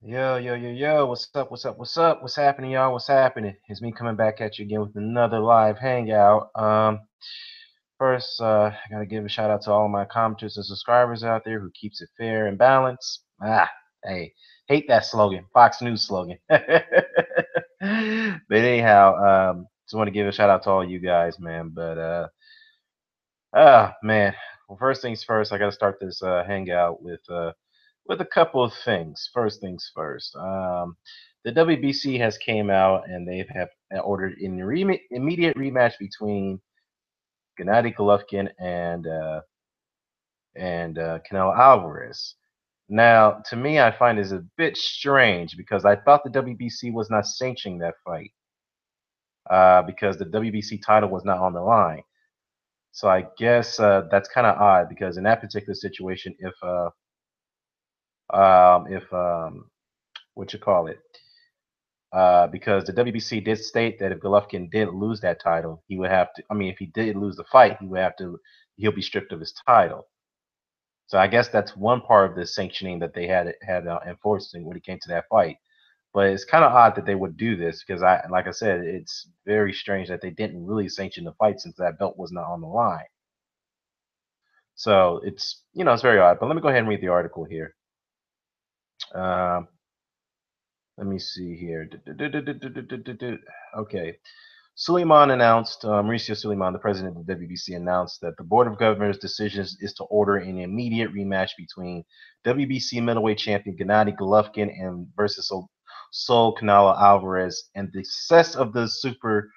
Yo, yo, yo, yo, what's up, what's up, what's up? What's happening, y'all? What's happening? It's me coming back at you again with another live hangout. First, I gotta give a shout out to all my commenters and subscribers out there who keeps it fair and balanced. Hey, hate that slogan, Fox News slogan. But anyhow, just want to give a shout out to all you guys, man. Man. Well, first things first, I gotta start this hangout with a couple of things. First things first. The WBC has came out and they have ordered an immediate rematch between Gennady Golovkin and Canelo Alvarez. Now, to me, I find this a bit strange because I thought the WBC was not sanctioning that fight because the WBC title was not on the line. So I guess that's kind of odd because in that particular situation, if what you call it, because the WBC did state that if Golovkin did lose that title, he would have to. I mean, if he did lose the fight, he would have to. He'll be stripped of his title. So I guess that's one part of the sanctioning that they had enforced when it came to that fight. But it's kind of odd that they would do this because like I said, it's very strange that they didn't really sanction the fight since that belt was not on the line. So it's very odd. But let me go ahead and read the article here. Um, Let me see here. Okay. Suleiman announced, Mauricio Suleiman, the president of the WBC, announced that the Board of Governors' decision is to order an immediate rematch between WBC middleweight champion Gennady Golovkin and versus Saul Canelo Alvarez, and the success of the Super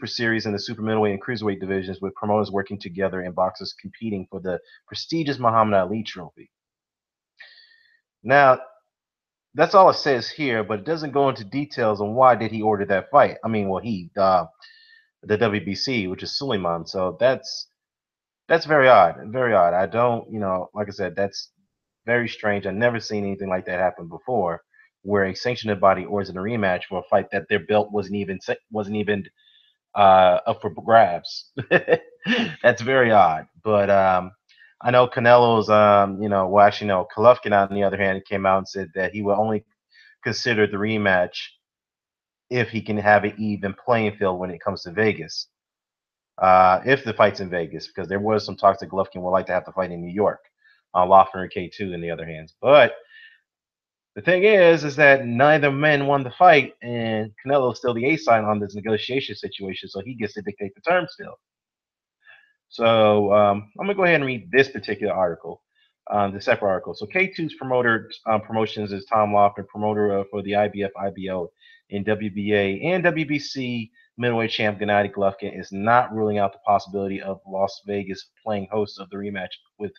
Series and the Super Middleweight and Cruiserweight divisions, with promoters working together and boxers competing for the prestigious Muhammad Ali Trophy. Now, that's all it says here, but it doesn't go into details on why did he order that fight. I mean, well, the WBC, which is Suleiman. So that's very odd, very odd. I don't, like I said, that's very strange. I've never seen anything like that happen before, where a sanctioned body orders a rematch for a fight that their belt wasn't even up for grabs. That's very odd. But I know Canelo's, well, actually, no, Golovkin, on the other hand, came out and said that he will only consider the rematch if he can have an even playing field when it comes to Vegas. If the fight's in Vegas, because there was some talks that Golovkin would like to have the fight in New York, Loeffler and K2 in the other hands. But the thing is that neither men won the fight, and Canelo's still the A side on this negotiation situation, so he gets to dictate the terms still. So I'm gonna go ahead and read this particular article, the separate article. So K2's promoter promotions is Tom Loeffler, promoter for the IBF, IBO, and WBA and WBC middleweight champ Gennady Golovkin is not ruling out the possibility of Las Vegas playing host of the rematch with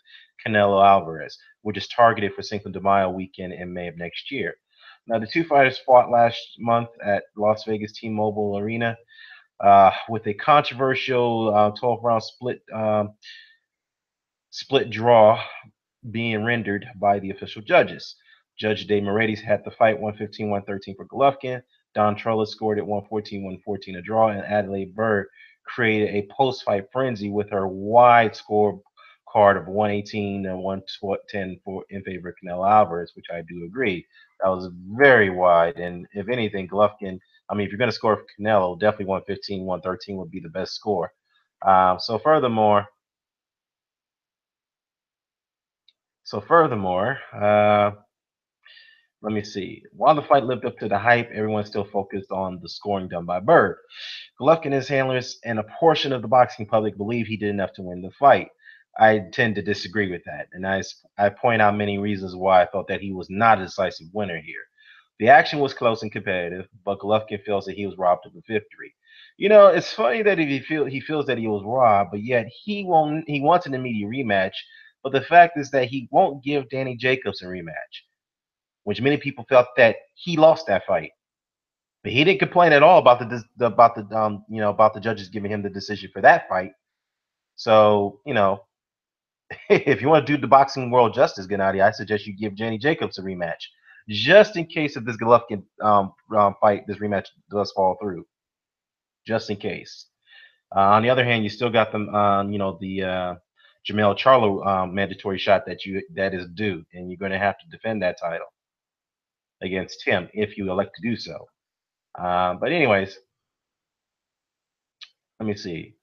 Canelo Alvarez, which is targeted for Cinco de Mayo weekend in May of next year. Now, the two fighters fought last month at Las Vegas T-Mobile Arena with a controversial 12-round split draw being rendered by the official judges. Judge De Moretti had the fight 115-113 for Golovkin. Don Trollis scored at 114-114 a draw, and Adelaide Bird created a post-fight frenzy with her wide score card of 118 and 110 in favor of Canelo Alvarez, which I do agree. That was very wide, and if anything, Golovkin. I mean, if you're going to score for Canelo, definitely 115, 113 would be the best score. So furthermore, let me see. While the fight lived up to the hype, everyone still focused on the scoring done by Bird. Golovkin, his handlers, and a portion of the boxing public believe he did enough to win the fight. I tend to disagree with that, and I point out many reasons why I thought that he was not a decisive winner here. The action was close and competitive, but Golovkin feels that he was robbed of a victory. It's funny that if he feels that he was robbed, but yet he wants an immediate rematch. But the fact is that he won't give Danny Jacobs a rematch, which many people felt that he lost that fight. But he didn't complain at all about about the judges giving him the decision for that fight. So if you want to do the boxing world justice, Gennady, I suggest you give Danny Jacobs a rematch, just in case if this Golovkin fight, this rematch does fall through, just in case. On the other hand, you still got them, Jamel Charlo mandatory shot that is due, and you're going to have to defend that title against him if you elect to do so. But anyways, let me see.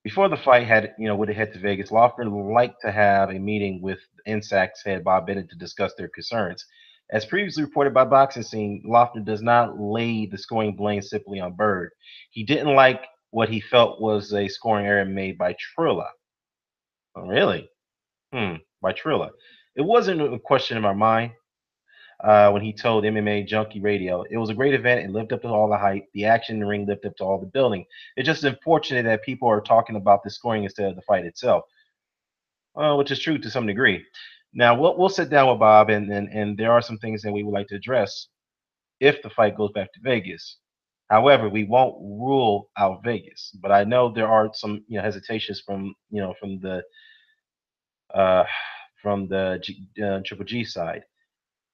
Before the fight would have head to Vegas, Lofgren would like to have a meeting with NSAC's head Bob Bennett to discuss their concerns. As previously reported by Boxing Scene, Lofgren does not lay the scoring blame simply on Bird. He didn't like what he felt was a scoring error made by Trilla. Oh, really? By Trilla. It wasn't a question in my mind when he told MMA Junkie Radio, "It was a great event and lived up to all the hype. The action in the ring lived up to all the building. It's just unfortunate that people are talking about the scoring instead of the fight itself," which is true to some degree. Now we'll sit down with Bob, and there are some things that we would like to address if the fight goes back to Vegas. However, we won't rule out Vegas, but I know there are some hesitations uh, from the Triple G side.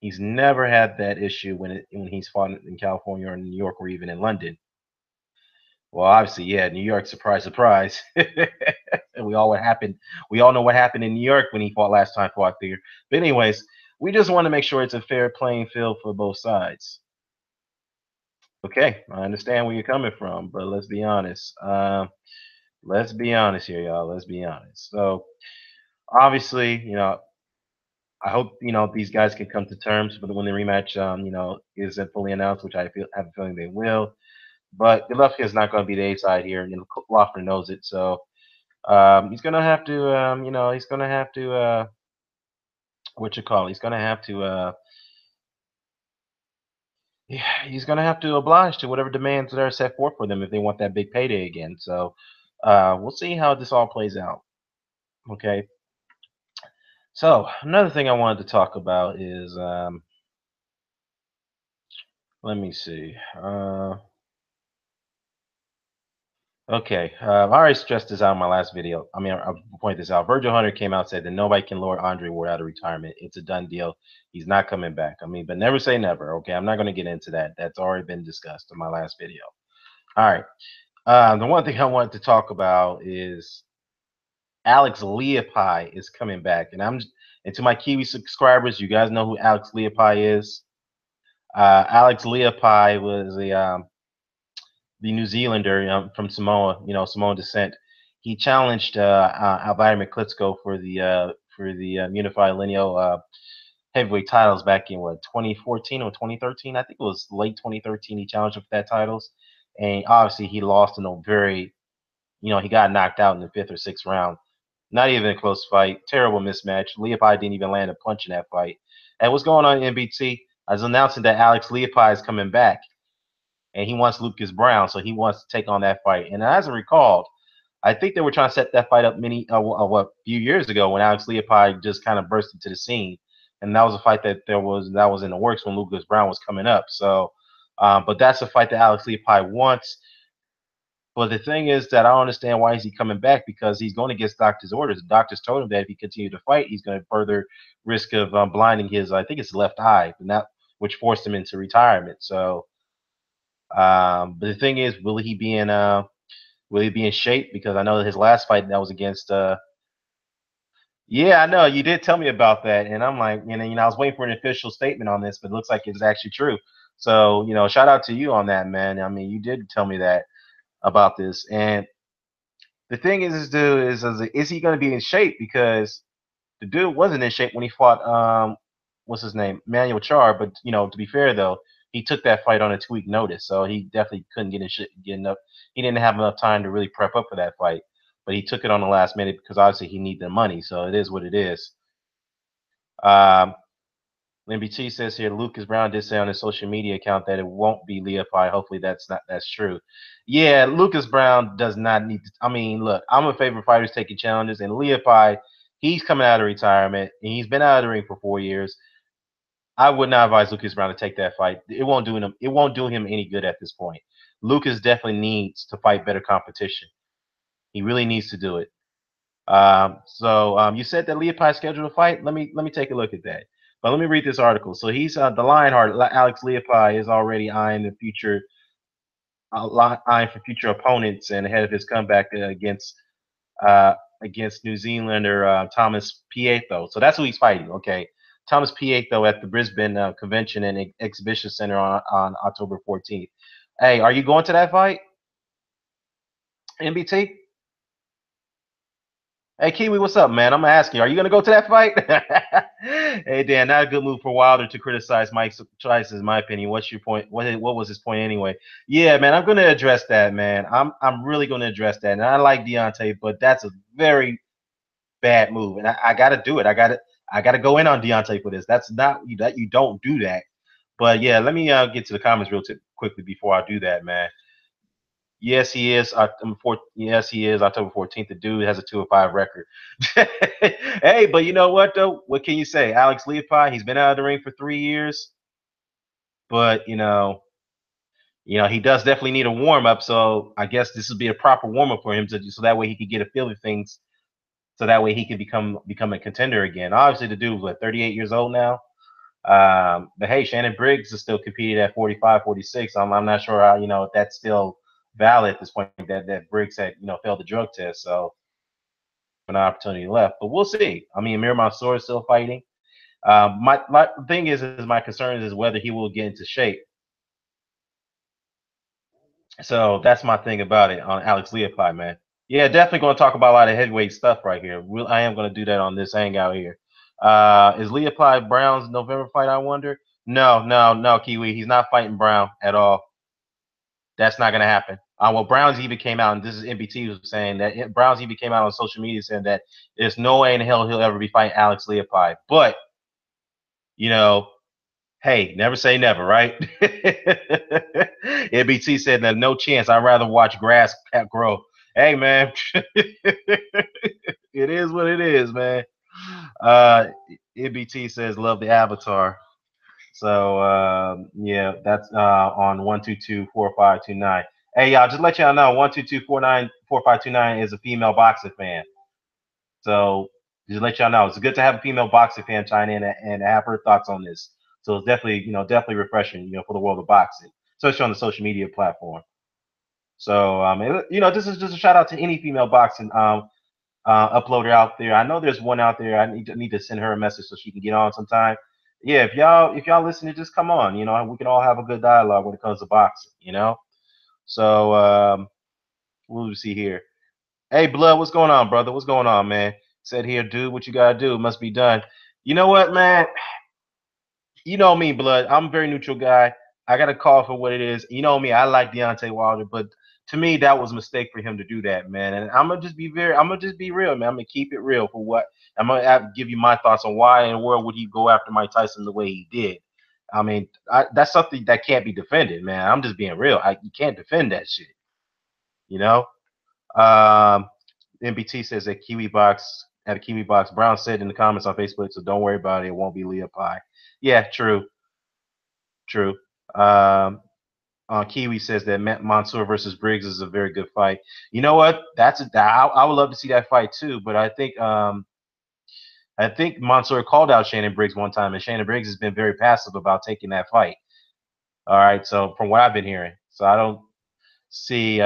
He's never had that issue when he's fought in California or in New York or even in London. Well, obviously, yeah, New York, surprise, surprise. And we all know what happened in New York when he fought last time fought there. But anyways, we just want to make sure it's a fair playing field for both sides. Okay, I understand where you're coming from, but let's be honest. Let's be honest here, y'all. Let's be honest. So obviously, I hope these guys can come to terms when the rematch isn't fully announced, which have a feeling they will. But Golovkin is not going to be the A side here, and Loeffler knows it. So he's gonna have to, he's gonna have to, what you call? It? He's gonna have to, yeah, he's gonna have to oblige to whatever demands that are set forth for them if they want that big payday again. So we'll see how this all plays out. Okay. So another thing I wanted to talk about is, let me see. Okay, I already stressed this out in my last video. I mean, I'll point this out. Virgil Hunter came out and said that nobody can lure Andre Ward out of retirement. It's a done deal. He's not coming back. I mean, but never say never. Okay, I'm not going to get into that. That's already been discussed in my last video. All right. The one thing I wanted to talk about is Alex Leopai is coming back, and to my Kiwi subscribers, you guys know who Alex Leopai is. Alex Leopai was the New Zealander from Samoa, Samoan descent. He challenged Vladimir Klitschko for the unified lineal heavyweight titles back in 2014 or 2013. I think it was late 2013. He challenged him for that titles, and obviously he lost in a very, he got knocked out in the 5th or 6th round. Not even a close fight. Terrible mismatch. Leopai didn't even land a punch in that fight. And what's going on in NBT? I was announcing that Alex Leopai is coming back, and he wants Lucas Brown, so he wants to take on that fight. And as I recalled, I think they were trying to set that fight up few years ago when Alex Leopai just kind of burst into the scene, and that was a fight that was in the works when Lucas Brown was coming up. So, but that's a fight that Alex Leopai wants. But the thing is that I don't understand why is he coming back, because he's going against doctor's orders. The doctors told him that if he continued to fight, he's going to further risk of blinding his, I think it's left eye, and that which forced him into retirement. So. But the thing is, will he be in shape? Because I know his last fight that was against yeah, I know you did tell me about that, and I'm like, I was waiting for an official statement on this, but it looks like it's actually true. So, shout out to you on that, man. I mean, you did tell me that about this, and the thing is, dude, is he going to be in shape? Because the dude wasn't in shape when he fought what's his name, Manuel Char. But to be fair though, he took that fight on a 2-week notice, so he definitely couldn't get enough. He didn't have enough time to really prep up for that fight. But he took it on the last minute because obviously he needed the money. So it is what it is. NBT says here, Lucas Brown did say on his social media account that it won't be Leopai. Hopefully that's true. Yeah, Lucas Brown does not need to. I mean, look, I'm a favorite fighters taking challenges, and Leopai, he's coming out of retirement, and he's been out of the ring for 4 years. I would not advise Lucas Brown to take that fight. It won't do him any good at this point. Lucas definitely needs to fight better competition. He really needs to do it. So you said that Leopai scheduled a fight. Let me take a look at that. But let me read this article. So he's the Lionheart. Alex Leopai is already eyeing for future opponents and ahead of his comeback against against New Zealander Thomas Pietho. So that's who he's fighting. Okay, Thomas Pietho at the Brisbane Convention and Exhibition Center on October 14th. Hey, are you going to that fight, MBT? Hey, Kiwi, what's up, man? I'm gonna ask you, are you gonna go to that fight? Hey, Dan, not a good move for Wilder to criticize Mike's choices, in my opinion. What's your point? What was his point anyway? Yeah, man, I'm gonna address that, man. I'm really gonna address that. And I like Deontay, but that's a very bad move, and I gotta do it. I gotta go in on Deontay for this. That's not that you don't do that. But yeah, let me get to the comments real quickly before I do that, man. Yes, he is. Yes, he is. October 14th. The dude has a 2-5 record. Hey, but you know what though? What can you say? Alex Leopold, he's been out of the ring for 3 years, but he does definitely need a warm up. So I guess this would be a proper warm up for him so that way he could get a feel of things. So that way he could become a contender again. Obviously, the dude's 38 years old now. But hey, Shannon Briggs is still competing at 45, 46. I'm not sure how if that's still valid at this point that Briggs had failed the drug test, so an opportunity left. But we'll see. I mean, Amir Mansour is still fighting. My thing is my concern is whether he will get into shape. So that's my thing about it on Alex Leopold, man. Yeah, definitely going to talk about a lot of heavyweight stuff right here. I am going to do that on this hangout here. Is Leopold Brown's November fight? I wonder. No, no, no, Kiwi. He's not fighting Brown at all. That's not going to happen. Well, Browns even came out, and this is NBT was saying that Browns even came out on social media saying that there's no way in hell he'll ever be fighting Alex Leopold. But hey, never say never, right? NBT said that no chance. I'd rather watch grass grow. Hey, man, it is what it is, man. NBT says love the avatar. So yeah, that's on 1224529. Hey, y'all, just let y'all know 122494529 is a female boxing fan. So just let y'all know, it's good to have a female boxing fan chime in and have her thoughts on this. So it's definitely refreshing, for the world of boxing, especially on the social media platform. So this is just a shout out to any female boxing uploader out there. I know there's one out there. I need to send her a message so she can get on sometime. Yeah, if y'all listen, just come on. We can all have a good dialogue when it comes to boxing. So what do we see here? Hey, Blood, what's going on, brother? What's going on, man? Said here, dude, what you gotta do? It must be done. You know what, man? You know me, Blood. I'm a very neutral guy. I got to call for what it is. You know me. I like Deontay Wilder, but to me, that was a mistake for him to do that, man. And I'm gonna just be real, man. I'm gonna keep it real for what I'm gonna give you my thoughts on why in the world would he go after Mike Tyson the way he did. I mean, that's something that can't be defended, man. I'm just being real. You can't defend that shit, you know. Um, MBT says that Kiwi Box at a Kiwi Box. Brown said in the comments on Facebook, so don't worry about it. It won't be Leah Pie. Yeah, true. True. Kiwi says that Mansour versus Briggs is a very good fight. You know what? I would love to see that fight too. But I think Mansour called out Shannon Briggs one time, and Shannon Briggs has been very passive about taking that fight. All right. So from what I've been hearing, so I don't see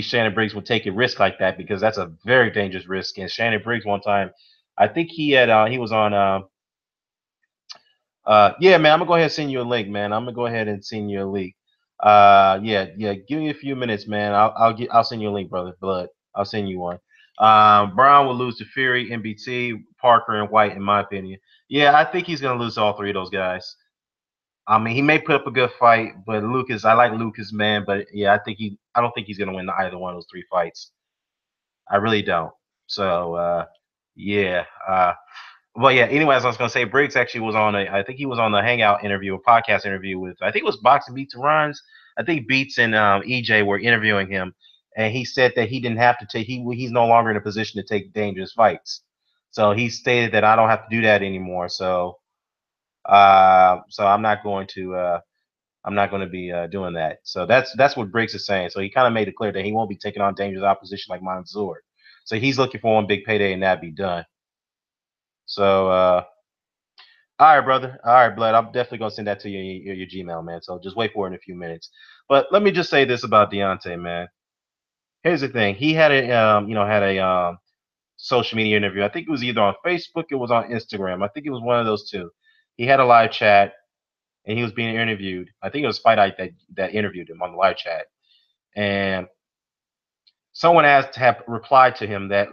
Shannon Briggs will take a risk like that because that's a very dangerous risk. And Shannon Briggs one time, I think he was on yeah, man, I'm gonna go ahead and send you a link, man. I'm gonna go ahead and send you a link. Yeah. Give me a few minutes, man. I'll send you a link, brother. Blood. I'll send you one. Brown will lose to Fury, MBT, Parker, and White, in my opinion. Yeah, I think he's gonna lose to all three of those guys. I mean, he may put up a good fight, but I like Lucas, man. But yeah, I don't think he's gonna win either one of those three fights. I really don't. So yeah. Well, yeah. Anyways, I was gonna say Briggs actually was I think he was on the Hangout interview, a podcast interview with, I think it was Boxing Beats and Rhymes. I think Beats and EJ were interviewing him, and he said that he didn't have to take. He's no longer in a position to take dangerous fights. So he stated that I don't have to do that anymore. So I'm not going to. I'm not going to be doing that. So that's what Briggs is saying. So he kind of made it clear that he won't be taking on dangerous opposition like Mansour. So he's looking for one big payday and that be done. So all right, brother. All right, Blood. I'm definitely gonna send that to your Gmail, man. So just wait for it in a few minutes. But let me just say this about Deontay, man. Here's the thing. He had a social media interview. I think it was either on Facebook, it was on Instagram. I think it was one of those two. He had a live chat and he was being interviewed. I think it was Fight Eye that interviewed him on the live chat. And someone asked to have replied to him that,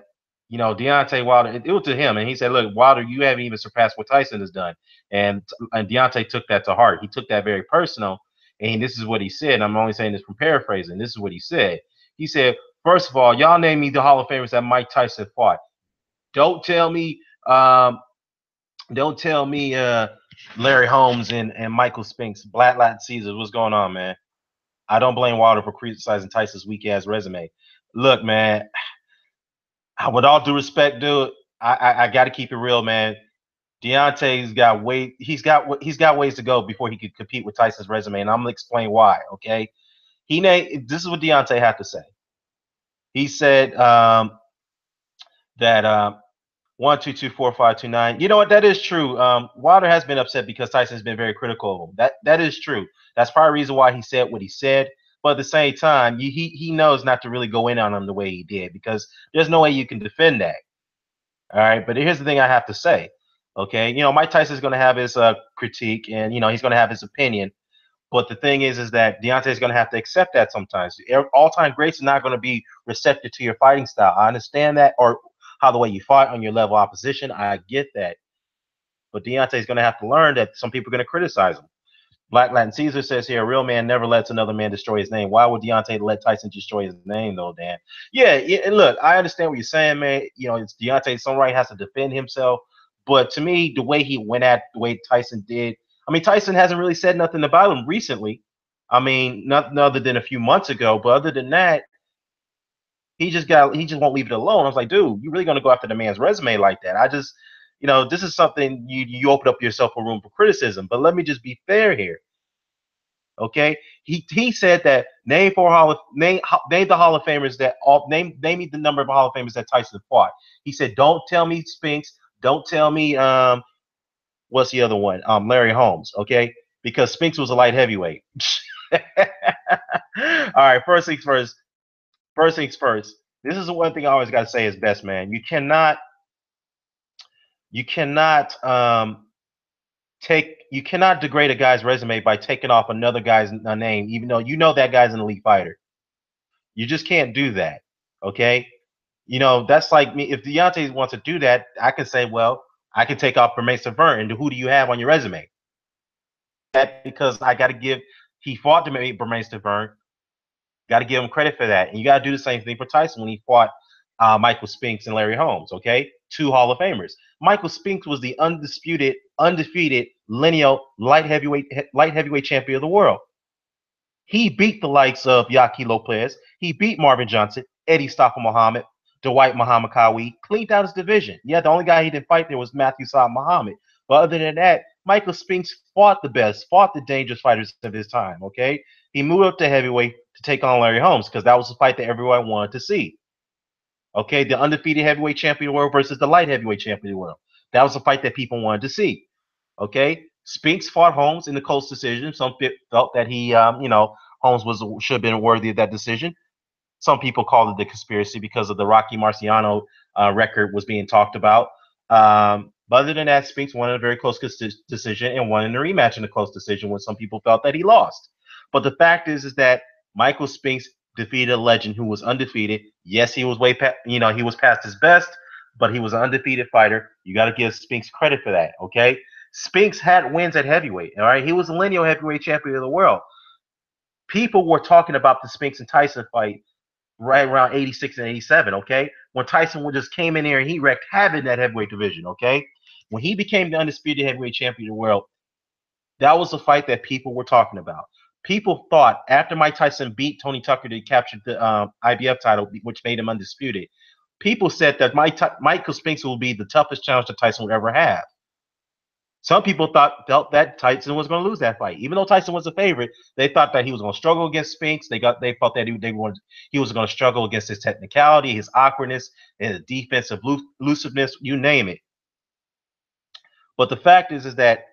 Deontay Wilder, it was to him, and he said, "Look, Wilder, you haven't even surpassed what Tyson has done." And Deontay took that to heart. He took that very personal, and this is what he said. I'm only saying this from paraphrasing. This is what he said. He said, "First of all, y'all name me the Hall of Famers that Mike Tyson fought. Don't tell me, um, don't tell me, Larry Holmes and Michael Spinks, Black Latin Caesars. What's going on, man? I don't blame Wilder for criticizing Tyson's weak ass resume. Look, man, with all due respect, dude, I got to keep it real, man. Deontay's got he's got ways to go before he could compete with Tyson's resume, and I'm gonna explain why. Okay, this is what Deontay had to say. He said that 1 2 2 4 5 2 9. You know what? That is true. Wilder has been upset because Tyson's been very critical of him. That is true. That's probably the reason why he said what he said. But at the same time, he knows not to really go in on him the way he did because there's no way you can defend that. All right, but here's the thing I have to say. Okay, Mike Tyson's going to have his critique, and he's going to have his opinion. But the thing is that Deontay's going to have to accept that sometimes. All-time greats are not going to be receptive to your fighting style. I understand that, or how the way you fight on your level opposition. I get that. But Deontay's going to have to learn that some people are going to criticize him. Black Latin Caesar says here, a real man never lets another man destroy his name. Why would Deontay let Tyson destroy his name, though, Dan? Yeah, and look, I understand what you're saying, man. It's Deontay. Some right has to defend himself. But to me, the way he went at the way Tyson did, I mean, Tyson hasn't really said nothing about him recently. I mean, nothing other than a few months ago. But other than that, he just won't leave it alone. I was like, dude, you really gonna go after the man's resume like that? This is something you open up yourself a room for criticism. But let me just be fair here. Okay, he said that name the Hall of Famers that all name me the number of Hall of Famers that Tyson fought. He said, don't tell me Spinks, don't tell me what's the other one, Larry Holmes. Okay, because Spinks was a light heavyweight. All right, first things first. First things first. This is the one thing I always got to say is best, man. You cannot degrade a guy's resume by taking off another guy's name, even though that guy's an elite fighter. You just can't do that. Okay? That's like me. If Deontay wants to do that, I can say, well, I can take off Bermane Stiverne, and who do you have on your resume? That because I got to give. He fought Bermane Stiverne. Got to give him credit for that, and you got to do the same thing for Tyson when he fought Michael Spinks and Larry Holmes. Okay, two Hall of Famers. Michael Spinks was the undefeated lineal light heavyweight champion of the world. He beat the likes of Yaki Lopez. He beat Marvin Johnson, Eddie Stopper Muhammad, Dwight Muhammad Kawi, cleaned out his division. Yeah, the only guy he didn't fight there was Matthew Saad Muhammad. But other than that, Michael Spinks fought the best, fought the dangerous fighters of his time. Okay, he moved up to heavyweight to take on Larry Holmes because that was the fight that everyone wanted to see. Okay, the undefeated heavyweight champion of the world versus the light heavyweight champion of the world. That was a fight that people wanted to see. Okay, Spinks fought Holmes in the close decision. Some felt that Holmes should have been worthy of that decision. Some people called it the conspiracy because of the Rocky Marciano record was being talked about. But other than that, Spinks won in a very close decision and won in a rematch in a close decision when some people felt that he lost. But the fact is that Michael Spinks defeated a legend who was undefeated. Yes, he was he was past his best, but he was an undefeated fighter. You got to give Spinks credit for that. Okay, Spinks had wins at heavyweight. All right, he was a lineal heavyweight champion of the world. People were talking about the Spinks and Tyson fight right around 86 and 87, okay? When Tyson just came in here and he wrecked havoc in that heavyweight division, okay? When he became the undisputed heavyweight champion of the world, that was the fight that people were talking about. People thought after Mike Tyson beat Tony Tucker to capture the IBF title, which made him undisputed, people said that Michael Spinks will be the toughest challenge that Tyson would ever have. Some people felt that Tyson was going to lose that fight, even though Tyson was a favorite. They thought that he was going to struggle against Spinks. They felt that he was going to struggle against his technicality, his awkwardness, and his defensive elusiveness. You name it. But the fact is that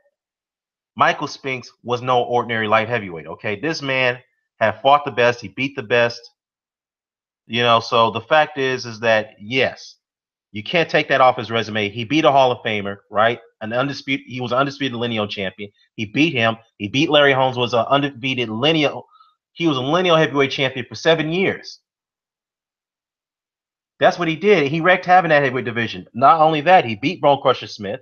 Michael Spinks was no ordinary light heavyweight. Okay, this man had fought the best. He beat the best. So the fact is that yes, you can't take that off his resume. He beat a Hall of Famer, right? He was an undisputed lineal champion. He beat him. He beat Larry Holmes, was an undefeated lineal. He was a lineal heavyweight champion for 7 years. That's what he did. He wreaked havoc in that heavyweight division. Not only that, he beat Bone Crusher Smith.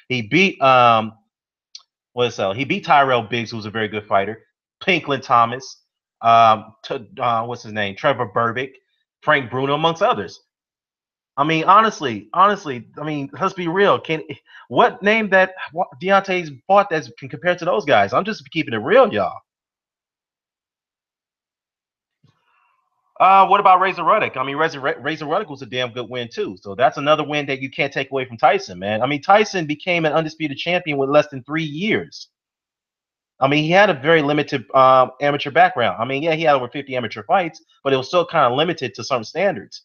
He beat he beat Tyrell Biggs, who was a very good fighter. Pinklin Thomas, what's his name? Trevor Berbick, Frank Bruno, amongst others. I mean, honestly, I mean, let's be real. What name that Deontay's fought that can compare to those guys? I'm just keeping it real, y'all. What about Razor Ruddock? I mean, Razor Ruddock was a damn good win too. So that's another win that you can't take away from Tyson, man. I mean, Tyson became an undisputed champion with less than 3 years. I mean, he had a very limited amateur background. I mean, yeah, he had over 50 amateur fights, but it was still kind of limited to some standards.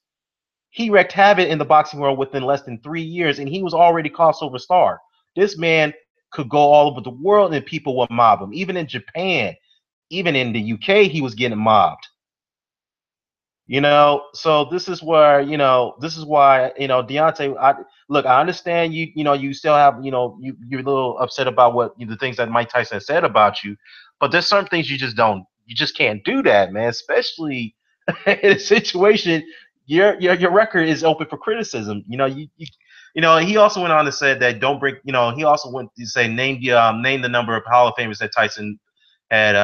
He wreaked havoc in the boxing world within less than 3 years, and he was already crossover star. This man could go all over the world, and people would mob him. Even in Japan, even in the UK, he was getting mobbed. So this is where this is why Deontay. Look, I understand you still have you're a little upset about what the things that Mike Tyson said about you, but there's certain things you just can't do that, man. Especially in a situation your record is open for criticism. He also went on to say that don't bring. He also went to say name the number of Hall of Famers that Tyson had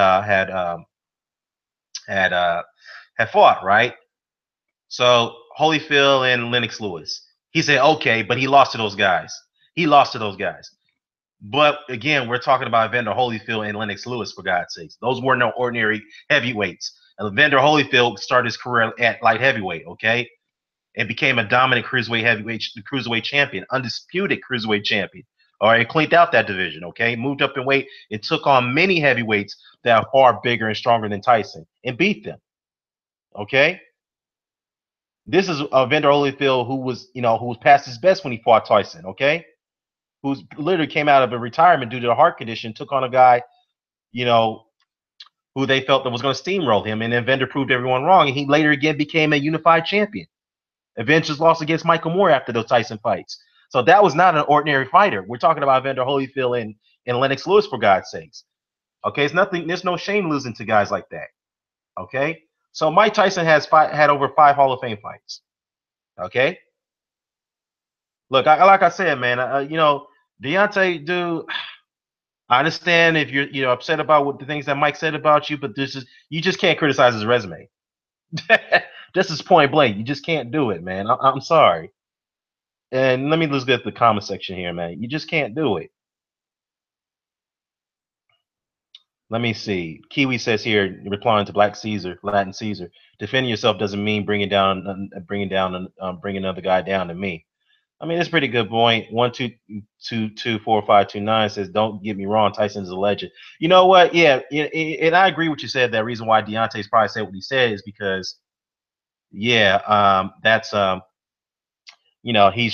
had had fought, right? So Holyfield and Lennox Lewis. He said, okay, but he lost to those guys. He lost to those guys. But again, we're talking about Evander Holyfield and Lennox Lewis, for God's sakes. Those were no ordinary heavyweights. And Evander Holyfield started his career at light heavyweight, okay? And became a dominant cruiserweight champion, undisputed cruiserweight champion. All right, cleaned out that division, okay? Moved up in weight and took on many heavyweights that are far bigger and stronger than Tyson and beat them, okay? This is Evander Holyfield who was past his best when he fought Tyson, okay? Who's literally came out of a retirement due to a heart condition, took on a guy, you know, who they felt that was going to steamroll him, and then Evander proved everyone wrong, and he later again became a unified champion. Evander just lost against Michael Moore after those Tyson fights. So that was not an ordinary fighter. We're talking about Evander Holyfield and Lennox Lewis, for God's sakes. Okay, there's no shame losing to guys like that. Okay? So Mike Tyson had over 5 Hall of Fame fights. Okay? Look, like I said, man, Deontay, dude, I understand if you're upset about what the things that Mike said about you, but you just can't criticize his resume. This is point blank. You just can't do it, man. I'm sorry. And let me just get the comment section here, man. You just can't do it. Let me see. Kiwi says here, replying to Black Caesar, Latin Caesar, defending yourself doesn't mean bringing another guy down to me. I mean, it's a pretty good point. 1224529 says, "Don't get me wrong, Tyson's a legend." You know what? Yeah, and I agree with you said. That reason why Deontay's probably said what he said is because, yeah, that's he's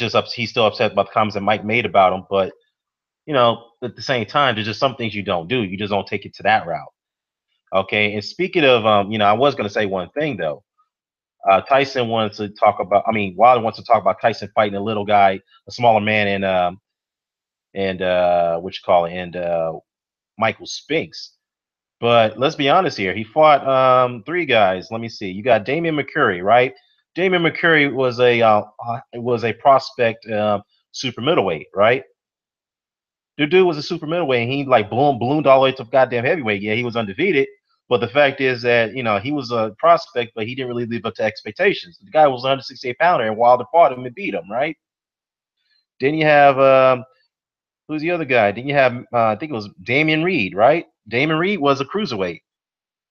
still upset about the comments that Mike made about him. But at the same time, there's just some things you don't do. You just don't take it to that route. Okay. And speaking of, I was going to say one thing though. Tyson wants to talk about. I mean, Wilder wants to talk about Tyson fighting a little guy, a smaller man, and what you call it, and Michael Spinks. But let's be honest here. He fought 3 guys. Let me see. You got Damian McCurry, right? Damian McCurry was a prospect super middleweight, right? The dude was a super middleweight, and he like ballooned all the way to goddamn heavyweight. Yeah, he was undefeated. But the fact is that he was a prospect, but he didn't really live up to expectations. The guy was a 168 pounder, and Wilder fought him and beat him, right? Then you have who's the other guy? Then you have I think it was Damian Reed, right? Damian Reed was a cruiserweight,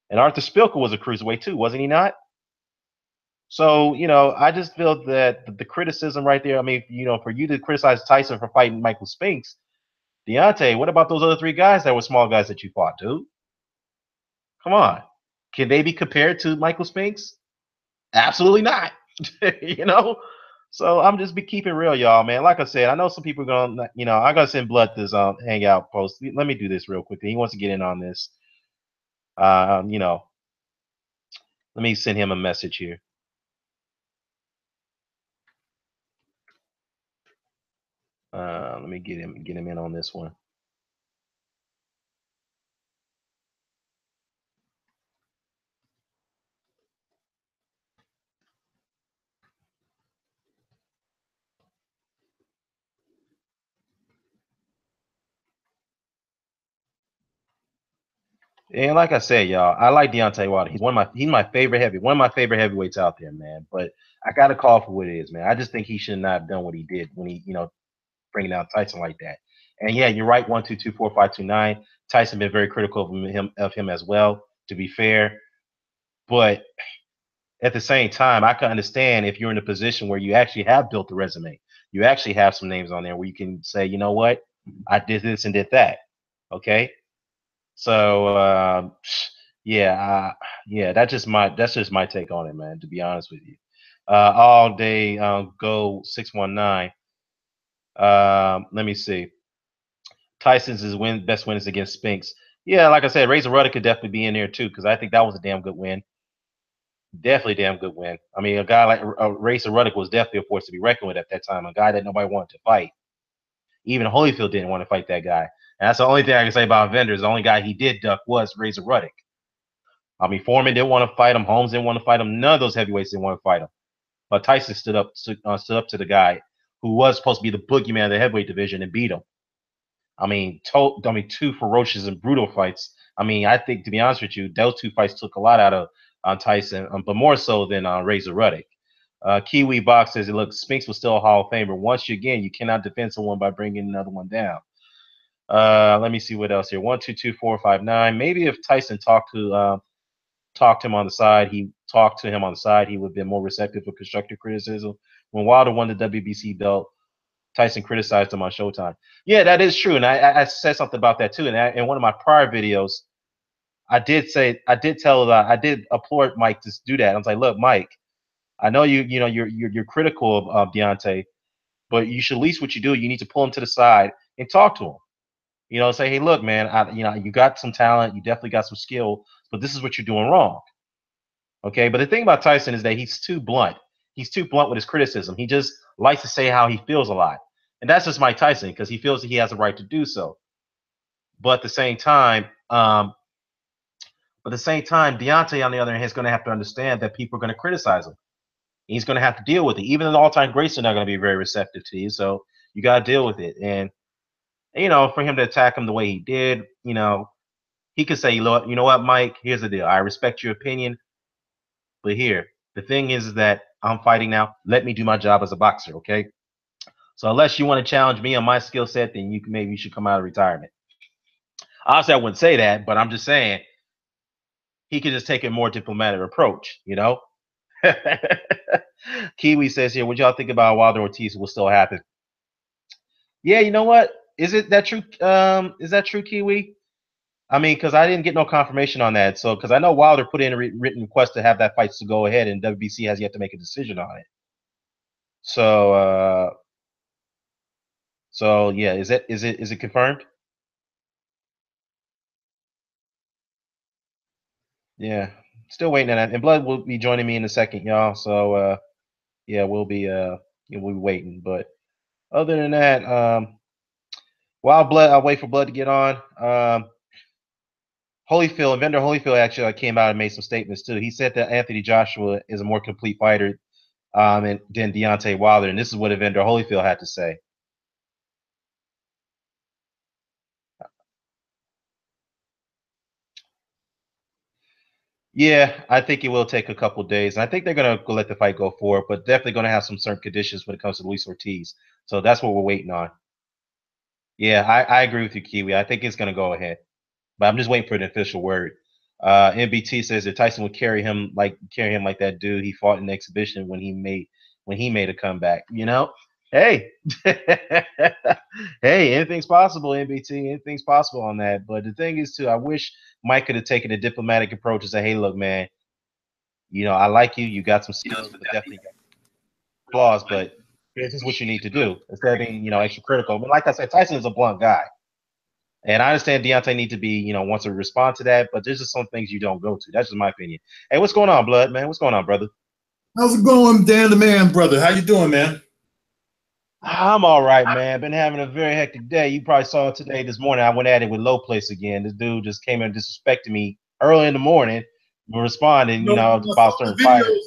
and Arthur Spilka was a cruiserweight too, wasn't he not? So I just feel that the criticism right there. I mean, for you to criticize Tyson for fighting Michael Spinks, Deontay, what about those other 3 guys that were small guys that you fought, dude? Come on, can they be compared to Michael Spinks? Absolutely not. you know. So I'm just be keeping real, y'all, man. Like I said, I know some people are gonna, I'm gonna send Blood this hangout post. Let me do this real quickly. He wants to get in on this. Um, you know, Let me send him a message here. Let me get him in on this one. And like I said, y'all, I like Deontay Wilder. He's my favorite heavyweights out there, man. But I got to call for what it is, man. I just think he should not have done what he did when he, bringing down Tyson like that. And yeah, you're right. 1-2-2-4-5-2-9. Tyson been very critical of him as well. To be fair, but at the same time, I can understand if you're in a position where you actually have built a resume, you actually have some names on there where you can say, you know what, I did this and did that. Okay, so yeah, that's just my take on it, man. To be honest with you, all day go 619. Let me see. Tyson's best win is against Spinks. Yeah, like I said, Razor Rudder could definitely be in there too because I think that was a damn good win. Definitely damn good win. I mean, a guy like Razor Ruddock was definitely a force to be reckoned with at that time. A guy that nobody wanted to fight. Even Holyfield didn't want to fight that guy. And that's the only thing I can say about Vendors. The only guy he did duck was Razor Ruddock. I mean, Foreman didn't want to fight him. Holmes didn't want to fight him. None of those heavyweights didn't want to fight him. But Tyson stood up to the guy who was supposed to be the boogeyman of the heavyweight division and beat him. I mean, two ferocious and brutal fights. I mean, I think, to be honest with you, those two fights took a lot out of Tyson, but more so than Razor Ruddock. Kiwi Box says, look, Spinks was still a Hall of Famer. Once again, you cannot defend someone by bringing another one down. Let me see what else here. 1-2-2-4-5-9. Maybe if Tyson talked to him on the side, he would have been more receptive for constructive criticism. When Wilder won the WBC belt, Tyson criticized him on Showtime. Yeah, that is true, and I said something about that too. And in one of my prior videos, I did applaud Mike to do that. I was like, look, Mike, I know you're critical of Deontay, but you should, at least what you do, you need to pull him to the side and talk to him. Say, hey, look, man, you got some talent, you definitely got some skill, but this is what you're doing wrong. Okay, but the thing about Tyson is that he's too blunt. He's too blunt with his criticism. He just likes to say how he feels a lot, and that's just Mike Tyson because he feels that he has a right to do so. But at the same time, Deontay, on the other hand, is going to have to understand that people are going to criticize him. He's going to have to deal with it. Even the all-time greats are not going to be very receptive to you, so you got to deal with it. And for him to attack him the way he did, he could say, you know what, Mike? Here's the deal. I respect your opinion, but here, the thing is that I'm fighting now. Let me do my job as a boxer, okay? So unless you want to challenge me on my skill set, then maybe you should come out of retirement. Obviously, I wouldn't say that, but I'm just saying he could just take a more diplomatic approach, Kiwi says here, what y'all think about Wilder Ortiz will still happen? Yeah, you know what? Is that true? Is that true, Kiwi? I mean, because I didn't get no confirmation on that. So, because I know Wilder put in a written request to have that fight to go ahead, and WBC has yet to make a decision on it. So, yeah, is it confirmed? Yeah, still waiting on that. And Blood will be joining me in a second, y'all. So, yeah, we'll be waiting. But other than that, while I'll wait for Blood to get on. Holyfield, Evander Holyfield actually came out and made some statements too. He said that Anthony Joshua is a more complete fighter than Deontay Wilder, and this is what Evander Holyfield had to say. Yeah, I think it will take a couple days. I think they're going to let the fight go forward, but definitely going to have some certain conditions when it comes to Luis Ortiz. So that's what we're waiting on. Yeah, I agree with you, Kiwi. I think it's going to go ahead, but I'm just waiting for an official word. NBT says that Tyson would carry him like that dude he fought in the exhibition when he made a comeback. Hey, hey, anything's possible, NBT. Anything's possible on that. But the thing is, too, I wish Mike could have taken a diplomatic approach and say, hey, look, man, I like you. You got some skills, but definitely got flaws. But this is what you need to do instead of being, extra critical. But like I said, Tyson is a blunt guy. And I understand Deontay need to be, wants to respond to that, but there's just some things you don't go to. That's just my opinion. Hey, what's going on, Blood, man? What's going on, brother? How's it going, Dan the Man, brother? How you doing, man? I'm all right, man. Been having a very hectic day. You probably saw it today, this morning. I went at it with Low Place again. This dude just came and disrespected me early in the morning, responding, You know, I about saw the certain fighters. videos.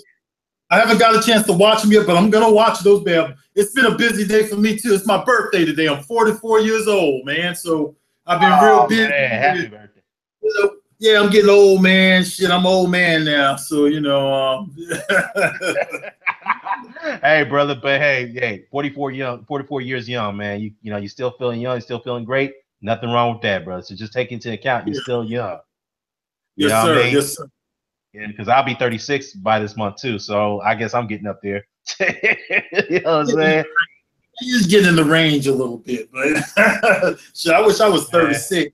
I haven't got a chance to watch them yet, but I'm gonna watch those, man. It's been a busy day for me too. It's my birthday today. I'm 44 years old, man. So I've been real Oh busy. man, happy birthday. Yeah, I'm getting old, man. Shit, I'm an old man now. So Hey, brother, but hey, 44 years young, man. You're still feeling young, you're still feeling great. Nothing wrong with that, brother. So just take into account you're yeah. still young. You Yes, know what I sir. mean? Yes, sir. Yeah, because I'll be 36 by this month too. So I guess I'm getting up there. You know what I'm saying? You just get in the range a little bit, but shit, I wish I was Man. 36.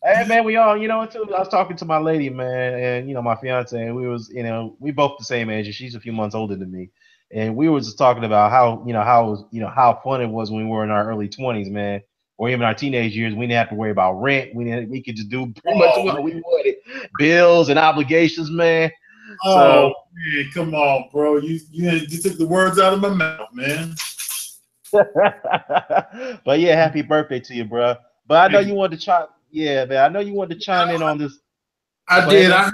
Hey man, we all, too. I was talking to my lady, man, and my fiance, and we both the same age, and she's a few months older than me, and we were just talking about how fun it was when we were in our early 20s, man, or even our teenage years. We didn't have to worry about rent. We could just do pretty much Oh what man. we wanted, bills and obligations, man. Oh So, man, come on, bro. You took the words out of my mouth, man. but yeah, happy birthday to you, bro. But I know Thank you. you wanted to chime, yeah, man. I know you wanted to chime in on this. I Go ahead, did. man.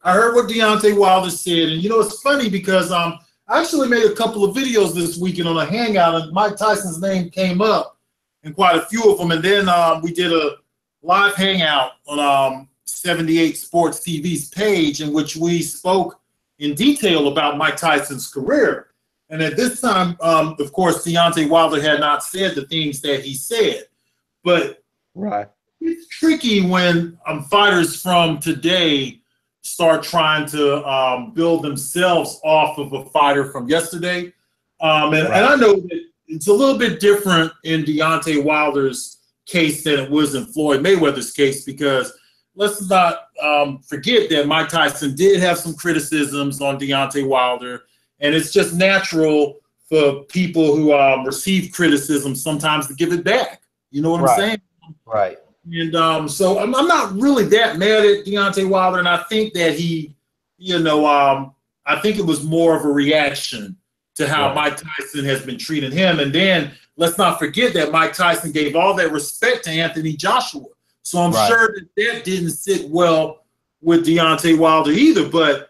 I heard what Deontay Wilder said, and it's funny because I actually made a couple of videos this weekend on a hangout, and Mike Tyson's name came up in quite a few of them, and then we did a live hangout on 78 Sports TV's page in which we spoke in detail about Mike Tyson's career. And at this time, of course, Deontay Wilder had not said the things that he said, but Right. it's tricky when fighters from today start trying to build themselves off of a fighter from yesterday. And I know that it's a little bit different in Deontay Wilder's case than it was in Floyd Mayweather's case, because let's not forget that Mike Tyson did have some criticisms on Deontay Wilder, and it's just natural for people who receive criticism sometimes to give it back. You know what I'm saying? Right. And so I'm not really that mad at Deontay Wilder, and I think that he, I think it was more of a reaction to how Mike Tyson has been treating him. And then let's not forget that Mike Tyson gave all that respect to Anthony Joshua. So I'm sure that didn't sit well with Deontay Wilder either. But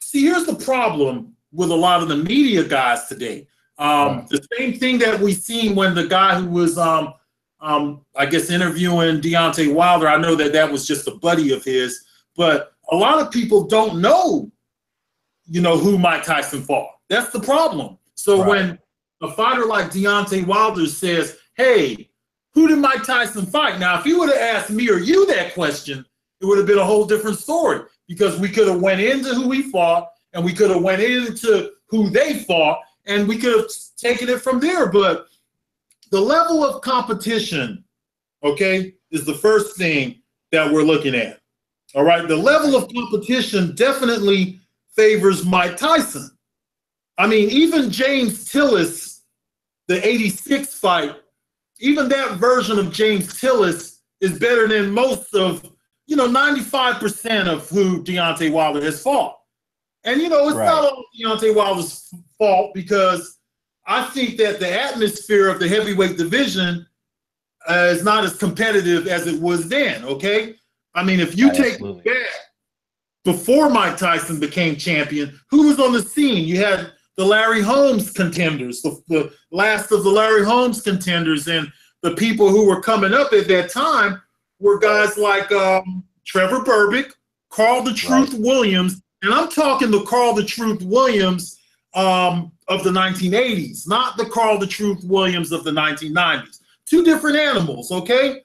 see, here's the problem with a lot of the media guys today. The same thing that we seen when the guy who was I guess interviewing Deontay Wilder, I know that was just a buddy of his, but a lot of people don't know, who Mike Tyson fought. That's the problem. So when a fighter like Deontay Wilder says, hey, who did Mike Tyson fight? Now, if he would have asked me or you that question, it would have been a whole different story, because we could have went into who he fought and we could have went into who they fought and we could have taken it from there. But the level of competition, okay, is the first thing that we're looking at. All right, the level of competition definitely favors Mike Tyson. I mean, even James Tillis, the 86 fight, even that version of James Tillis is better than most of, 95% of who Deontay Wilder has fought. And, it's not all Deontay Wilder's fault, because I think that the atmosphere of the heavyweight division is not as competitive as it was then, okay? I mean, if you take it back, before Mike Tyson became champion, who was on the scene? You had the Larry Holmes contenders, the last of the Larry Holmes contenders, and the people who were coming up at that time were guys like Trevor Berbick, Carl the Truth Williams, and I'm talking the Carl the Truth Williams of the 1980s, not the Carl the Truth Williams of the 1990s. Two different animals, okay?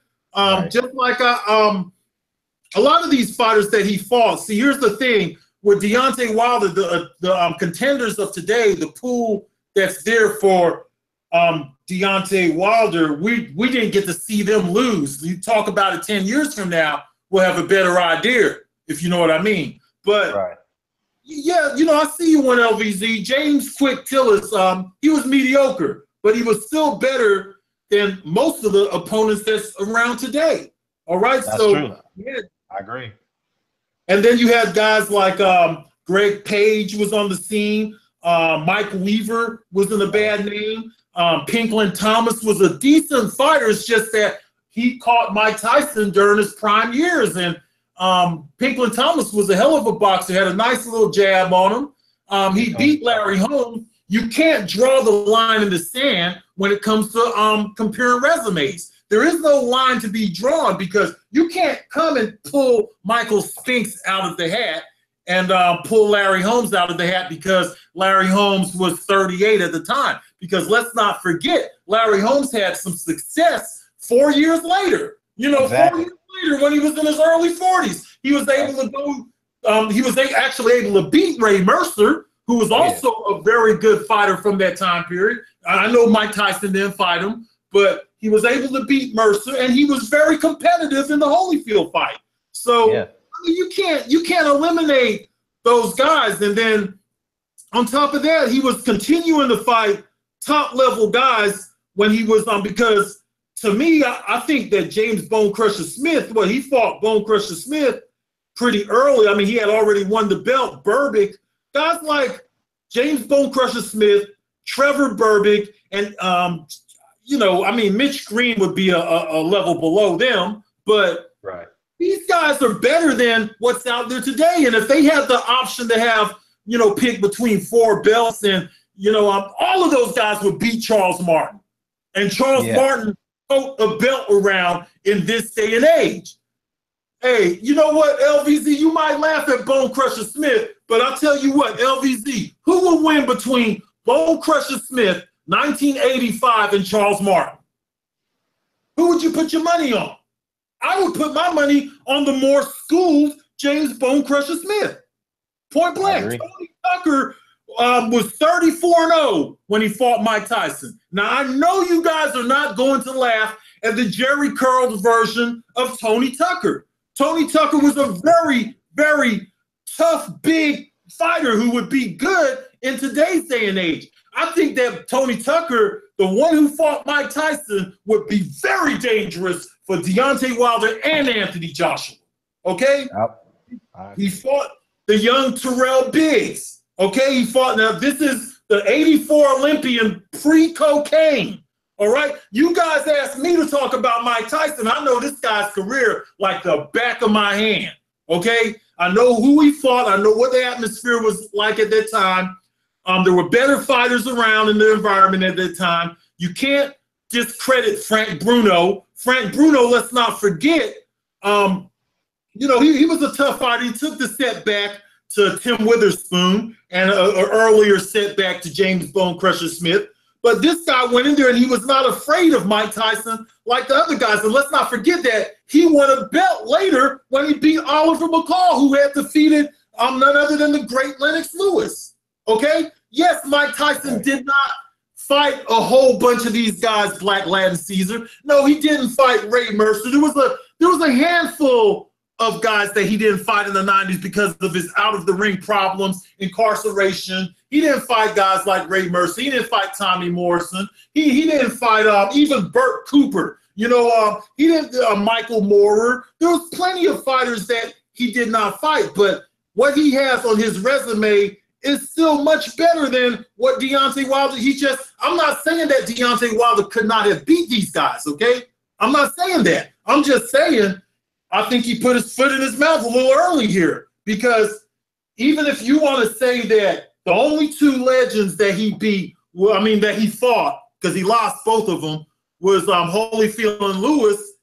Just like a lot of these fighters that he fought. See, here's the thing with Deontay Wilder, the contenders of today, the pool that's there for Deontay Wilder, we didn't get to see them lose. You talk about it 10 years from now, we'll have a better idea, if you know what I mean. But yeah, I see you on LVZ. James Quick Tillis, he was mediocre, but he was still better than most of the opponents that's around today. All right, that's true. Yeah. I agree. And then you had guys like Greg Page was on the scene. Mike Weaver wasn't a bad name. Pinklin Thomas was a decent fighter. It's just that he caught Mike Tyson during his prime years. And Pinklin Thomas was a hell of a boxer, had a nice little jab on him. He beat Larry Holmes. You can't draw the line in the sand when it comes to comparing resumes. There is no line to be drawn because you can't come and pull Michael Spinks out of the hat and pull Larry Holmes out of the hat because Larry Holmes was 38 at the time. Because let's not forget, Larry Holmes had some success 4 years later. You know, exactly. 4 years later when he was in his early 40s, he was able to go, he was actually able to beat Ray Mercer, who was also a very good fighter from that time period. I know Mike Tyson didn't fight him, but he was able to beat Mercer, and he was very competitive in the Holyfield fight. So I mean, you can't eliminate those guys. And then on top of that, he was continuing to fight top level guys when he was because to me, I think that James Bone Crusher Smith, well, he fought Bone Crusher Smith pretty early. I mean, he had already won the belt. Berbick, guys like James Bone Crusher Smith, Trevor Berbick, and you know, I mean, Mitch Green would be a level below them, but these guys are better than what's out there today. And if they had the option to have, you know, pick between 4 belts, and you know, all of those guys would beat Charles Martin, and Charles Martin tote a belt around in this day and age. Hey, you know what, LVZ, you might laugh at Bone Crusher Smith, but I'll tell you what, LVZ, who will win between Bone Crusher Smith, 1985, and Charles Martin? Who would you put your money on? I would put my money on the more schooled James Bone Crusher Smith. Point blank. Tony Tucker was 34-0 when he fought Mike Tyson. Now, I know you guys are not going to laugh at the Jerry Curl's version of Tony Tucker. Tony Tucker was a very, very tough, big fighter who would be good in today's day and age. I think that Tony Tucker, the one who fought Mike Tyson, would be very dangerous for Deontay Wilder and Anthony Joshua. Okay? He fought the young Terrell Biggs. Okay? He fought, now this is the 84 Olympian pre-cocaine. All right? You guys asked me to talk about Mike Tyson. I know this guy's career like the back of my hand. Okay? I know who he fought. I know what the atmosphere was like at that time. There were better fighters around in the environment at that time. You can't discredit Frank Bruno. Frank Bruno, let's not forget, you know, he was a tough fighter. He took the setback to Tim Witherspoon and an earlier setback to James Bone Crusher Smith. But this guy went in there and he was not afraid of Mike Tyson like the other guys. And let's not forget that he won a belt later when he beat Oliver McCall, who had defeated none other than the great Lennox Lewis. Okay? Yes, Mike Tyson did not fight a whole bunch of these guys, Black Latin Caesar. No, he didn't fight Ray Mercer. There was a handful of guys that he didn't fight in the 90s because of his out-of-the-ring problems, incarceration. He didn't fight guys like Ray Mercer. He didn't fight Tommy Morrison. He didn't fight even Burt Cooper. You know, he didn't Michael Moorer. There was plenty of fighters that he did not fight, but what he has on his resume is still much better than what Deontay Wilder, I'm not saying that Deontay Wilder could not have beat these guys, okay? I'm not saying that. I'm just saying I think he put his foot in his mouth a little early here, because even if you want to say that the only 2 legends that he beat, well, I mean, that he fought, because he lost both of them, was Holyfield and Lewis,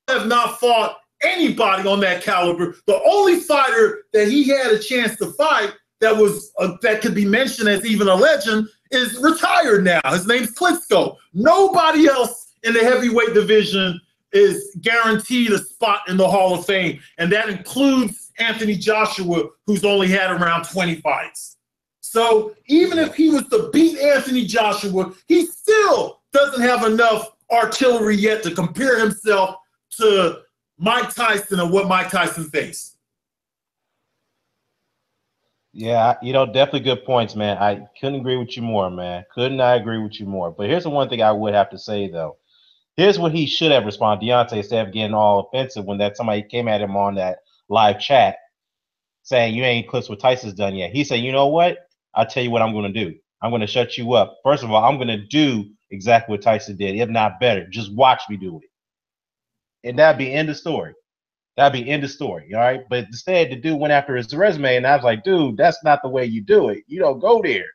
have not fought anybody on that caliber. The only fighter that he had a chance to fight that was that could be mentioned as even a legend is retired now. His name's Klitschko. Nobody else in the heavyweight division is guaranteed a spot in the Hall of Fame, and that includes Anthony Joshua, who's only had around 20 fights. So even if he was to beat Anthony Joshua, he still doesn't have enough artillery yet to compare himself to Mike Tyson and what Mike Tyson faced. Yeah, you know, definitely good points, man. I couldn't agree with you more, man. Could not agree with you more. But here's the one thing I would have to say, though. Here's what he should have responded, Deontay, instead of getting all offensive when that somebody came at him on that live chat saying, you ain't eclipsed what Tyson's done yet. He said, you know what? I'll tell you what I'm going to do. I'm going to shut you up. First of all, I'm going to do exactly what Tyson did, if not better. Just watch me do it. And that'd be end of story. That'd be end of story, all right? But instead, the dude went after his resume, and I was like, dude, that's not the way you do it. You don't go there.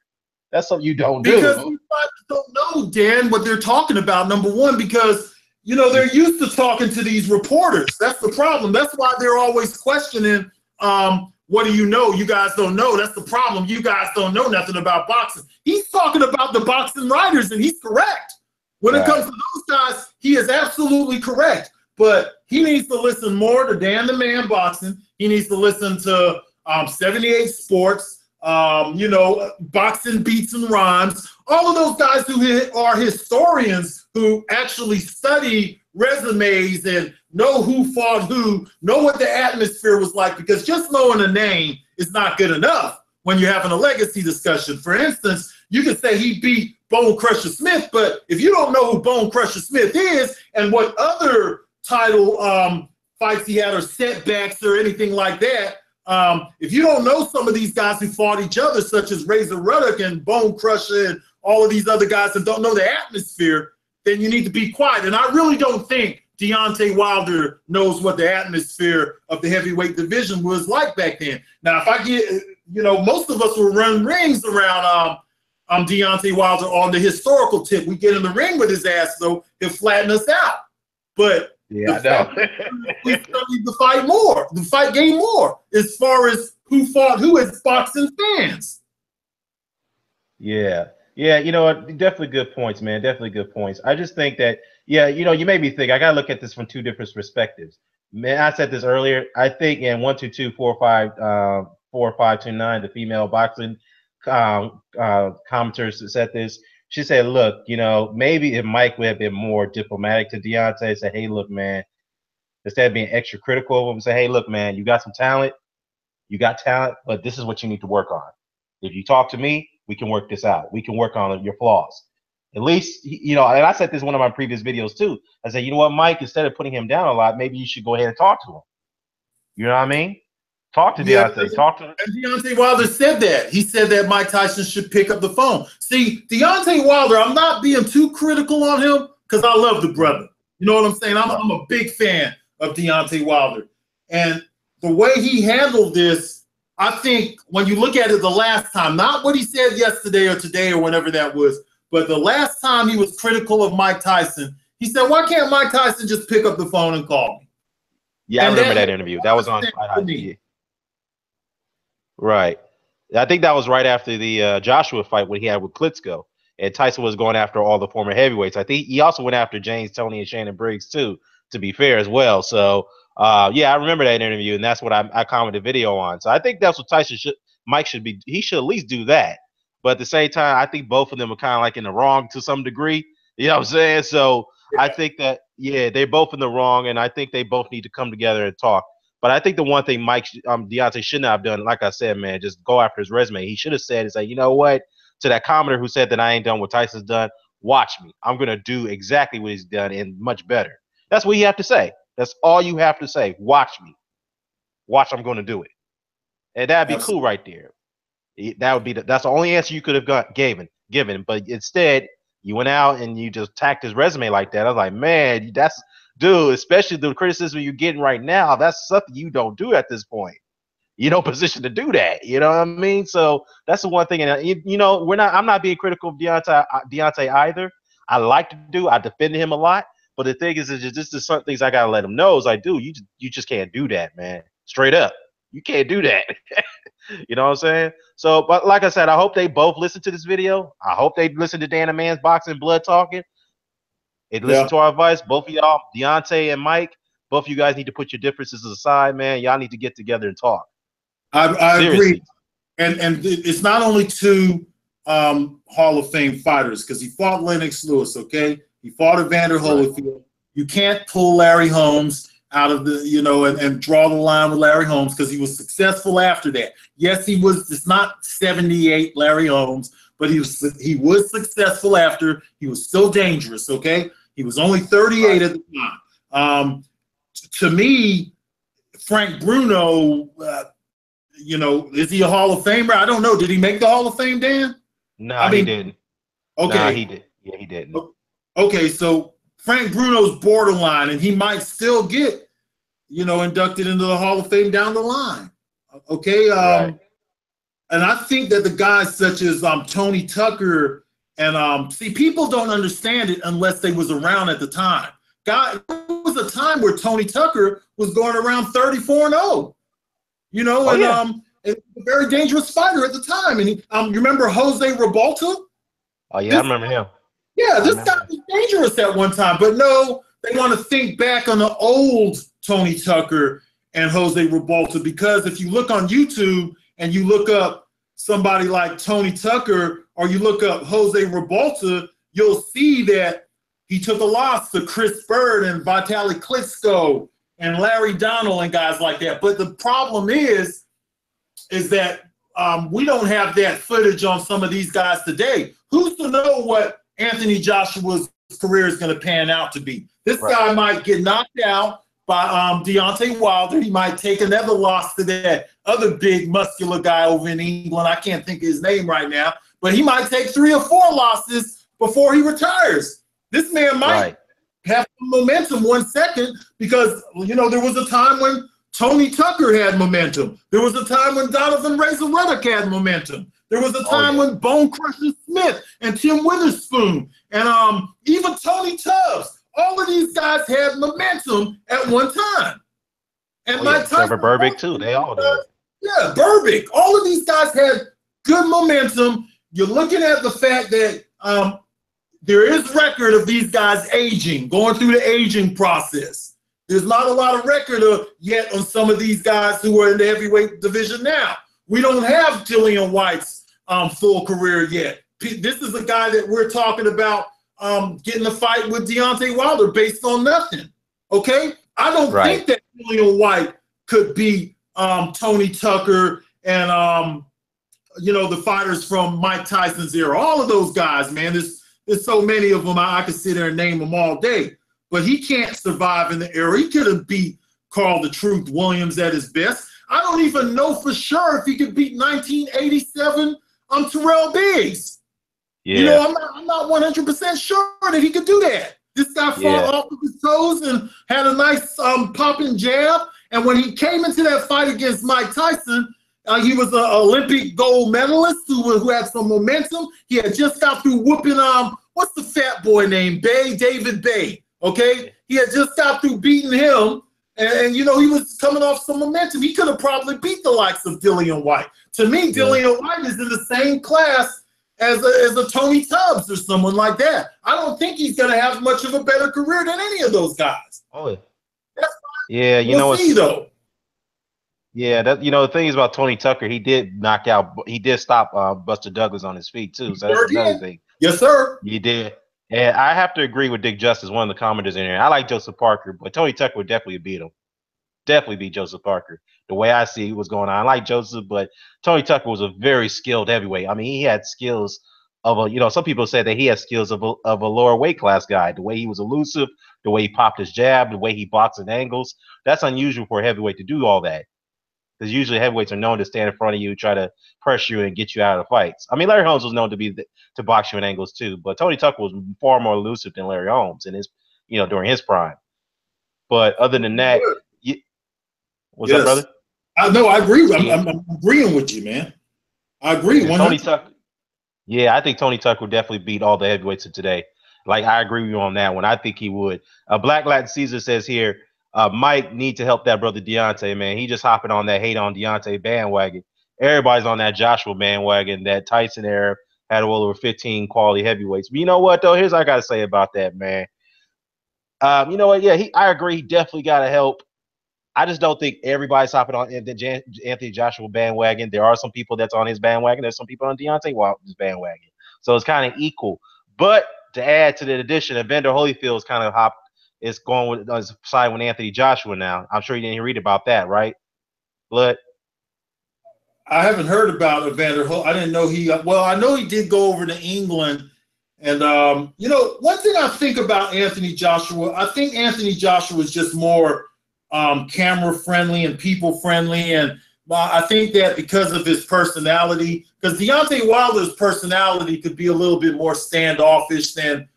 That's something you don't do. Because you don't know, Dan, what they're talking about, number one, because, you know, they're used to talking to these reporters. That's the problem. That's why they're always questioning, what do you know? You guys don't know. That's the problem. You guys don't know nothing about boxing. He's talking about the boxing writers, and he's correct. When it comes to those guys, he is absolutely correct. But he needs to listen more to Dan the Man Boxing. He needs to listen to 78 Sports, you know, Boxing Beats and Rhymes. All of those guys who are historians who actually study resumes and know who fought who, know what the atmosphere was like, because just knowing a name is not good enough when you're having a legacy discussion. For instance, you could say he beat Bone Crusher Smith, but if you don't know who Bone Crusher Smith is and what other title fights he had or setbacks or anything like that, if you don't know some of these guys who fought each other, such as Razor Ruddock and Bone Crusher and all of these other guys that don't know the atmosphere, then you need to be quiet. And I really don't think Deontay Wilder knows what the atmosphere of the heavyweight division was like back then. Now, if I get, you know, most of us will run rings around Deontay Wilder on the historical tip. We get in the ring with his ass, though, he'll flatten us out. But yeah, I know. we studied the fight more, the fight game more, as far as who fought who as boxing fans. Yeah. Yeah, you know what? Definitely good points, man. Definitely good points. I just think that, yeah, you know, you made me think. I gotta look at this from two different perspectives. Man, I said this earlier. I think in 122454529, the female boxing commenters said this. She said, "Look, you know, maybe if Mike would have been more diplomatic to Deontay, say, hey, look, man, instead of being extra critical of him, say, hey, look, man, you got some talent, but this is what you need to work on. If you talk to me, we can work this out. We can work on your flaws. At least, you know," and I said this in one of my previous videos too. I said, you know what, Mike, instead of putting him down a lot, maybe you should go ahead and talk to him. You know what I mean? Talk to Deontay. Talk to him. And Deontay Wilder said that. He said that Mike Tyson should pick up the phone. See, Deontay Wilder, I'm not being too critical on him because I love the brother. You know what I'm saying? I'm a big fan of Deontay Wilder. And the way he handled this, I think when you look at it the last time, not what he said yesterday or today or whenever that was, but the last time he was critical of Mike Tyson, he said, why can't Mike Tyson just pick up the phone and call me? Yeah, I remember that interview. That was on Right. I think that was right after the Joshua fight when he had with Klitschko. And Tyson was going after all the former heavyweights. I think he also went after James Toney and Shannon Briggs too, to be fair as well. So yeah, I remember that interview, and that's what I commented video on. So I think that's what Mike should be. He should at least do that. But at the same time, I think both of them are kind of like in the wrong to some degree. You know what I'm saying? So I think that, yeah, they're both in the wrong, and I think they both need to come together and talk. But I think the one thing Deontay should not have done, like I said, man, just go after his resume. He should have said, is like, you know what? To that commenter who said that I ain't done what Tyson's done, watch me. I'm going to do exactly what he's done and much better. That's what you have to say. That's all you have to say. Watch me. Watch, I'm going to do it. And that'd be cool right there. That would be that's the only answer you could have given. But instead, you went out and you just tacked his resume like that. I was like, man, that's, dude, especially the criticism you're getting right now, that's something you don't do at this point. You're no position to do that. You know what I mean? So that's the one thing. And you know, I'm not being critical of Deontay either. I like to do. I defended him a lot. But the thing is this is some things I gotta let him know. Is like, dude, you just can't do that, man. Straight up, you can't do that. You know what I'm saying? So, but like I said, I hope they both listen to this video. I hope they listen to Dan the Man's Boxing Blood Talking. And listen to our advice. Both of y'all, Deontay and Mike, both of you guys need to put your differences aside, man. Y'all need to get together and talk. I agree. And it's not only two Hall of Fame fighters, because he fought Lennox Lewis, okay? He fought Evander Holyfield. You can't pull Larry Holmes out of the, you know, and draw the line with Larry Holmes because he was successful after that. Yes, he was, it's not 78 Larry Holmes, but he was successful after. He was still dangerous, okay? He was only 38 at the time. To me, Frank Bruno, you know, is he a Hall of Famer? I don't know. Did he make the Hall of Fame, Dan? Nah, he didn't. Okay. Nah, he did. Yeah, he didn't. Okay, so Frank Bruno's borderline, and he might still get, you know, inducted into the Hall of Fame down the line. Okay. Right. And I think that the guys such as Tony Tucker and see, people don't understand it unless they was around at the time. God, there was a time where Tony Tucker was going around 34-0, you know, and a very dangerous fighter at the time. And he, you remember Jose Rebalta? Oh yeah, I remember him. Yeah, this guy was dangerous at one time, but no, they want to think back on the old Tony Tucker and Jose Rebalta, because if you look on YouTube and you look up somebody like Tony Tucker or you look up Jose Rebalta, you'll see that he took a loss to Chris Bird and Vitaly Klitschko and Larry Donnell and guys like that. But the problem is that we don't have that footage on some of these guys today. Who's to know what Anthony Joshua's career is going to pan out to be? This guy might get knocked out by Deontay Wilder. He might take another loss to that other big muscular guy over in England. I can't think of his name right now, but he might take 3 or 4 losses before he retires. This man might have some momentum 1 second, because, you know, there was a time when Tony Tucker had momentum. There was a time when Donovan Razor Ruddock had momentum. There was a time when Bone Crusher Smith and Tim Witherspoon and even Tony Tubbs, all of these guys had momentum at one time. And Mike Tyson, Burbick too. They all did. Yeah, Burbick. All of these guys had good momentum. You're looking at the fact that there is record of these guys aging, going through the aging process. There's not a lot of record yet on some of these guys who are in the heavyweight division now. We don't have Dillian White's full career yet. This is a guy that we're talking about getting a fight with Deontay Wilder based on nothing. Okay? I don't think that Dillian White could beat Tony Tucker and you know, the fighters from Mike Tyson's era. All of those guys, man. There's so many of them. I could sit there and name them all day. But he can't survive in the era. He couldn't beat Carl the Truth Williams at his best. I don't even know for sure if he could beat 1987 Terrell Biggs. Yeah. You know, I'm not 100% sure that he could do that. This guy fought off of his toes and had a nice popping jab. And when he came into that fight against Mike Tyson, he was an Olympic gold medalist who had some momentum. He had just got through whooping, what's the fat boy named? David Bay. Okay? He had just got through beating him. And you know, he was coming off some momentum. He could have probably beat the likes of Dillian White. To me, Dillian White is in the same class as a Tony Tubbs or someone like that. I don't think he's going to have much of a better career than any of those guys. Oh, yeah. You know what? Though. Yeah, that, you know, the thing is about Tony Tucker, he did stop Buster Douglas on his feet too. So that's another thing. Yes, sir. You did. And I have to agree with Dick Justice, one of the commenters in here. I like Joseph Parker, but Tony Tucker would definitely beat him. Definitely beat Joseph Parker. The way I see what's going on. I like Joseph, but Tony Tucker was a very skilled heavyweight. I mean, he had skills of a, you know, some people said that he had skills of a lower weight class guy. The way he was elusive, the way he popped his jab, the way he boxed at angles. That's unusual for a heavyweight to do all that. Because usually heavyweights are known to stand in front of you, try to pressure you and get you out of the fights. I mean, Larry Holmes was known to box you in angles too, but Tony Tucker was far more elusive than Larry Holmes in his, you know, during his prime. But other than that, what's up, brother? No, I agree. I'm agreeing with you, man. I agree. Tony Tucker. Yeah, I think Tony Tucker would definitely beat all the heavyweights of today. Like, I agree with you on that one. I think he would. Black Latin Caesar says here, Mike need to help that brother Deontay, man. He just hopping on that hate on Deontay bandwagon. Everybody's on that Joshua bandwagon. That Tyson era had well over 15 quality heavyweights. But you know what, though? Here's what I got to say about that, man. You know what? Yeah, I agree. He definitely got to help. I just don't think everybody's hopping on the Anthony Joshua bandwagon. There are some people that's on his bandwagon. There's some people on Deontay Wilder's bandwagon. So it's kind of equal. But to add to the addition, Evander Holyfield's kind of hopped. It's going with side with Anthony Joshua now. I'm sure you didn't read about that, right? Blood? I haven't heard about Evander Holyfield. I didn't know well, I know he did go over to England. And, you know, one thing I think about Anthony Joshua, I think Anthony Joshua is just more camera friendly and people friendly. And I think that because of his personality, because Deontay Wilder's personality could be a little bit more standoffish than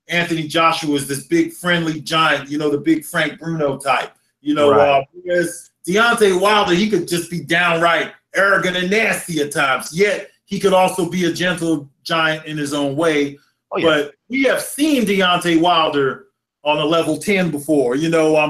Anthony Joshua is this big friendly giant, the big Frank Bruno type. Right. Whereas Deontay Wilder, he could just be downright arrogant and nasty at times. Yet he could also be a gentle giant in his own way. Oh, yeah. But we have seen Deontay Wilder on a level 10 before,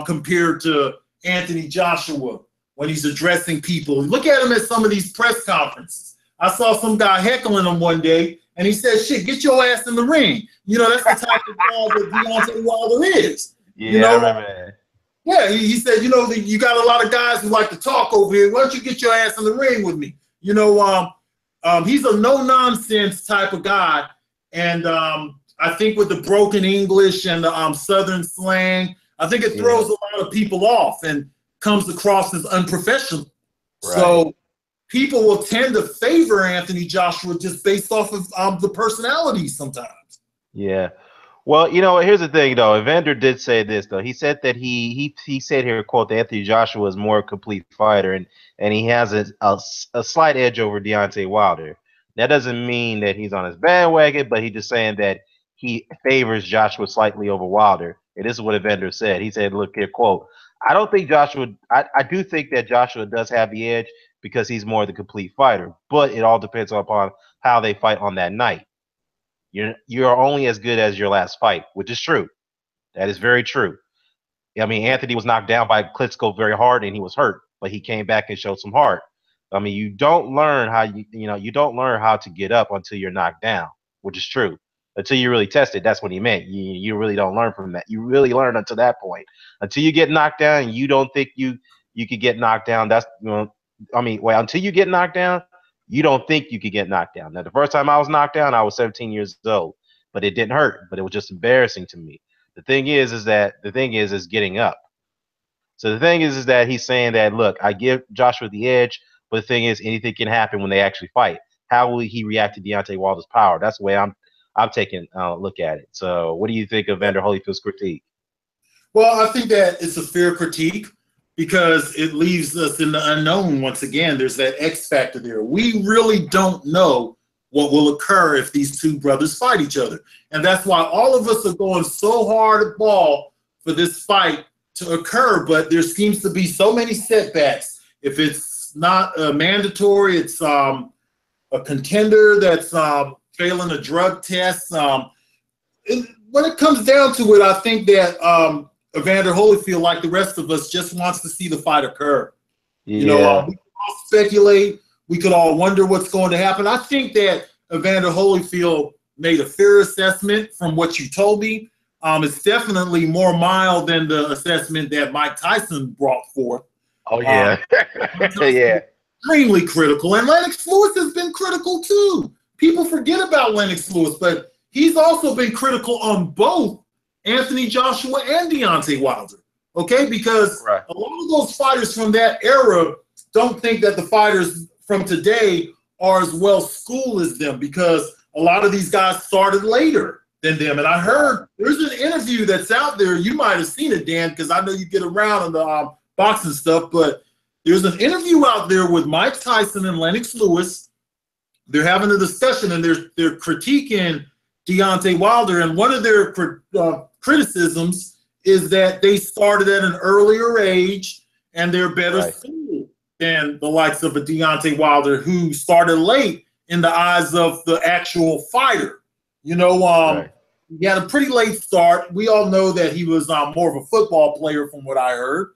compared to Anthony Joshua when he's addressing people. Look at him at some of these press conferences. I saw some guy heckling him one day, and he said, "Shit, get your ass in the ring." That's the type of guy that Deontay Wilder is. Yeah, I remember that. Yeah, he said, you got a lot of guys who like to talk over here. Why don't you get your ass in the ring with me? He's a no-nonsense type of guy. And I think with the broken English and the Southern slang, I think it throws a lot of people off and comes across as unprofessional. Right. So people will tend to favor Anthony Joshua just based off of the personality sometimes. Yeah. Well, here's the thing, though. Evander did say this, though. He said that he said here, quote, that Anthony Joshua is more a complete fighter, and he has a slight edge over Deontay Wilder. That doesn't mean that he's on his bandwagon, but he's just saying that he favors Joshua slightly over Wilder. And this is what Evander said. He said, look here, quote, I don't think Joshua – I do think that Joshua does have the edge because he's more the complete fighter, but it all depends upon how they fight on that night. You're only as good as your last fight, which is true. That is very true. I mean, Anthony was knocked down by Klitschko very hard, and he was hurt, but he came back and showed some heart. I mean, you don't learn how you don't learn how to get up until you're knocked down, which is true. Until you really test it, that's what he meant. You really don't learn from that. You really learn until that point. Until you get knocked down, and you don't think you could get knocked down. That's until you get knocked down, you don't think you could get knocked down. Now, the first time I was knocked down, I was 17 years old, but it didn't hurt. But it was just embarrassing to me. The thing is getting up. So the thing is that he's saying that, look, I give Joshua the edge, but the thing is, anything can happen when they actually fight. How will he react to Deontay Wilder's power? That's the way I'm taking a look at it. So what do you think of Evander Holyfield's critique? Well, I think that it's a fair critique because it leaves us in the unknown once again. There's that X factor there. We really don't know what will occur if these two brothers fight each other. And that's why all of us are going so hard at ball for this fight to occur, but there seems to be so many setbacks. If it's not mandatory, it's a contender that's failing a drug test. When it comes down to it, I think that Evander Holyfield, like the rest of us, just wants to see the fight occur. Yeah. We can all speculate. We could all wonder what's going to happen. I think that Evander Holyfield made a fair assessment from what you told me. It's definitely more mild than the assessment that Mike Tyson brought forth. Oh, yeah. Yeah. Extremely critical. And Lennox Lewis has been critical, too. People forget about Lennox Lewis, but he's also been critical on both Anthony Joshua and Deontay Wilder, okay? Because a lot of those fighters from that era don't think that the fighters from today are as well schooled as them because a lot of these guys started later than them. And I heard there's an interview that's out there. You might have seen it, Dan, because I know you get around on the boxing stuff, but there's an interview out there with Mike Tyson and Lennox Lewis. They're having a discussion, and they're critiquing Deontay Wilder, and one of their criticisms is that they started at an earlier age, and they're better schooled than the likes of a Deontay Wilder, who started late in the eyes of the actual fighter. He had a pretty late start. We all know that he was more of a football player from what I heard.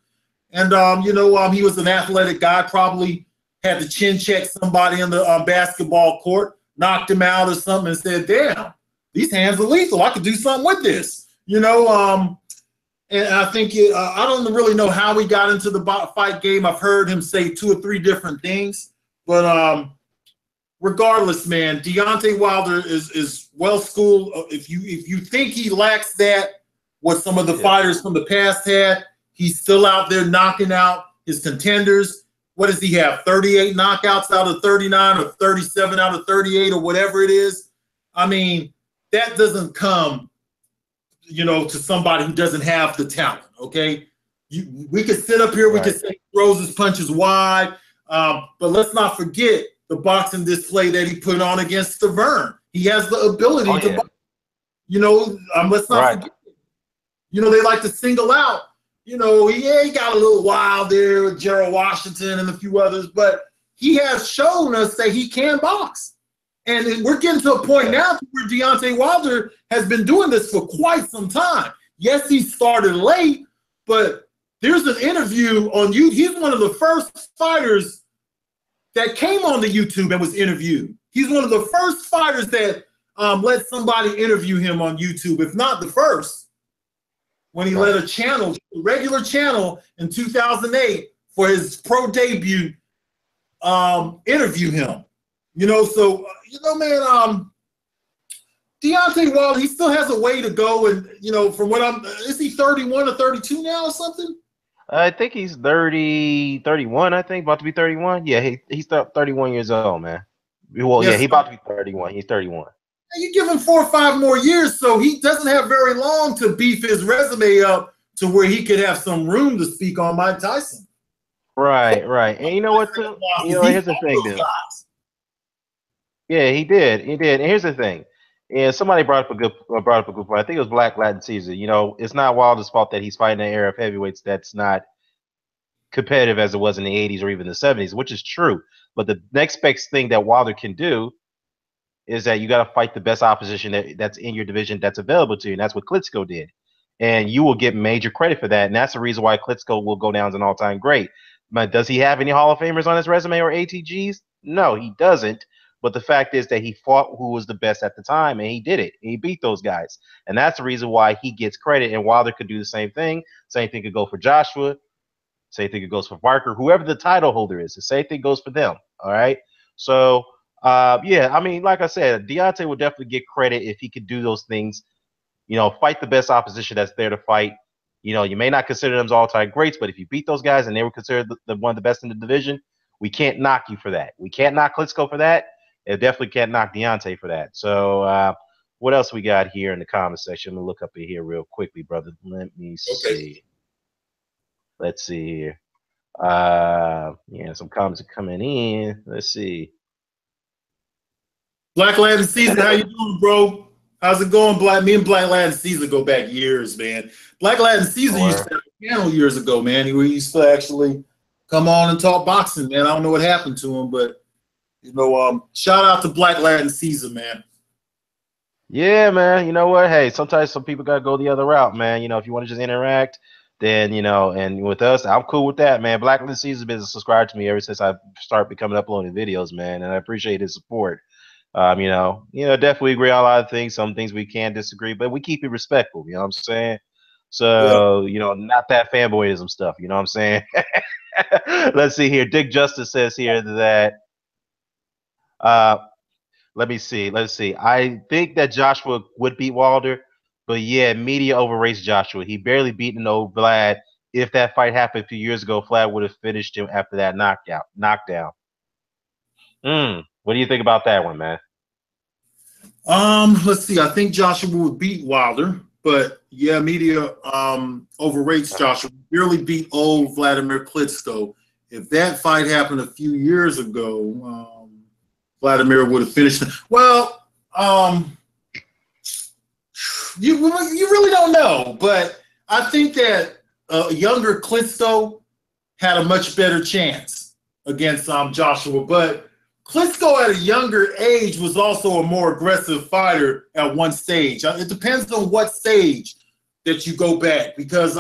And, he was an athletic guy, probably had to chin check somebody in the basketball court, knocked him out or something and said, damn, these hands are lethal. I could do something with this, And I think I don't really know how he got into the fight game. I've heard him say 2 or 3 different things. But regardless, man, Deontay Wilder is well-schooled. If you think he lacks that, what some of the fighters from the past had, he's still out there knocking out his contenders. What does he have, 38 knockouts out of 39 or 37 out of 38 or whatever it is? I mean, that doesn't come, to somebody who doesn't have the talent, okay? we could sit up here, we Right. could say he throws his punches wide, but let's not forget the boxing display that he put on against Stavern. He has the ability to box. You know, let's not forget. You know, they like to single out. You know, he got a little wild there with Gerald Washington and a few others, but he has shown us that he can box. And we're getting to a point now where Deontay Wilder has been doing this for quite some time. Yes, he started late, but there's an interview on YouTube. He's one of the first fighters that came on the YouTube and was interviewed. He's one of the first fighters that let somebody interview him on YouTube, if not the first, when he let a regular channel in 2008 for his pro debut interview him. You know, so, you know, man, Deontay Wilder, he still has a way to go. And, you know, from what is he 31 or 32 now or something? I think he's 31, I think, about to be 31. Yeah, he's 31 years old, man. Well, Yes, yeah, he's about to be 31. He's 31. You give him 4 or 5 more years, so he doesn't have very long to beef his resume up to where he could have some room to speak on Mike Tyson. Right. And you know what, too? You know, here's the thing, dude. Yeah, he did. And here's the thing. And somebody brought up a good point. I think it was Black Latin Caesar. You know, it's not Wilder's fault that he's fighting an era of heavyweights that's not competitive as it was in the 80s or even the 70s, which is true. But the next best thing that Wilder can do is that you got to fight the best opposition that's in your division that's available to you. And that's what Klitschko did. And you will get major credit for that. And that's the reason why Klitschko will go down as an all-time great. But does he have any Hall of Famers on his resume or ATGs? No, he doesn't. But the fact is that he fought who was the best at the time, and he did it. He beat those guys. And that's the reason why he gets credit. And Wilder could do the same thing. Same thing could go for Joshua. Same thing goes for Barker. Whoever the title holder is, the same thing goes for them. All right? So, yeah, I mean, like I said, Deontay would definitely get credit if he could do those things. You know, fight the best opposition that's there to fight. You know, you may not consider them as all-time greats, but if you beat those guys and they were considered one of the best in the division, we can't knock you for that. We can't knock Klitschko for that. It definitely can't knock Deontay for that. So what else we got here in the comment section? Let me look up in here real quickly, brother. Let me see. Okay. Let's see here. Yeah, some comments are coming in. Let's see. Black Latin Caesar, how you doing, bro? How's it going, Me and Black Latin Caesar go back years, man. Black Latin Caesar used to have a channel years ago, man. He used to actually come on and talk boxing, man. I don't know what happened to him, but you know, shout out to Black Latin Caesar, man. Yeah, man. You know what? Hey, sometimes some people gotta go the other route, man. You know, if you want to just interact, then you know, and with us, I'm cool with that, man. Black Latin Caesar's been subscribed to me ever since I started becoming uploading videos, man, and I appreciate his support. You know, definitely agree on a lot of things. Some things we can disagree, but we keep it respectful. You know what I'm saying? So, you know, not that fanboyism stuff. You know what I'm saying? Let's see here. Dick Justice says here that. Let me see. Let's see. I think that Joshua would beat Wilder, but yeah, media overrates Joshua. He barely beat an old Vlad. If that fight happened a few years ago, Vlad would have finished him after that knockdown. What do you think about that one, man? Let's see. I think Joshua would beat Wilder, but yeah, media overrates Joshua. Barely beat old Vladimir Klitschko. If that fight happened a few years ago, Vladimir would have finished him. Well, you really don't know, but I think that younger Klitschko had a much better chance against Joshua, but Klitschko at a younger age was also a more aggressive fighter at one stage. It depends on what stage that you go back, because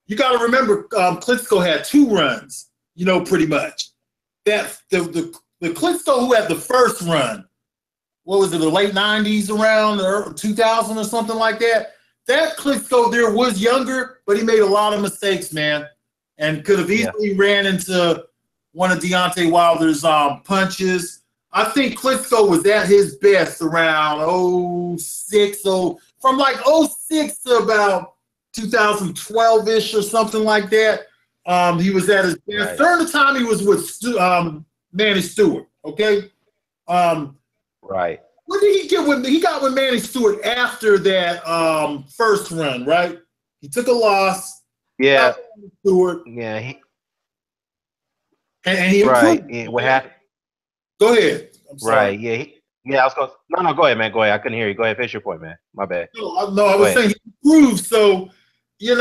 you got to remember Klitschko had 2 runs, you know, pretty much. That the Klitschko who had the first run, what was it, the late 90s around, or 2000 or something like that? That Klitschko there was younger, but he made a lot of mistakes, man, and could have easily ran into one of Deontay Wilder's punches. I think Klitschko was at his best around 06, from like 06 to about 2012-ish or something like that. He was at his best. Right. During the time he was with Manny Stewart, okay? Right. What did he get when he got with Manny Stewart after that first run, right? He took a loss. Yeah, Stewart, yeah, and he right. improved. Yeah, what happened? Go ahead. I'm sorry. Right. Yeah, yeah. I was going. No, go ahead, man. Go ahead. I couldn't hear you. Go ahead. Finish your point, man. My bad. No, I Go was ahead. saying he improved. So, you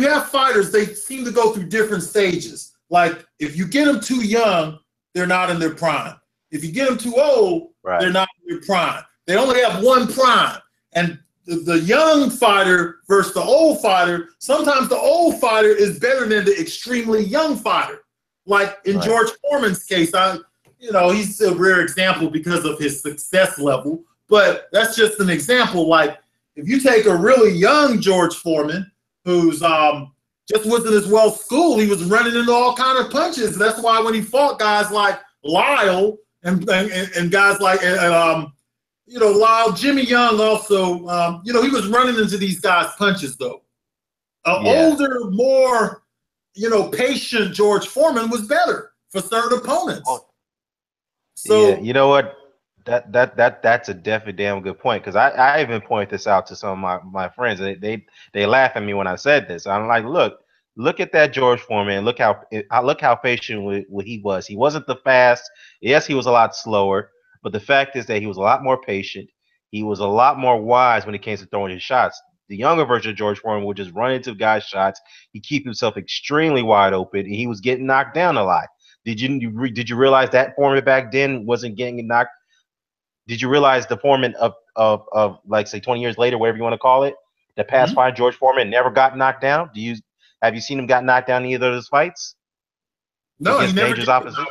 have fighters, they seem to go through different stages. Like, if you get them too young, they're not in their prime. If you get them too old, Right. they're not in their prime. They only have one prime. And the young fighter versus the old fighter, sometimes the old fighter is better than the extremely young fighter. Like in George Foreman's case, he's a rare example because of his success level. But that's just an example. Like, if you take a really young George Foreman who's just wasn't as well schooled, he was running into all kind of punches. That's why when he fought guys like Lyle and guys like Lyle, Jimmy Young also, he was running into these guys' punches though. Older, more patient George Foreman was better for certain opponents. So yeah, you know what? That's a definitely damn good point, because I even point this out to some of my friends, and they laugh at me when I said this. I'm like, look at that George Foreman. Look how patient he was. He wasn't the fast. Yes, he was a lot slower, but the fact is that he was a lot more patient. He was a lot more wise when it came to throwing his shots. The younger version of George Foreman would just run into guys' shots. He keep himself extremely wide open, and he was getting knocked down a lot. Did you realize that Foreman back then wasn't getting knocked? Did you realize the Foreman of like, say, 20 years later, whatever you want to call it, the past fight, George Foreman never got knocked down? Have you seen him got knocked down in either of those fights? No, against he never dangerous opposition.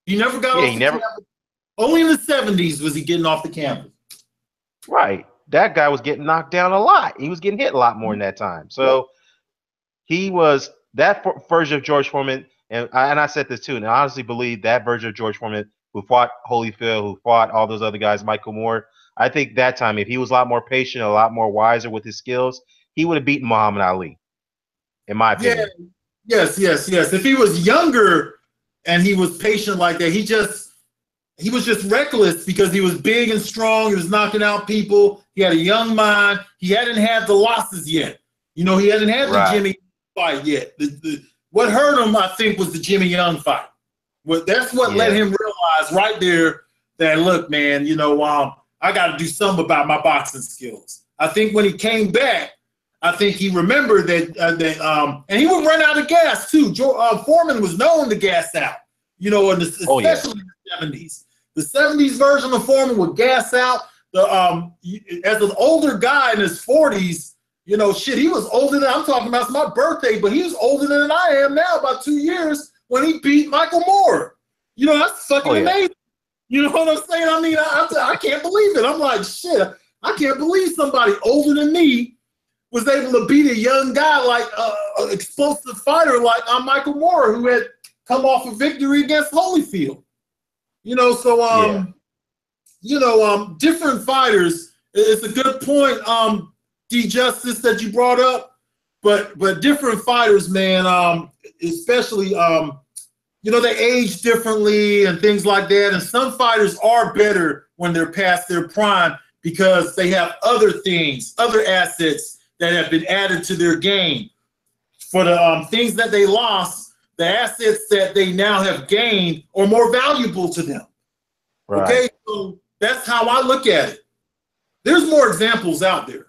He never got off the canvas. Only in the 70s was he getting off the canvas. Right. That guy was getting knocked down a lot. He was getting hit a lot more in that time. So he was that version of George Foreman, and I said this too, and I honestly believe that version of George Foreman who fought Holyfield, who fought all those other guys, Michael Moore, I think that time, if he was a lot more patient, a lot more wiser with his skills, he would have beaten Muhammad Ali, in my opinion. Yes. If he was younger and he was patient like that, he was just reckless because he was big and strong. He was knocking out people. He had a young mind. He hadn't had the losses yet. He hadn't had the Jimmy fight yet. What hurt him, I think, was the Jimmy Young fight. That's what let him realize right there that, look, man, I got to do something about my boxing skills. I think when he came back, I think he remembered that, and he would run out of gas too. Foreman was known to gas out, especially in the 70s. The 70s version of Foreman would gas out. As an older guy in his 40s, he was older than, I'm talking about, it's my birthday, but he was older than I am now, about 2 years, when he beat Michael Moore. That's fucking amazing. You know what I'm saying? I mean, I can't believe it. I'm like, shit, I can't believe somebody older than me was able to beat a young guy, like an explosive fighter like Michael Moore, who had come off a victory against Holyfield. Different fighters. It's a good point, D Justice, that you brought up. But different fighters, man, especially they age differently and things like that. And some fighters are better when they're past their prime because they have other things, other assets that have been added to their game. For the things that they lost, the assets that they now have gained are more valuable to them. Right. Okay, so that's how I look at it. There's more examples out there.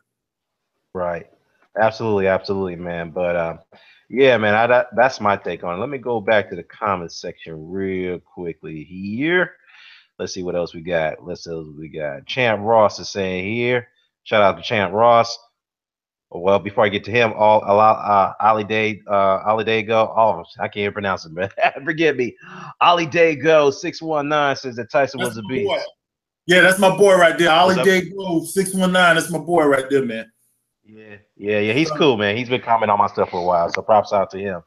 Right. Absolutely, man. But yeah, man, that's my take on it. Let me go back to the comments section real quickly here. Let's see what else we got. Champ Ross is saying here. Shout out to Champ Ross. Well, before I get to him, Ali Day go. Oh, I can't even pronounce it, man. Forgive me. Ali Day go 619 says that Tyson was a beast. Boy. Yeah, that's my boy right there. Ali Day go 619. That's my boy right there, man. Yeah. He's cool, man. He's been commenting on my stuff for a while, so props out to him.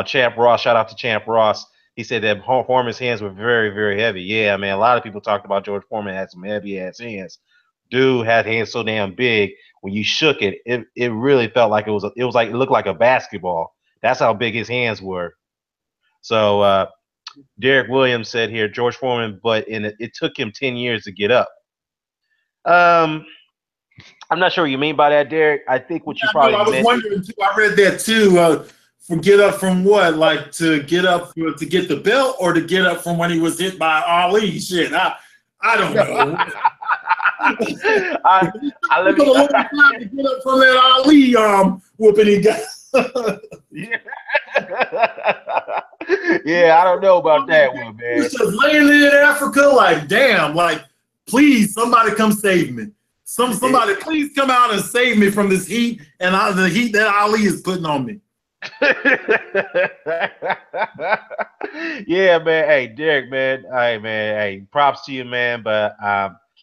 Champ Ross, shout out to Champ Ross. He said that Foreman's hands were very, very heavy. Yeah, man. A lot of people talked about George Foreman had some heavy ass hands. Dude had hands so damn big. When you shook it, it really felt like it looked like a basketball. That's how big his hands were. So Derek Williams said here, George Foreman, but it took him 10 years to get up. I'm not sure what you mean by that, Derek. I think what you I know. probably I was meant. wondering too. I read that too. From get up from what? Like to get up to get the belt, or to get up from when he was hit by Ali? Shit, I don't know. I, It took a long time to get up from that Ali whooping he got. yeah. Yeah, I don't know about that one, He was man. just laying in Africa, like damn, like please somebody come save me. Somebody please come out and save me from this heat and the heat that Ali is putting on me. Yeah, man. Hey, Derek, man. Hey, man. Hey, props to you, man. But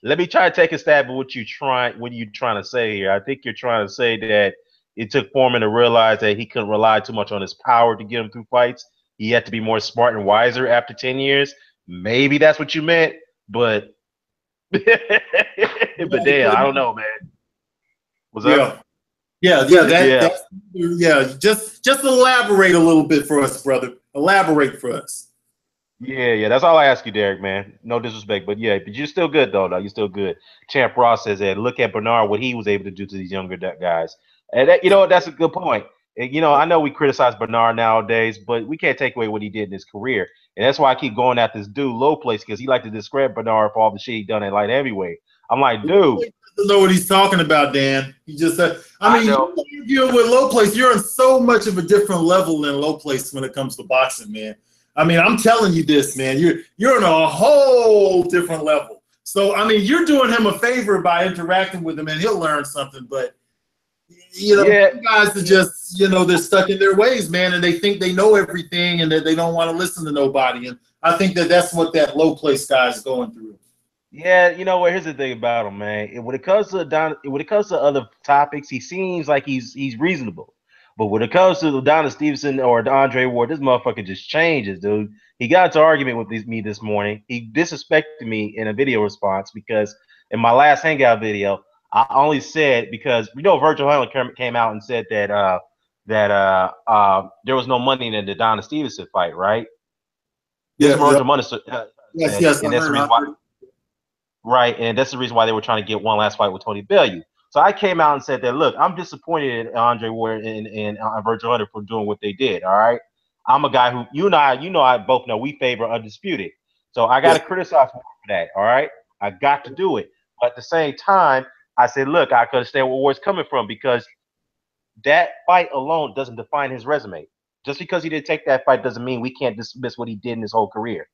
let me try to take a stab at what you're trying to say here. I think you're trying to say that it took Foreman to realize that he couldn't rely too much on his power to get him through fights. He had to be more smart and wiser after 10 years. Maybe that's what you meant, but but damn, I don't know, man. What's up? Yeah. Yeah, Yeah. yeah. Just elaborate a little bit for us, brother. Elaborate for us. Yeah. That's all I ask you, Derek, man. No disrespect, but yeah, but you're still good though. You're still good. Champ Ross says that. Look at Bernard, what he was able to do to these younger guys, and that, you know that's a good point. And, you know, I know we criticize Bernard nowadays, but we can't take away what he did in his career, and that's why I keep going at this dude low place because he like to discredit Bernard for all the shit he done at light heavyweight. I'm like, dude, He doesn't know what he's talking about, Dan. He just said, I I mean, know. you're arguing with low place. You're on so much of a different level than low place when it comes to boxing, man. I mean, I'm telling you this, man. You're on a whole different level. So, I mean, you're doing him a favor by interacting with him, and he'll learn something. But Yeah, you guys are just, they're stuck in their ways, man, and they think they know everything, and that they don't want to listen to nobody. And I think that's what that low place guy is going through. yeah, you know what? Here's the thing about him, man. When it comes to other topics, he seems like he's reasonable. But when it comes to Donna Stevenson or Andre Ward, this motherfucker just changes, dude. He got into an argument with me this morning. He disrespected me in a video response because in my last hangout video, I only said because Virgil Hunter came out and said that there was no money in the Donna Stevenson fight, right? This is Yeah, yeah. Virgil Hunter Yes, said, yes, and I that's the heard. reason why. Right, and that's the reason why they were trying to get one last fight with Tony Bellew. So I came out and said that, look, I'm disappointed in Andre Ward and Virgil Hunter for doing what they did. All right, I'm a guy who I both know we favor undisputed. So I got Yes. to criticize him for that. All right, I got to do it. But at the same time, I said, look, I understand where Ward's coming from because that fight alone doesn't define his resume. Just because he didn't take that fight doesn't mean we can't dismiss what he did in his whole career.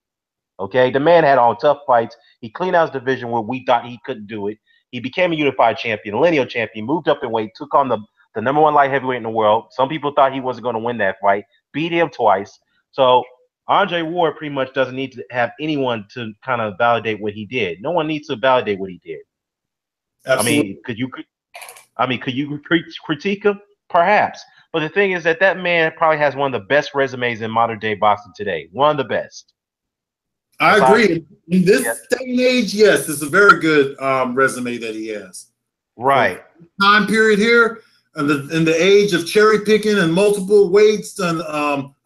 Okay, the man had all tough fights. He cleaned out his division where we thought he couldn't do it. He became a unified champion, lineal champion, moved up in weight, took on the number one light heavyweight in the world. Some people thought he wasn't going to win that fight, beat him twice. So Andre Ward pretty much doesn't need to have anyone to kind of validate what he did. No one needs to validate what he did. I Absolutely. mean, could you critique him? Perhaps. But the thing is that man probably has one of the best resumes in modern day boxing today. One of the best. I Aside, agree. In yeah, this day and age, yes, it's a very good resume that he has. For right. time period here, and in the age of cherry picking and multiple weights and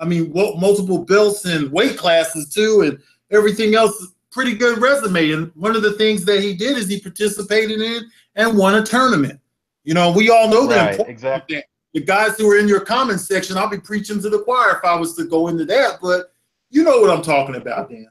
multiple belts and weight classes too, and everything else, pretty good resume. And one of the things that he did is he participated in and won a tournament. We all know the Right, importance of exactly. that. The guys who are in your comment section, I'll be preaching to the choir if I was to go into that, but you know what I'm talking about, Dan.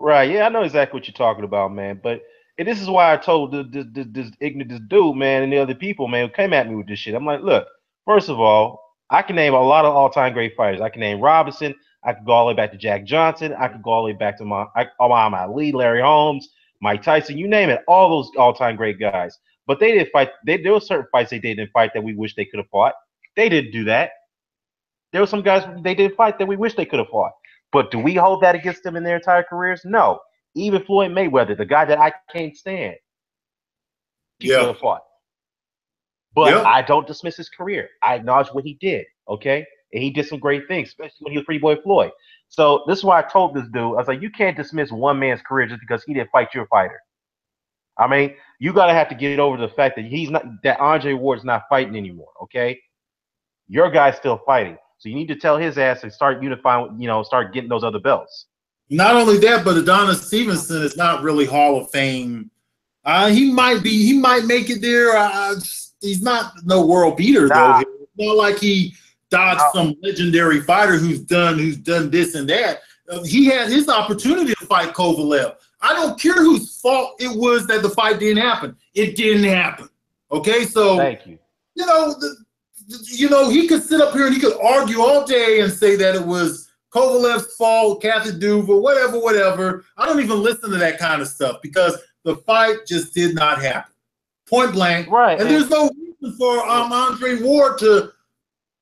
Right, yeah, I know exactly what you're talking about, man. But and this is why I told this ignorant this dude, man, and the other people, man, who came at me with this shit. I'm like, look, first of all, I can name a lot of all-time great fighters. I can name Robinson. I could go all the way back to Jack Johnson. I could go all the way back to Muhammad Ali, Larry Holmes, Mike Tyson. You name it, all those all-time great guys. But they didn't fight. There were certain fights they didn't fight that we wish they could have fought. They didn't do that. There were some guys they didn't fight that we wish they could have fought. But do we hold that against them in their entire careers? No. Even Floyd Mayweather, the guy that I can't stand, he could Yeah. have fought. But Yeah. I don't dismiss his career. I acknowledge what he did, okay? And he did some great things, especially when he was Pretty Boy Floyd. So this is why I told this dude, I was like, you can't dismiss one man's career just because he didn't fight your fighter. I mean, you gotta have to get over the fact that Andre Ward's not fighting anymore, okay? Your guy's still fighting. So you need to tell his ass and start unifying, start getting those other belts. Not only that, but Adonis Stevenson is not really Hall of Fame He might make it there. He's not no world beater though. Nah, It's not like he dodged no, some legendary fighter who's done this and that. He had his opportunity to fight Kovalev. I don't care whose fault it was that the fight didn't happen. It didn't happen. Okay, so thank you. you know, he could sit up here and he could argue all day and say that it was Kovalev's fault, Kathy Duva, whatever. I don't even listen to that kind of stuff because the fight just did not happen, point blank. Right. And there's no reason for Andre Ward to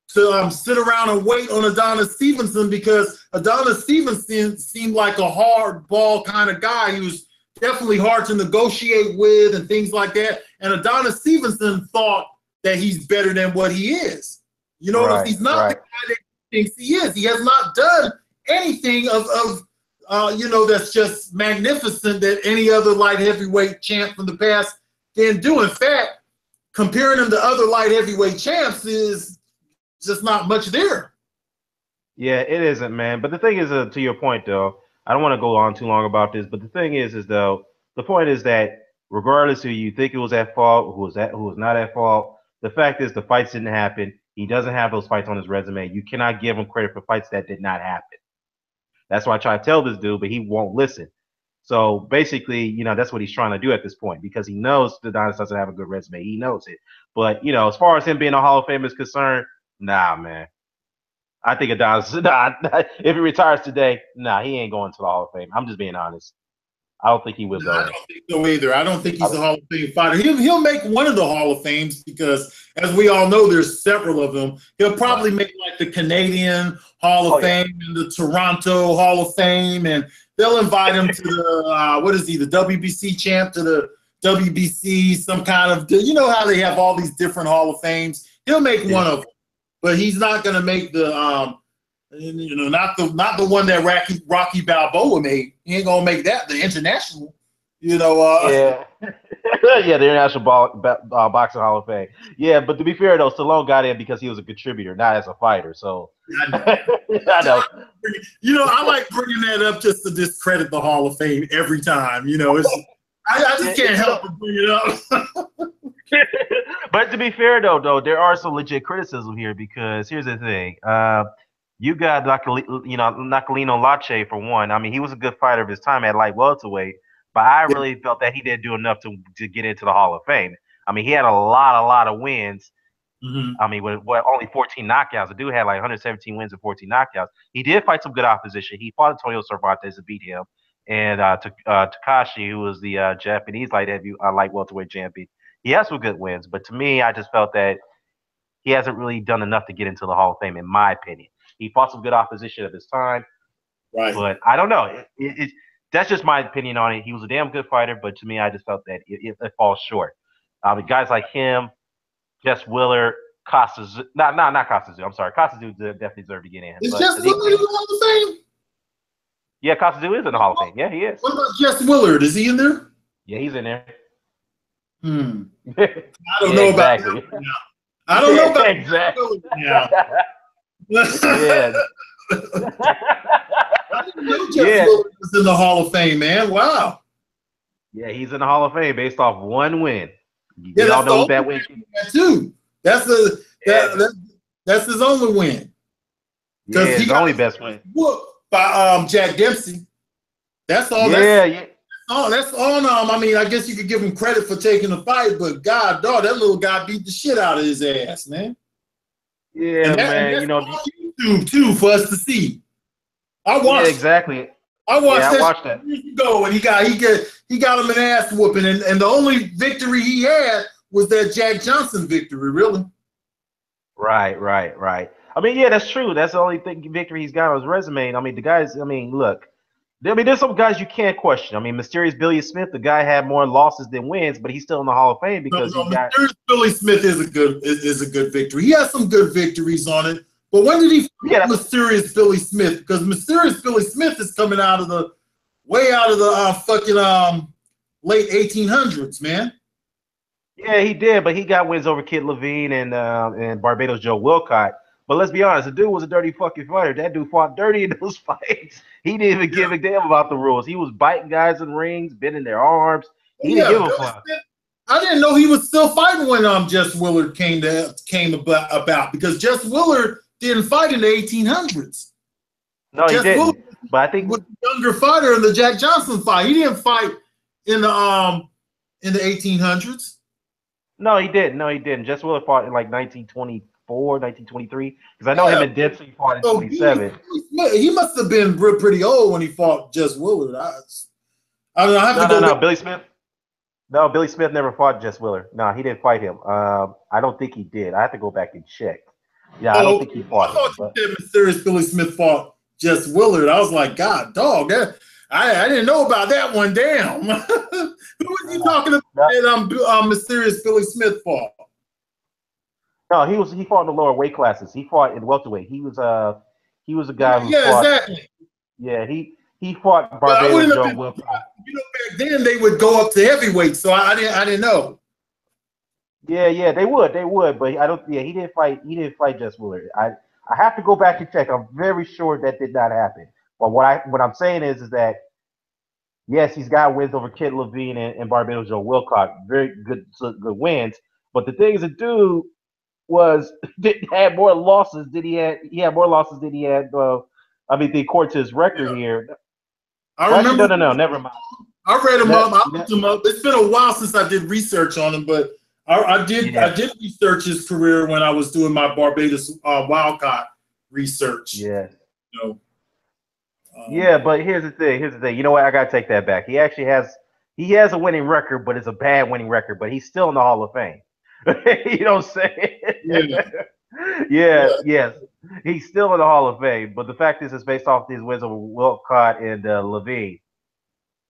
sit around and wait on Adonis Stevenson because Adonis Stevenson seemed like a hardball kind of guy. He was definitely hard to negotiate with and things like that. And Adonis Stevenson thought that he's better than what he is. He's not the guy that he thinks he is. He has not done anything of that's just magnificent that any other light heavyweight champ from the past can do. In fact, comparing him to other light heavyweight champs is just not much there. Yeah, it isn't, man. But the thing is, to your point, though, I don't want to go on too long about this, but the thing is though, the point is that regardless who you think it was at fault, who was not at fault, the fact is the fights didn't happen. He doesn't have those fights on his resume. You cannot give him credit for fights that did not happen. That's why I try to tell this dude, but he won't listen. So basically, that's what he's trying to do at this point because he knows the Adonis doesn't have a good resume. He knows it. But, as far as him being a Hall of Fame is concerned, nah, man. I think Adonis, if he retires today, nah, he ain't going to the Hall of Fame. I'm just being honest. I don't think he will go. I don't think so either. I don't think he's a Hall of Fame fighter. He'll make one of the Hall of Fames because, as we all know, there's several of them. He'll probably make like the Canadian Hall of Fame and the Toronto Hall of Fame, and they'll invite him to the the WBC champ, to the WBC, some kind of, how they have all these different Hall of Fames. He'll make one of them, but he's not going to make the not the one that Rocky Balboa made. He ain't gonna make that the international. Yeah, the International Boxing Hall of Fame. Yeah, but to be fair though, Stallone got in because he was a contributor, not as a fighter. So I know. I like bringing that up just to discredit the Hall of Fame every time. I just can't help but bring it up. But to be fair though, there are some legit criticism here because here's the thing. You got Nakalino Lache for one. I mean, he was a good fighter of his time at light welterweight, but I really felt that he didn't do enough to get into the Hall of Fame. I mean, he had a lot of wins. Mm-hmm. I mean, with only 14 knockouts. The dude had like 117 wins and 14 knockouts. He did fight some good opposition. He fought Antonio Cervantes to beat him, and Takashi, who was the Japanese light welterweight champion. He has some good wins, but to me, I just felt that he hasn't really done enough to get into the Hall of Fame, in my opinion. He fought some good opposition at this time, right? But I don't know. That's just my opinion on it. He was a damn good fighter, but to me, I just felt that it falls short. Guys like him, Jess Willard, Costas, not Costas. I'm sorry, Costas definitely deserved to get in. Is Jess Willard in the Hall of Fame? Yeah, Costas is in the Hall of Fame. Yeah, he is. What about Jess Willard? Is he in there? Yeah, he's in there. I don't know about that now. I don't know about exactly. Yeah. Yeah. I didn't know Jess Willard was in the Hall of Fame, man. Wow. Yeah, he's in the Hall of Fame based off one win. Y'all know that win too. That's his only win. Yeah, his only best win. By Jack Dempsey. That's all. That's all. I mean, I guess you could give him credit for taking the fight, but God, dog, that little guy beat the shit out of his ass, man. Yeah, man. On YouTube too for us to see. I watched. Yeah, exactly. I watched that years ago, and he got him an ass whooping, and the only victory he had was that Jack Johnson victory, really. Right. I mean, yeah, that's true. That's the only victory he's got on his resume. I mean, the guys. I mean, look. There's some guys you can't question. I mean, Mysterious Billy Smith, the guy had more losses than wins, but he's still in the Hall of Fame because Mysterious Billy Smith is a good victory. He has some good victories on it. But when did he fight Mysterious Billy Smith? Because Mysterious Billy Smith is coming out of the fucking late 1800s, man. Yeah, he did, but he got wins over Kid Levine and Barbados Joe Wilcott. But let's be honest, the dude was a dirty fucking fighter. That dude fought dirty in those fights. He didn't even give a damn about the rules. He was biting guys in rings, bending their arms. He didn't give a Billy fuck. Smith, I didn't know he was still fighting when Jess Willard came about because Jess Willard didn't fight in the 1800s. No, he Jess Willard didn't. But I think was a younger fighter in the Jack Johnson fight. He didn't fight in the 1800s. no, he didn't. No, he didn't. Jess Willard fought in like 1924, 1923. Because I know him Yeah. and Dempsey fought in So 27. he must have been pretty old when he fought Jess Willard. I don't know. I have to go No. back. Billy Smith. No, Billy Smith never fought Jess Willard. No, he didn't fight him. I don't think he did. I have to go back and check. Yeah, I don't Oh, think he okay. I fought him. thought But you said Mysterious Billy Smith fought Jess Willard. I was like, God, dog, I didn't know about that one. Damn. Who was you talking about that Mysterious Billy Smith fought? no, he fought in the lower weight classes. He fought in welterweight. He was a guy who Yeah, fought. exactly. Yeah, he fought But I Barbados wouldn't have Joe been. Wilcox. Back then they would go up to heavyweight, so I didn't know. Yeah, they would, but I don't. Yeah, he didn't fight Jess Willard. I have to go back and check. I'm very sure that did not happen. But what I'm saying is that yes, he's got wins over Kid Levine and Barbados Joe Wilcox, very good wins. But the thing is, the dude had more losses than he had. He had more losses than he had. I mean, according to his record here. I Well, remember. actually, no. Never mind. I read him up. I looked him up. It's been a while since I did research on him, but I did research his career when I was doing my Barbados Wildcat research. Yeah. You know, yeah, but here's the thing. You know what? I gotta take that back. He actually has a winning record, but it's a bad winning record. But he's still in the Hall of Fame. You know what I'm saying? Yes. He's still in the Hall of Fame. But the fact is, it's based off these wins over Wilcott and Levine.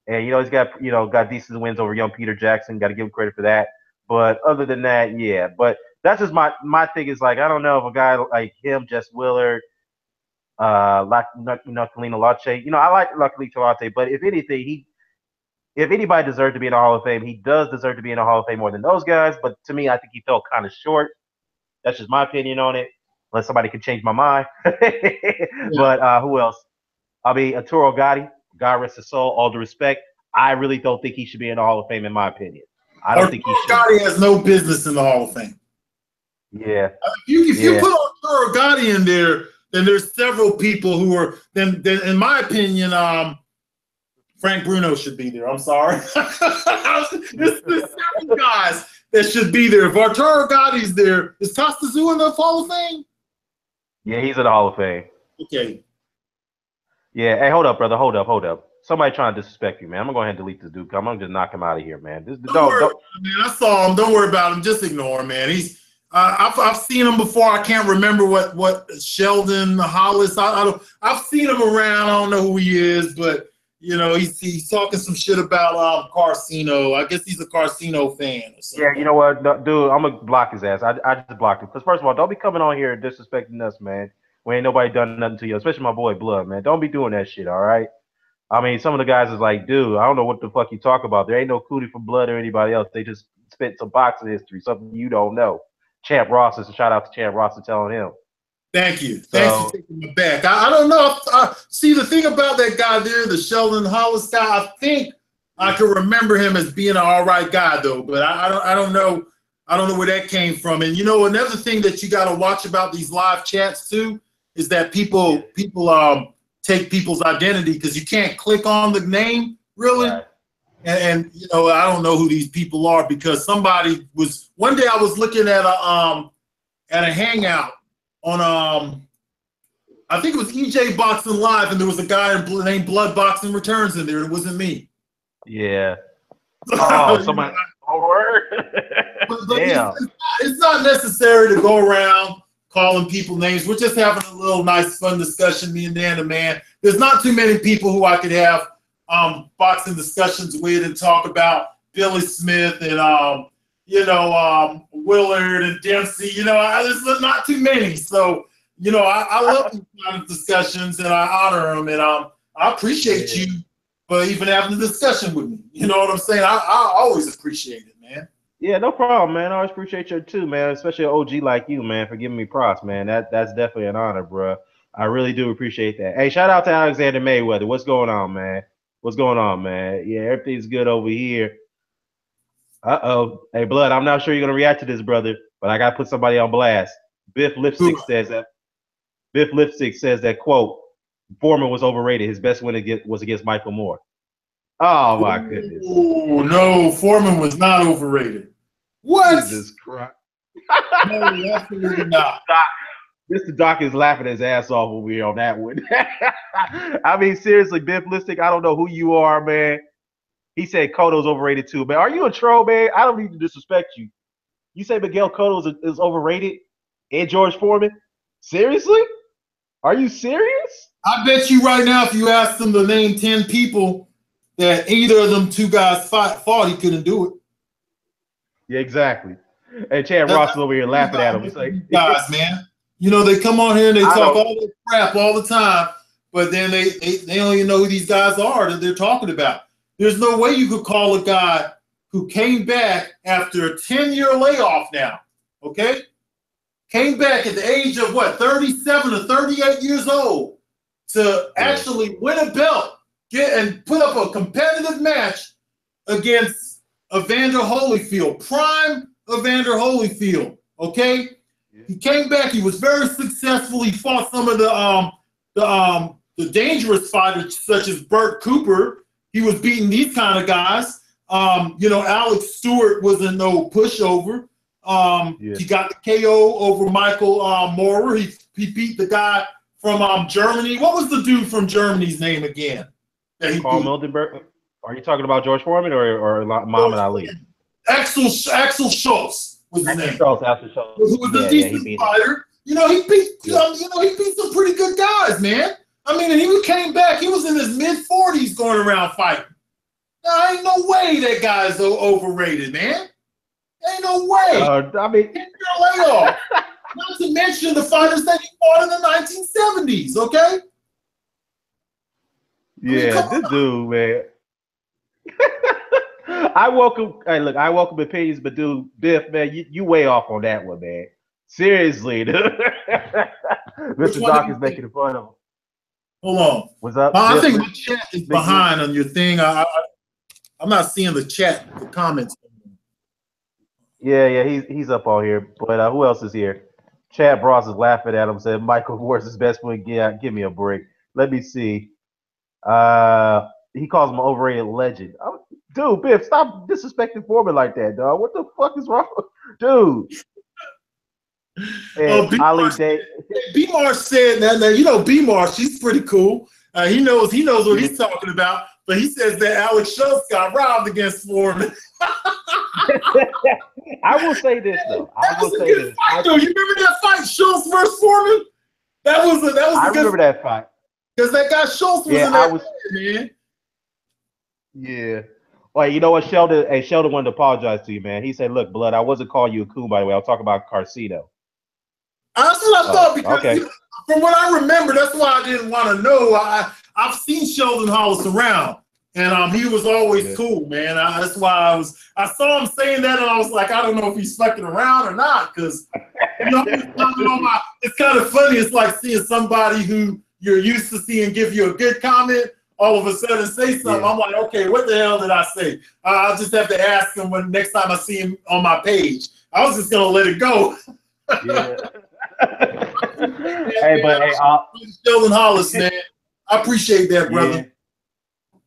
And he's got decent wins over young Peter Jackson. Got to give him credit for that. But other than that, yeah. But that's just my thing. Is like I don't know if a guy like him, Jess Willard, like Kalina Lache. I like Kalina Lache, but if anything, if anybody deserved to be in the Hall of Fame, he does deserve to be in the Hall of Fame more than those guys. But to me, I think he fell kind of short. That's just my opinion on it. Unless somebody can change my mind. But who else? I mean, Arturo Gatti. God rest his soul. All due respect, I really don't think he should be in the Hall of Fame, in my opinion. I don't think he should. Gotti has no business in the Hall of Fame. Yeah. If you put Arturo Gatti in there, then there's several people who are. Then in my opinion, Frank Bruno should be there. I'm sorry. There's several guys that should be there. If Arturo Gotti's there, is Costa Zoo in the Hall of Fame? Yeah, he's in the Hall of Fame. Okay. Yeah, hey, hold up, brother. Hold up. Somebody trying to disrespect you, man. I'm gonna go ahead and delete this dude. I'm gonna just knock him out of here, man. Don't worry about him, man. I saw him. Don't worry about him. Just ignore him, man. He's I've seen him before. I can't remember what Sheldon Hollis. I've seen him around. I don't know who he is, but he's talking some shit about Carcino. I guess he's a Carcino fan or something. Yeah, you know what, dude? I'm gonna block his ass. I just blocked him because first of all, don't be coming on here disrespecting us, man. When ain't nobody done nothing to you, especially my boy Blood, man. Don't be doing that shit, all right? I mean, some of the guys is like, dude, I don't know what the fuck you talk about. There ain't no Cootie for Blood or anybody else. They just spit some boxing history, something you don't know. Champ Ross is a shout out to Champ Ross for telling him. Thank you. Thanks for taking me back. I don't know. See, the thing about that guy there, the Sheldon Hollis guy, I think I can remember him as being an all right guy, though. But I don't know. I don't know where that came from. And another thing that you got to watch about these live chats too is that people take people's identity because you can't click on the name really. Right. And I don't know who these people are because somebody was one day I was looking at a hangout on I think it was EJ Boxing Live and there was a guy named Blood Boxing Returns in there. It wasn't me. Yeah. Oh, somebody. Damn. It's not necessary to go around calling people names. We're just having a little nice fun discussion, me and Nana, man. There's not too many people who I could have boxing discussions with and talk about Billy Smith and Willard and Dempsey. There's not too many. So I love these kind of discussions and I honor them and I appreciate you for even having the discussion with me. You know what I'm saying? I always appreciate it, man. Yeah, no problem, man. I always appreciate you too, man. Especially an OG like you, man, for giving me props, man. That's definitely an honor, bro. I really do appreciate that. Hey, shout out to Alexander Mayweather. What's going on, man? Yeah, everything's good over here. Uh-oh. Hey, Blood, I'm not sure you're going to react to this, brother, but I got to put somebody on blast. Biff Lipstick says that. Biff Lipstick says that, quote, Foreman was overrated. His best win was against Michael Moore. Oh, my goodness. Oh, no, Foreman was not overrated. What? Jesus Christ. No, absolutely not. Mr. Doc is laughing his ass off when we're on that one. I mean, seriously, Biff Lipstick, I don't know who you are, man. He said Cotto's overrated too, man. Are you a troll, man? I don't need to disrespect you. You say Miguel Cotto is overrated and George Foreman? Seriously? Are you serious? I bet you right now, if you asked them to name 10 people that either of them two guys fought, he couldn't do it. Yeah, exactly. And Chad Ross is over here laughing at him. He's like, guys, man. You know, they come on here and they talk all this crap all the time, but then they don't even know who these guys are that they're talking about. There's no way you could call a guy who came back after a 10-year layoff now, okay? Came back at the age of, what, 37 or 38 years old to actually win a belt, and put up a competitive match against Evander Holyfield, prime Evander Holyfield, okay? He came back. He was very successful. He fought some of the dangerous fighters, such as Burt Cooper. He was beating these kind of guys. You know, Alex Stewart wasn't no pushover. He got the KO over Michael Moorer. He beat the guy from Germany. What was the dude from Germany's name again? Carl Mildenberg. Are you talking about George Foreman or Muhammad Ali? Axel Schultz. Was his name. Axel Schultz. Who was a decent fighter. You know, he beat he beat some pretty good guys, man. I mean, and he came back. He was in his mid-40s going around fighting. Now, ain't no way that guy's overrated, man. Ain't no way. I mean, layoff. Not to mention the fighters that he fought in the 1970s. Okay. Yeah, I mean, this dude, man. I welcome opinions, but dude, Biff, man, you way off on that one, man. Seriously, dude. Mr. Doc is making fun of him. Hold on. What's up? I think my chat is behind on your thing. I'm not seeing the chat, the comments. Yeah, he's up on here. But who else is here? Chad Ross is laughing at him, said Michael Moore's his best friend. Yeah, give me a break. Let me see. He calls him an overrated legend. Dude, Biff, stop disrespecting Foreman like that, dog. What the fuck is wrong, dude? And Ali Day. B-Marsh said, now you know B-Marsh, she's pretty cool. He knows what he's talking about, but he says that Alex Schultz got robbed against Foreman. I will say this though. I will say this. Fight, though. You remember that fight, Schultz versus Foreman? That was I remember that fight. Because that guy Schultz was in that fight, man. Yeah. Well, you know what, Sheldon? Hey, Sheldon wanted to apologize to you, man. He said, "Look, Blood, I wasn't calling you a coon, by the way. I'll talk about Carcino." That's what I thought, because from what I remember, that's why I didn't want to know. I've seen Sheldon Hollis around, and he was always cool, man. That's why I saw him saying that, and I was like, I don't know if he's fucking around or not, because it's kind of funny. It's like seeing somebody who you're used to seeing give you a good comment, all of a sudden say something. I'm like, okay, what the hell did I say? I'll just have to ask him when next time I see him on my page. I was just gonna let it go. Yeah. Sheldon Hollis, man. I appreciate that, brother. Yeah.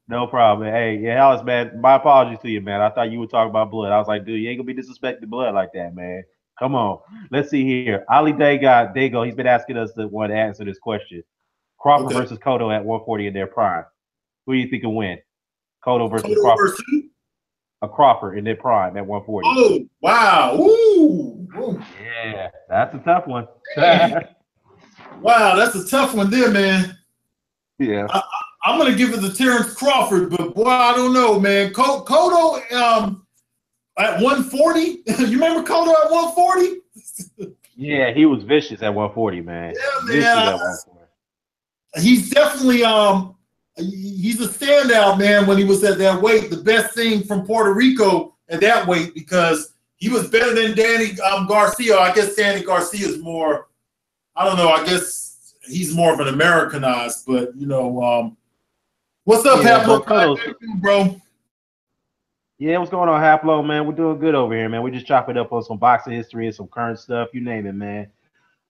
No problem. Hey, yeah, Hollis, man. My apologies to you, man. I thought you were talking about Blood. I was like, dude, you ain't gonna be disrespecting Blood like that, man. Come on. Let's see here. Ali Dago, he's been asking us to want to answer this question. Crawford versus Cotto at 140 in their prime. Who do you think will win? Cotto versus Crawford. Crawford in their prime at 140. Oh, wow. Ooh. Yeah, that's a tough one. Wow, that's a tough one there, man. Yeah. I'm going to give it to Terrence Crawford, but boy, I don't know, man. Cotto at 140? You remember Cotto at 140? Yeah, he was vicious at 140, man. Yeah, man. He's definitely he's a standout, man, when he was at that weight. The best thing from Puerto Rico at that weight, because he was better than Danny Garcia. I guess Danny Garcia is more, I don't know, I guess he's more of an Americanized, but, you know, what's up, Pablo? Bro? Yeah, what's going on, Haplo, man? We're doing good over here, man. We just chopping up on some boxing history and some current stuff, you name it, man.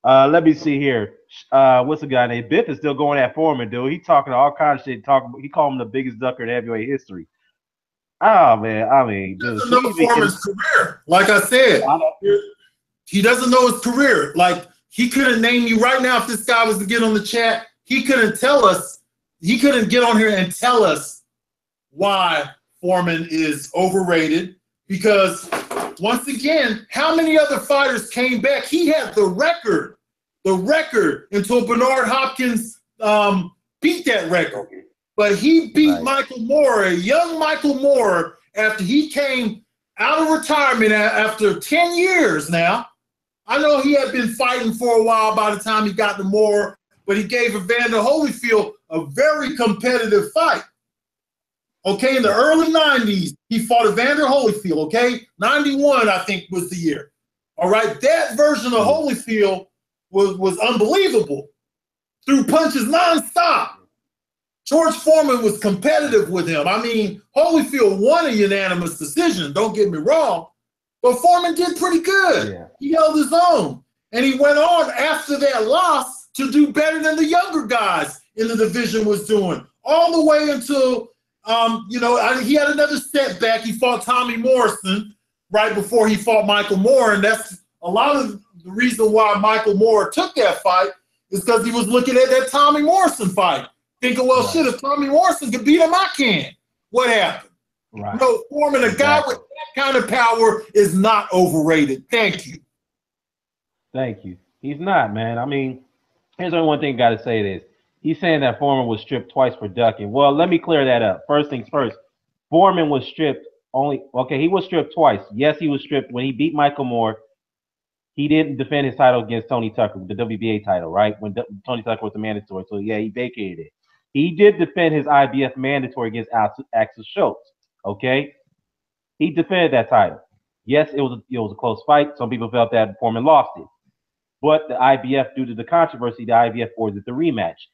Let me see here. What's the guy named Biff is still going at Foreman, dude. He talking all kinds of shit. He called him the biggest ducker in heavyweight history. Oh man, I mean, dude, Doesn't should know we be Foreman's career. Like I said, he doesn't know his career. Like he couldn't name you right now if this guy was to get on the chat. He couldn't tell us. He couldn't get on here and tell us why Foreman is overrated. Because once again, how many other fighters came back? He had the record until Bernard Hopkins beat that record. But he beat Michael Moore, a young Michael Moore, after he came out of retirement after 10 years now. I know he had been fighting for a while by the time he got to Moore, but he gave Evander Holyfield a very competitive fight. Okay, in the early 90s, he fought Evander Holyfield, okay? 91, I think, was the year. All right, that version of Holyfield was unbelievable. Threw punches nonstop. George Foreman was competitive with him. I mean, Holyfield won a unanimous decision, don't get me wrong, but Foreman did pretty good. Yeah. He held his own. And he went on after that loss to do better than the younger guys in the division was doing, all the way until, he had another setback. He fought Tommy Morrison right before he fought Michael Moore, and that's a lot of the reason why Michael Moore took that fight is because he was looking at that Tommy Morrison fight, thinking, well, shit, if Tommy Morrison can beat him, I can. What happened? Right. No, Foreman, a guy with that kind of power is not overrated. Thank you. Thank you. He's not, man. I mean, here's only one thing I got to say is he's saying that Foreman was stripped twice for ducking. Well, let me clear that up. First things first, Foreman was stripped he was stripped twice. Yes, he was stripped when he beat Michael Moore. He didn't defend his title against Tony Tucker, the WBA title, right? When Tony Tucker was the mandatory. So, yeah, he vacated it. He did defend his IBF mandatory against Axel Schultz, okay? He defended that title. Yes, it was a close fight. Some people felt that Foreman lost it. But the IBF, due to the controversy, the IBF ordered the rematch.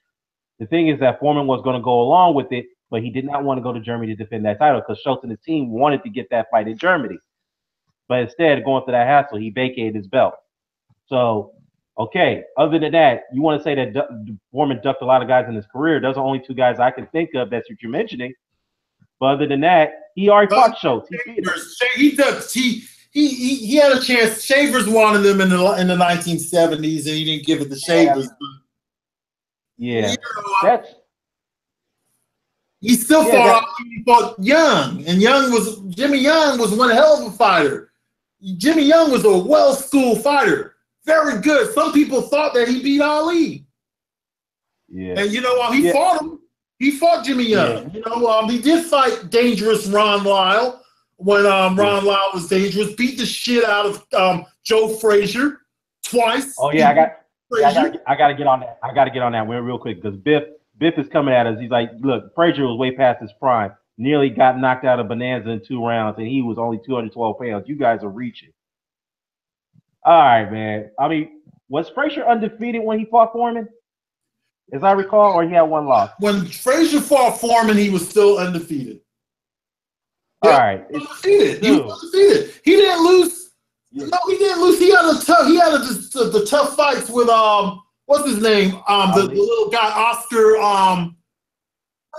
The thing is that Foreman was going to go along with it, but he did not want to go to Germany to defend that title because Schultz and his team wanted to get that fight in Germany. But instead, going through that hassle, he vacated his belt. So, okay, other than that, you want to say that Foreman ducked a lot of guys in his career. Those are only two guys I can think of. That's what you're mentioning. But other than that, he already fought Schultz. He ducked. He had a chance. Shavers wanted him in the 1970s, and he didn't give it to Shavers. Yeah, he still fought Young, and Jimmy Young was one hell of a fighter. Jimmy Young was a well-schooled fighter, very good. Some people thought that he beat Ali. Yeah, and he fought him. He fought Jimmy Young. Yeah. He did fight dangerous Ron Lyle when Ron Lyle was dangerous. Beat the shit out of Joe Frazier twice. Oh yeah, I got to get on that. I got to get on that real quick because Biff is coming at us. He's like, look, Frazier was way past his prime. Nearly got knocked out of Bonanza in 2 rounds, and he was only 212 pounds. You guys are reaching. All right, man. I mean, was Frazier undefeated when he fought Foreman? As I recall, or he had one loss? When Frazier fought Foreman, he was still undefeated. All right. He was undefeated. He didn't lose. Yeah. No, he didn't lose. He had the tough fights with what's his name? The little guy Oscar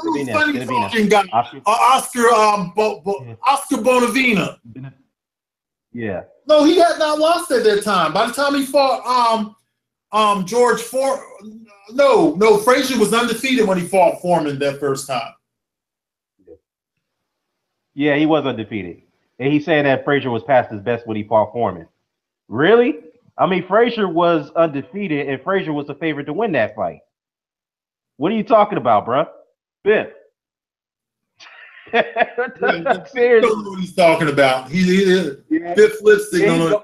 funny talking guy Oscar Oscar Bonavina. Yeah. No, he had not lost at that time. By the time he fought George Foreman, no, Frazier was undefeated when he fought Foreman that first time. Yeah, he was undefeated. And he's saying that Frazier was past his best when he fought Foreman. Really? I mean, Frazier was undefeated, and Frazier was the favorite to win that fight. What are you talking about, bro? Biff. Seriously. Don't know what he's talking about. Biff Lipstick.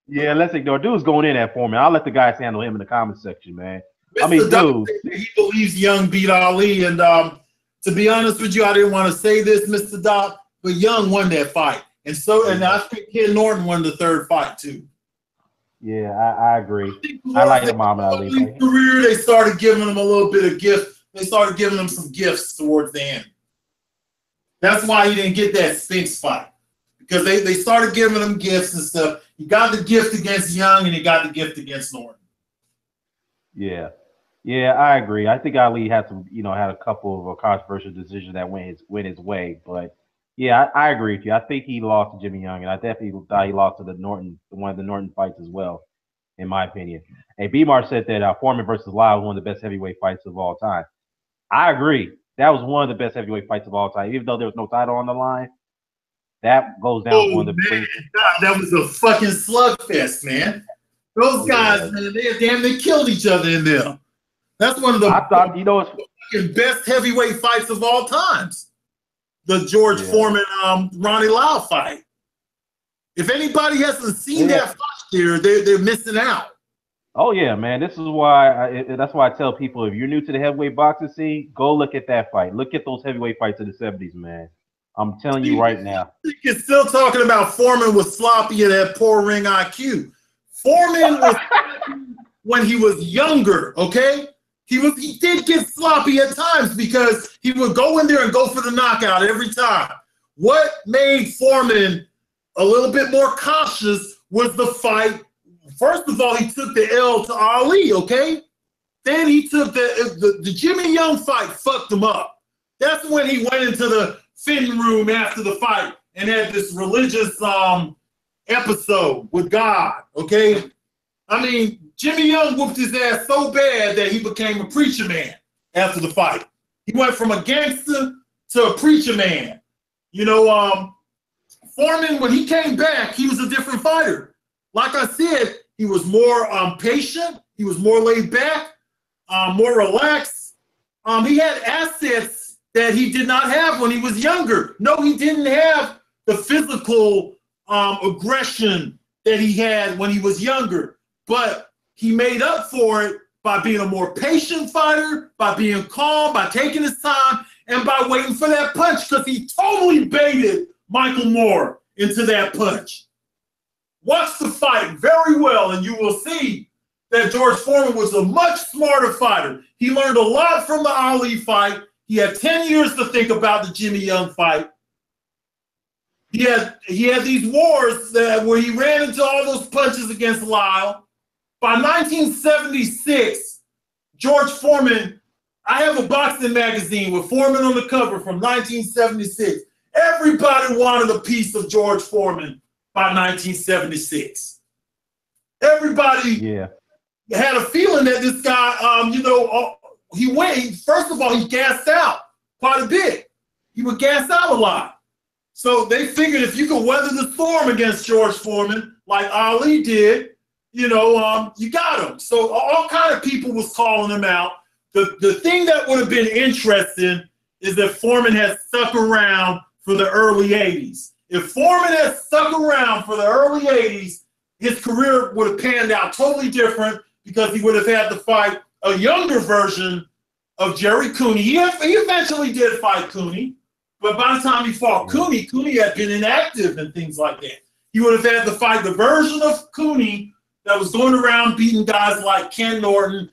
Yeah, let's ignore. Dude's going in at Foreman. I'll let the guys handle him in the comment section, man. Mr. I mean, dude. He believes Young beat Ali, and to be honest with you, I didn't want to say this, Mr. Doc, but Young won that fight. And I think Ken Norton won the third fight, too. Yeah, I agree. I like the Muhammad Ali fight. Career, they started giving him a little bit of gift. They started giving him some gifts towards the end. That's why he didn't get that Spinks fight. Because they started giving him gifts and stuff. He got the gift against Young and he got the gift against Norton. Yeah. Yeah, I agree. I think Ali had some, had a couple of controversial decisions that went his way. But yeah, I agree with you. I think he lost to Jimmy Young, and I definitely thought he lost to one of the Norton fights as well, in my opinion. And B-Mar said that Foreman versus Lyle was one of the best heavyweight fights of all time. I agree. That was one of the best heavyweight fights of all time. Even though there was no title on the line, that goes down as one of the man. God, that was a fucking slugfest, man. Those guys, man, they killed each other in there. That's one of the best heavyweight fights of all times. The George Foreman Ronnie Lyle fight. If anybody hasn't seen that fight they're missing out. Oh yeah, man. This is why that's why I tell people, if you're new to the heavyweight boxing scene, go look at that fight. Look at those heavyweight fights of the 70s, man. I'm telling you right now. You're still talking about Foreman was sloppy and had poor ring IQ. Foreman was when he was younger, okay? He did get sloppy at times because he would go in there and go for the knockout every time. What made Foreman a little bit more cautious was the fight. First of all, he took the L to Ali, okay? Then he took the Jimmy Young fight, fucked him up. That's when he went into the fitting room after the fight and had this religious episode with God, okay? I mean, Jimmy Young whooped his ass so bad that he became a preacher man after the fight. He went from a gangster to a preacher man. Foreman, when he came back, he was a different fighter. Like I said, he was more patient. He was more laid back, more relaxed. He had assets that he did not have when he was younger. No, he didn't have the physical aggression that he had when he was younger. But he made up for it by being a more patient fighter, by being calm, by taking his time, and by waiting for that punch, because he totally baited Michael Moore into that punch. Watch the fight very well, and you will see that George Foreman was a much smarter fighter. He learned a lot from the Ali fight. He had 10 years to think about the Jimmy Young fight. He had these wars where he ran into all those punches against Lyle. By 1976, George Foreman, I have a boxing magazine with Foreman on the cover from 1976. Everybody wanted a piece of George Foreman by 1976. Everybody had a feeling that this guy, he went. First of all, he gassed out quite a bit. He would gas out a lot. So they figured if you could weather the storm against George Foreman, like Ali did, you got him. So all kind of people was calling him out. The thing that would have been interesting is that Foreman had stuck around for the early 80s. If Foreman had stuck around for the early 80s, his career would have panned out totally different, because he would have had to fight a younger version of Jerry Cooney. He eventually did fight Cooney, but by the time he fought Cooney had been inactive and things like that. He would have had to fight the version of Cooney that was going around beating guys like Ken Norton,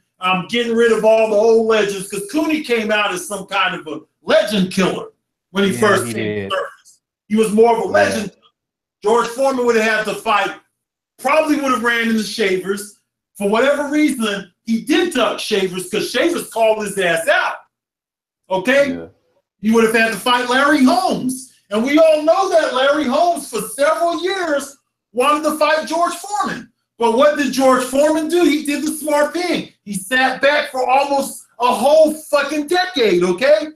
getting rid of all the old legends, because Cooney came out as some kind of a legend killer when he first came to surface. He was more of a legend. George Foreman would have had to fight, probably would have ran into Shavers. For whatever reason, he did duck Shavers, because Shavers called his ass out. Okay? Yeah. He would have had to fight Larry Holmes. And we all know that Larry Holmes, for several years, wanted to fight George Foreman. But what did George Foreman do? He did the smart thing. He sat back for almost a whole fucking decade, okay?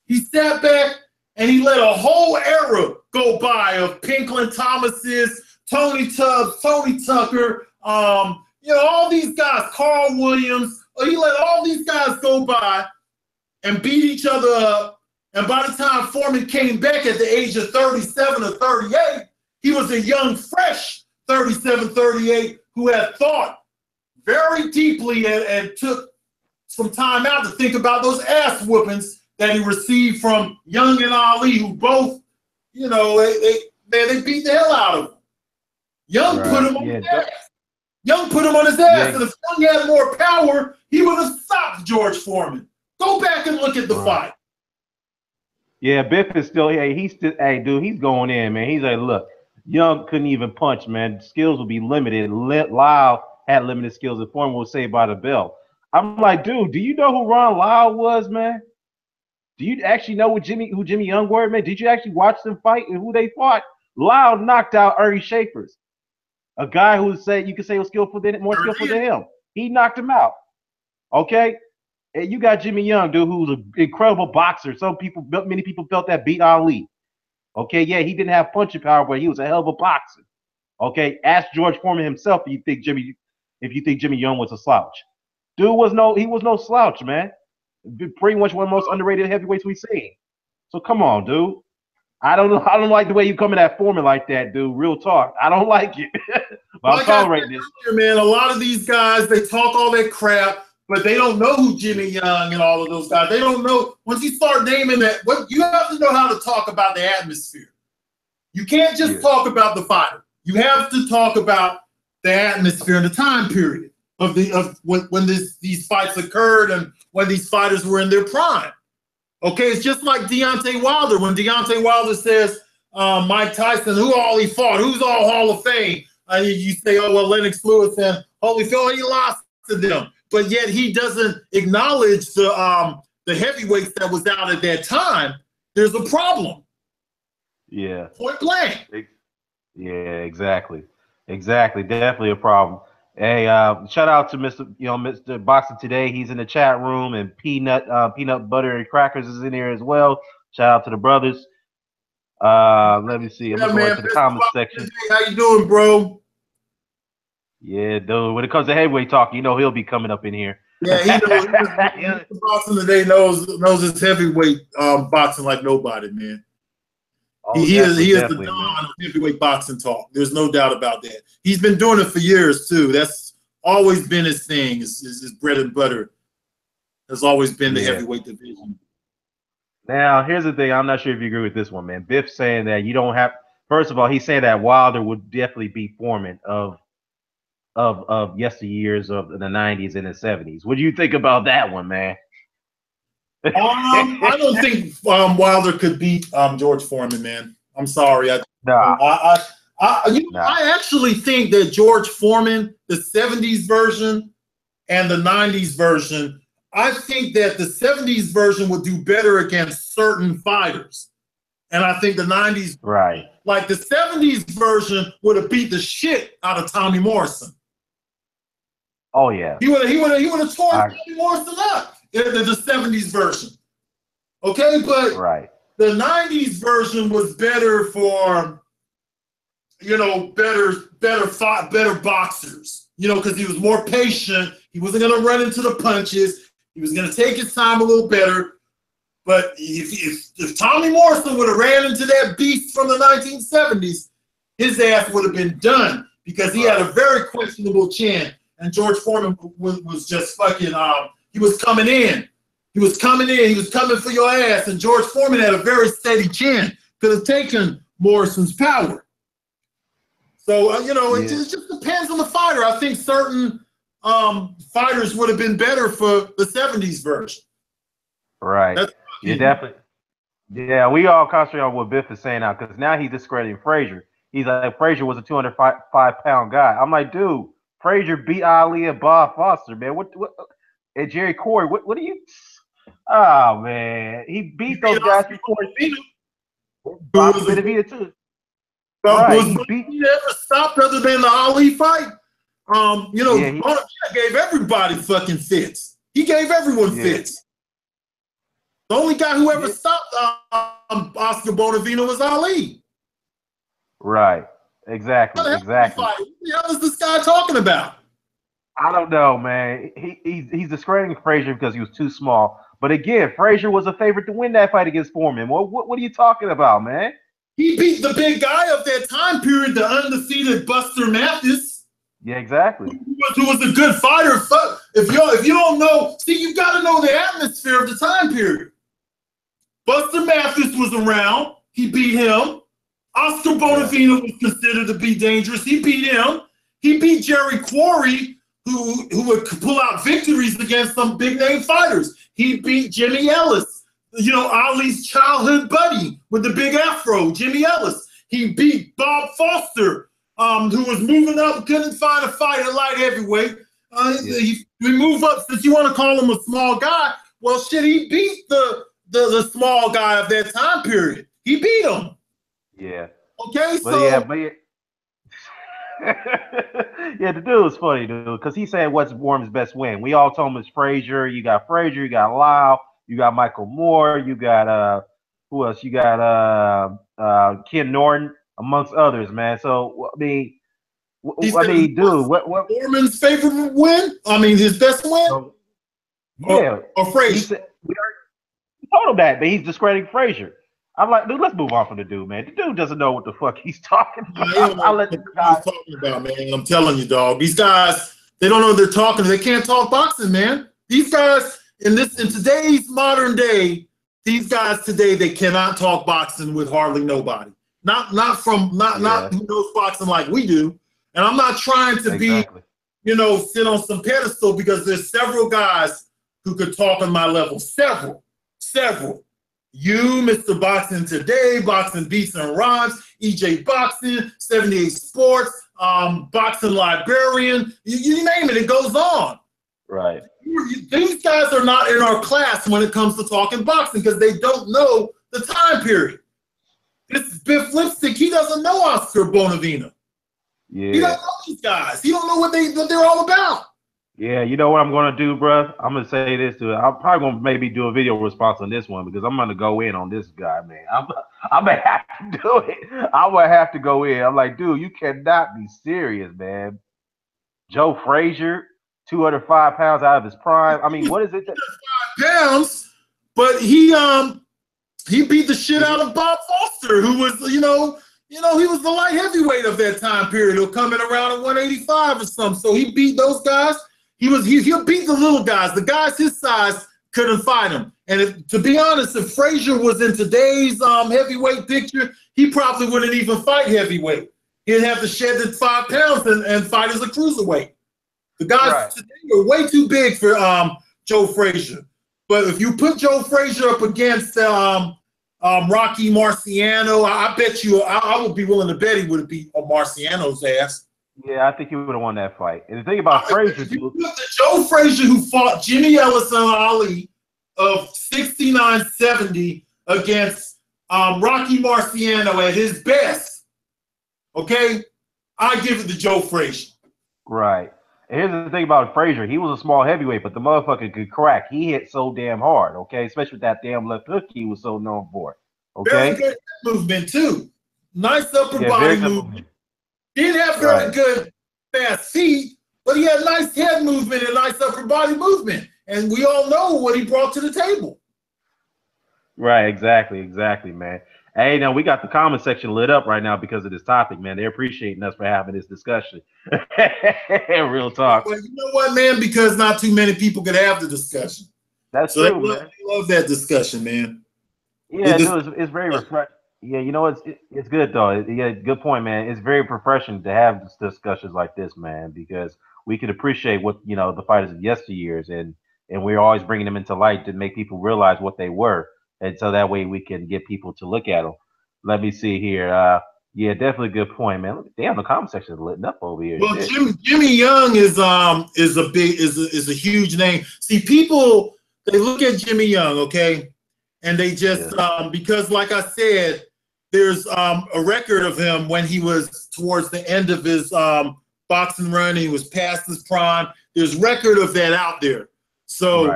He sat back and he let a whole era go by of Pinklin Thomases, Tony Tubbs, Tony Tucker, all these guys, Carl Williams. He let all these guys go by and beat each other up. And by the time Foreman came back at the age of 37 or 38, he was a young, fresh 37, 38 who had thought very deeply and took some time out to think about those ass whoopings that he received from Young and Ali, who both, they beat the hell out of him. Young put him on his ass. Young put him on his ass, and if Young had more power, he would have stopped George Foreman. Go back and look at the fight. Yeah, Biff is still. Hey, he's still. Hey, dude, he's going in, man. He's like, look, Young couldn't even punch, man. Skills would be limited. Lyle had limited skills. The form was saved by the bell. I'm like, dude, do you know who Ron Lyle was, man? Do you actually know who Jimmy Young were, man? Did you actually watch them fight and who they fought? Lyle knocked out Ernie Schaefer's, a guy who said you could say was more skillful than him. He knocked him out. Okay, and you got Jimmy Young, dude, who's an incredible boxer. Many people felt that beat Ali. Okay, yeah, he didn't have punching power, but he was a hell of a boxer. Okay, ask George Foreman himself if you think Jimmy Young was a slouch. Dude he was no slouch, man. Pretty much one of the most underrated heavyweights we've seen. So come on, dude. I don't like the way you come in at Foreman like that, dude. Real talk. I don't like it. But I'm tolerating this. Man, a lot of these guys, they talk all that crap, but they don't know who Jimmy Young and all of those guys. They don't know. Once you start naming that, you have to know how to talk about the atmosphere. You can't just talk about the fighter. You have to talk about the atmosphere and the time period of when these fights occurred and when these fighters were in their prime. Okay, it's just like Deontay Wilder. When Deontay Wilder says Mike Tyson, who all he fought, who's all Hall of Fame, you say, oh, well, Lennox Lewis and Holyfield, he lost to them. But yet he doesn't acknowledge the heavyweights that was out at that time. There's a problem. Yeah. Point blank. Yeah, exactly. Exactly. Definitely a problem. Hey, shout out to Mr. Boxing Today. He's in the chat room, and peanut butter and crackers is in here as well. Shout out to the brothers. Let me see. I'm gonna go into the comments section. How you doing, bro? Yeah, dude. When it comes to heavyweight talk, you know he'll be coming up in here. Yeah, he knows. Boxing Today knows his heavyweight boxing like nobody, man. Oh, he is the dawn of heavyweight boxing talk. There's no doubt about that. He's been doing it for years too. That's always been his thing. His bread and butter has always been the heavyweight division. Now, here's the thing. I'm not sure if you agree with this one, man. Biff saying that you don't have. First of all, he's saying that Wilder would definitely be Foreman of yesteryears of the 90s and the 70s. What do you think about that one, man? I don't think Wilder could beat George Foreman, man. I'm sorry. I actually think that George Foreman, the 70s version and the 90s version, I think that the 70s version would do better against certain fighters. And I think the 90s, like the 70s version would have beat the shit out of Tommy Morrison. Oh yeah. He would have torn Tommy Morrison up. The 70s version. Okay, but the 90s version was better for, better boxers, because he was more patient. He wasn't going to run into the punches. He was going to take his time a little better. But if Tommy Morrison would have ran into that beast from the 1970s, his ass would have been done because he had a very questionable chin. And George Foreman was just fucking... He was coming in. He was coming for your ass. And George Foreman had a very steady chin. Could have taken Morrison's power. So, it just depends on the fighter. I think certain fighters would have been better for the 70s version. Right. Definitely. Yeah, we all concentrate on what Biff is saying now because now he's discrediting Frazier. He's like, Frazier was a 205-pound guy. I'm like, dude, Frazier beat Ali and Bob Foster, man. What and Jerry Corey, what do you? Oh man, he beat those guys before he beat Bob Benavidez too. He never stopped other than the Ali fight. Bonavita gave everybody fucking fits. He gave everyone fits. The only guy who ever stopped Oscar Bonavita was Ali. Right. Exactly. What the hell is this guy talking about? I don't know, man. He's discrediting Frazier because he was too small. But again, Frazier was a favorite to win that fight against Foreman. What are you talking about, man? He beat the big guy of that time period, the undefeated Buster Mathis. Yeah, exactly. Who was a good fighter. If you don't know, see, you got to know the atmosphere of the time period. Buster Mathis was around. He beat him. Oscar Bonavita was considered to be dangerous. He beat him. He beat Jerry Quarry, who would pull out victories against some big name fighters. He beat Jimmy Ellis. Ali's childhood buddy with the big afro, Jimmy Ellis. He beat Bob Foster, who was moving up, couldn't find a fight at light heavyweight. He moved up, since you want to call him a small guy. Well, shit, he beat the small guy of that time period. He beat him. Yeah. Okay, yeah, the dude was funny, dude, because he said what's Worm's best win. We all told him it's Frazier. You got Frazier, you got Lyle, you got Michael Moore, you got who else? You got Ken Norton, amongst others, man. So dude, what Worman's favorite win? I mean, his best win? Yeah. Or Frazier. We told him that, but he's discrediting Frazier. I'm like, dude, let's move on from the dude, man. The dude doesn't know what the fuck he's talking about. I'll let the guy talking about, man. I'm telling you, dog. These guys, they don't know what they're talking. They can't talk boxing, man. These guys in today's modern day, these guys today, they cannot talk boxing with hardly nobody. Not who knows boxing like we do. And I'm not trying to be, sit on some pedestal, because there's several guys who could talk on my level. Several. You, Mr. Boxing Today, Boxing Beats and Rhymes, EJ Boxing, 78 Sports, Boxing Librarian, you name it, it goes on. Right. These guys are not in our class when it comes to talking boxing, because they don't know the time period. This Biff Lipstick, he doesn't know Oscar Bonavina. Yeah. He don't know these guys. He don't know what they're all about. Yeah, you know what I'm gonna do, bro? I'm gonna say this to it. I'm probably gonna maybe do a video response on this one, because I'm gonna go in on this guy, man. I'm gonna have to do it. I'm gonna have to go in. I'm like, dude, you cannot be serious, man. Joe Frazier, 205 pounds out of his prime. I mean, what is it? 5 pounds, but he beat the shit out of Bob Foster, who was, he was the light heavyweight of that time period. He'll come in around at 185 or something. So he beat those guys. He'll beat the little guys. The guys his size couldn't fight him. And to be honest, if Frazier was in today's heavyweight picture, he probably wouldn't even fight heavyweight. He'd have to shed the 5 pounds and fight as a cruiserweight. The guys today are way too big for Joe Frazier. But if you put Joe Frazier up against Rocky Marciano, I bet you, I would be willing to bet he would have beat Marciano's ass. Yeah, I think he would have won that fight. And the thing about Frazier, Joe Frazier, who fought Jimmy Ellis and Ali of 69-70 against Rocky Marciano at his best, okay, I give it to Joe Frazier. Right. And here's the thing about Frazier. He was a small heavyweight, but the motherfucker could crack. He hit so damn hard, okay? Especially with that damn left hook he was so known for, okay? Very good movement, too. Nice upper body movement. He didn't have very good fast feet, but he had nice head movement and nice upper body movement. And we all know what he brought to the table. Right, exactly, man. Hey, now we got the comment section lit up right now because of this topic, man. They're appreciating us for having this discussion. Real talk. Well, you know what, man? Because not too many people could have the discussion. That's true, man. I love that discussion, man. Yeah, it's very refreshing. Yeah, it's good though. Yeah, good point, man. It's very refreshing to have discussions like this, man, because we could appreciate what the fighters of yesteryears, and we're always bringing them into light to make people realize what they were, and so that way we can get people to look at them. Let me see here. Yeah, definitely a good point, man. Damn, the comment section is lit up over here. Well, Jimmy Young is a huge name. See, people, they look at Jimmy Young, okay, and they just because, like I said, there's a record of him when he was towards the end of his boxing run. He was past his prime. There's record of that out there. So,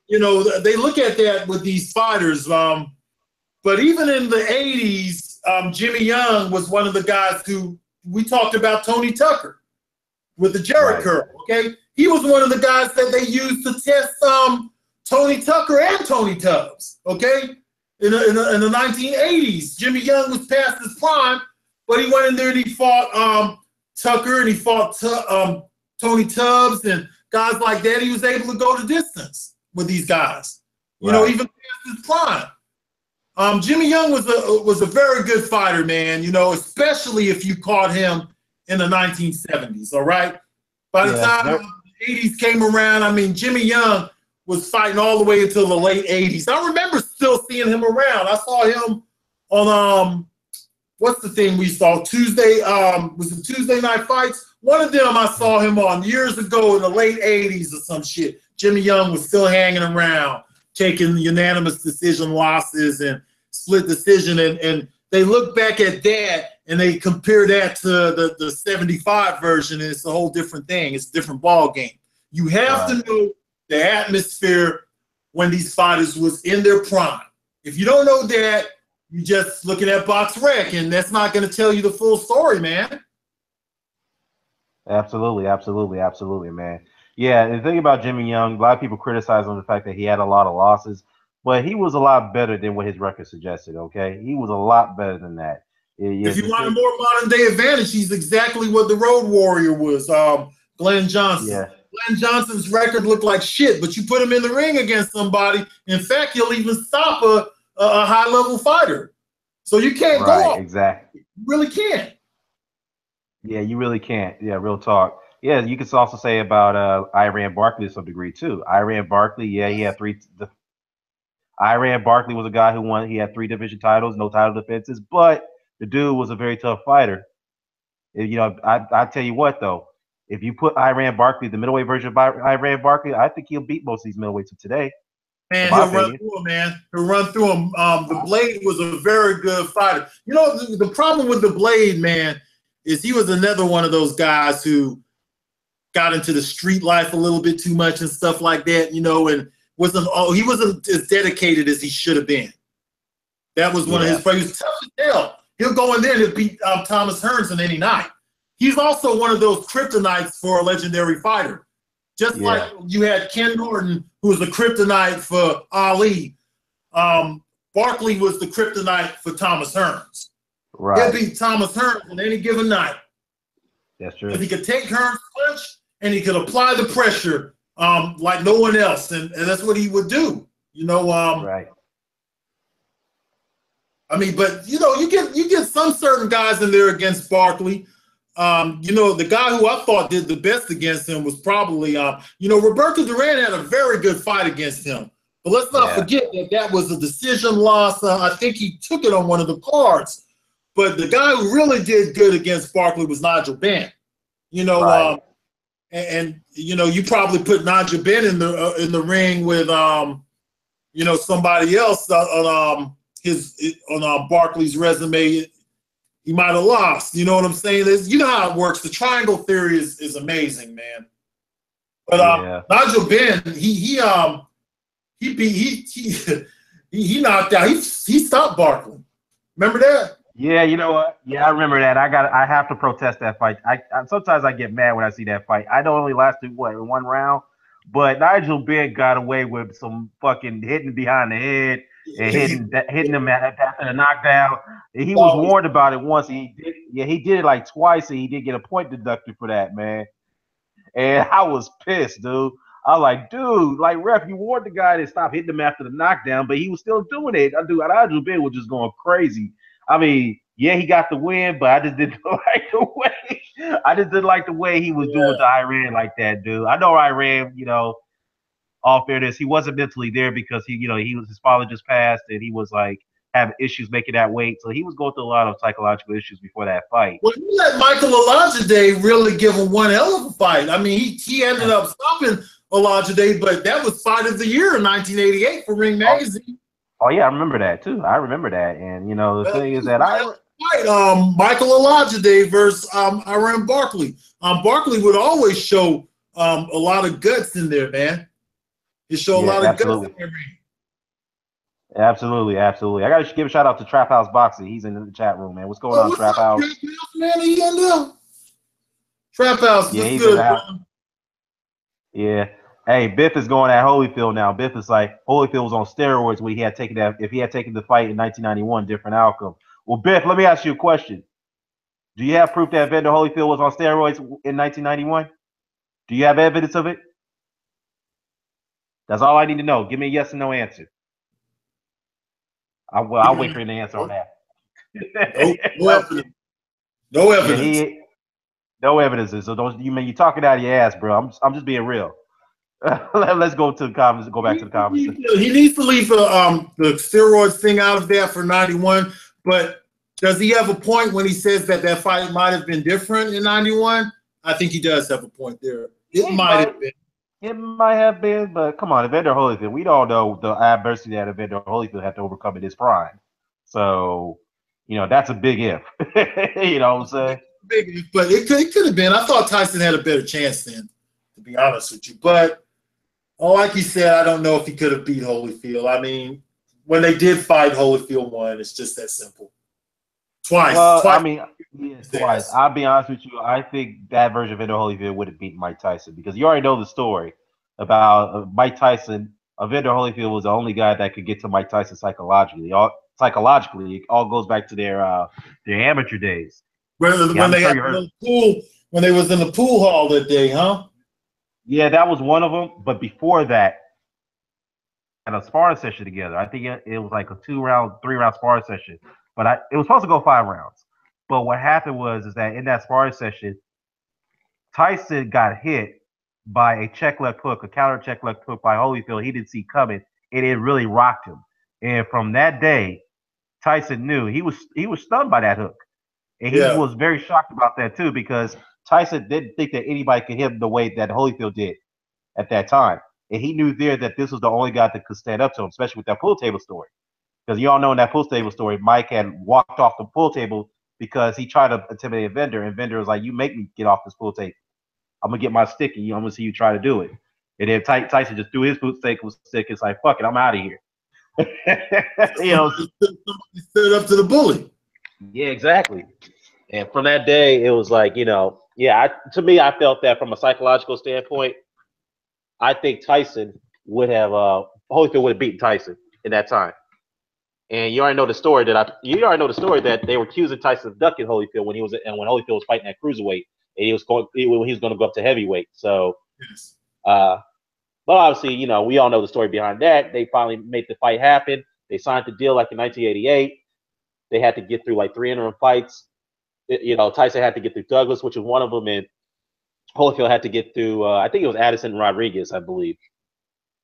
they look at that with these fighters. But even in the 80s, Jimmy Young was one of the guys who we talked about. Tony Tucker with the Jerry curl. Okay, he was one of the guys that they used to test Tony Tucker and Tony Tubbs. Okay. In the 1980s, Jimmy Young was past his prime, but he went in there and he fought Tucker and he fought Tony Tubbs and guys like that. He was able to go the distance with these guys, even past his prime. Jimmy Young was a very good fighter, man. Especially if you caught him in the 1970s. All right, by the time the 80s came around, I mean, Jimmy Young was fighting all the way until the late 80s. I remember still seeing him around. I saw him on what's the thing we saw Tuesday? Was it Tuesday Night Fights? One of them I saw him on years ago in the late '80s or some shit. Jimmy Young was still hanging around, taking unanimous decision losses and split decision, and they look back at that and they compare that to the 75 version, and it's a whole different thing. It's a different ball game. You have to know the atmosphere when these fighters was in their prime. If you don't know that, you just looking at Box Rec, and that's not going to tell you the full story, man. Absolutely, man. Yeah, the thing about Jimmy Young, a lot of people criticize him for the fact that he had a lot of losses, but he was a lot better than what his record suggested, okay? He was a lot better than that. If you want a more modern-day advantage, he's exactly what the Road Warrior was, Glenn Johnson. Yeah. Glenn Johnson's record looked like shit, but you put him in the ring against somebody, in fact, he'll even stop a high-level fighter. So you can't go off. Exactly. You really can't. Yeah, you really can't. Yeah, real talk. Yeah, you could also say about Iran Barkley to some degree too. Iran Barkley, yeah, he had Iran Barkley was a guy who won. He had 3 division titles, no title defenses, but the dude was a very tough fighter. You know, I tell you what though, if you put Iran Barkley, the middleweight version of Iran Barkley, I think he'll beat most of these middleweights of today. Man, he'll run through him, man. He'll run through him. The Blade was a very good fighter. You know, the problem with the Blade, man, is he was another one of those guys who got into the street life a little bit too much and stuff like that, you know, and he wasn't as dedicated as he should have been. That was one of his fights. He was tough as hell. He'll go in there and beat Thomas Hearns on any night. He's also one of those kryptonites for a legendary fighter. Just like you had Ken Norton, who was the kryptonite for Ali. Barkley was the kryptonite for Thomas Hearns. Right. He'll beat Thomas Hearns on any given night. That's true. If he could take Hearns' punch and he could apply the pressure like no one else, and that's what he would do. You know, right. I mean, but you know, you get some certain guys in there against Barkley. You know, the guy who I thought did the best against him was probably, you know, Roberto Duran had a very good fight against him. But let's not forget that was a decision loss. I think he took it on one of the cards. But the guy who really did good against Barkley was Nigel Benn. You know, and you know, you probably put Nigel Benn in the ring with you know, somebody else on Barkley's resume. He might have lost. You know what I'm saying? You know how it works. The triangle theory is amazing, man. But Nigel Benn, he knocked out. He stopped Barkley. Remember that? Yeah, you know what? Yeah, I remember that. I have to protest that fight. I sometimes I get mad when I see that fight. I know it only lasted one round, but Nigel Benn got away with some fucking hitting behind the head and hitting him after the knockdown. He was warned about it once. He did it like twice, and he did get a point deducted for that, man. And I was pissed, dude. I was like, dude, like, ref, you warned the guy to stop hitting him after the knockdown, but he was still doing it. Dude, Nigel Benn was just going crazy. I mean, yeah, he got the win, but I just didn't like the way. I just didn't like the way he was doing to Iran like that, dude. I know Iran, you know, all fairness, he wasn't mentally there because his father just passed and he was like having issues making that weight, so he was going through a lot of psychological issues before that fight. Well, you let Michael Olajide really give him one hell of a fight. I mean, he ended up stopping Olajide, but that was Fight of the Year in 1988 for Ring Magazine. Oh yeah, I remember that too. I remember that, and you know the thing is that Michael Olajide versus Iran Barkley. Barkley would always show a lot of guts in there, man. He showed a lot of guts in there. Absolutely. I gotta give a shout out to Trap House Boxing. He's in the chat room, man. What's going on, Trap House? Man, he in there. Trap House, what's good, bro? Yeah. Hey, Biff is going at Holyfield now. Biff is like, Holyfield was on steroids when he had taken that. If he had taken the fight in 1991, different outcome. Well, Biff, let me ask you a question. Do you have proof that Evander Holyfield was on steroids in 1991? Do you have evidence of it? That's all I need to know. Give me a yes or no answer. I'll wait for you to answer on that. No evidence. No evidence. No evidence. So you're talking out of your ass, bro. I'm just being real. Let's go to the comments. Go back to the comments. He needs to leave the steroids thing out of there for 91. But does he have a point when he says that that fight might have been different in 91? I think he does have a point there. It might have been. It might have been, but come on, Evander Holyfield. We don't know the adversity that Evander Holyfield had to overcome in his prime. So, that's a big if. You know what I'm saying? Big if, but it could have been. I thought Tyson had a better chance then, to be honest with you. But like you said, I don't know if he could have beat Holyfield. I mean, when they did fight, Holyfield won. It's just that simple. Twice. I mean, twice. I'll be honest with you. I think that version of Evander Holyfield would have beaten Mike Tyson because you already know the story about Mike Tyson. Evander Holyfield was the only guy that could get to Mike Tyson psychologically. It all goes back to their amateur days. When they had the pool, when they was in the pool hall that day, huh? Yeah, that was one of them. But before that, had a sparring session together. I think it was like a 3-round sparring session. But it was supposed to go 5 rounds. But what happened was that in that sparring session, Tyson got hit by a check left hook, a counter check left hook by Holyfield. He didn't see coming, and it really rocked him. And from that day, Tyson knew he was stunned by that hook, and he was very shocked about that too because Tyson didn't think that anybody could hit him the way that Holyfield did at that time, and he knew there that this was the only guy that could stand up to him, especially with that pool table story. Because you all know in that pool table story, Mike had walked off the pool table because he tried to intimidate Evander, and Evander was like, "You make me get off this pool table. I'm gonna get my stick, and I'm gonna see you try to do it." And then Tyson just threw his pool table stick. It's like, "Fuck it, I'm out of here." He stood up to the bully. Yeah, exactly. And from that day, it was like, to me, I felt that from a psychological standpoint, I think Tyson would have Holyfield would have beaten Tyson in that time. And you already know the story that they were accusing Tyson of ducking Holyfield when Holyfield was fighting at cruiserweight, and he was going to go up to heavyweight. So, but obviously, we all know the story behind that. They finally made the fight happen. They signed the deal like in 1988. They had to get through like 3 interim fights. Tyson had to get through Douglas, which was one of them, and Holyfield had to get through. I think it was Addison Rodriguez, I believe.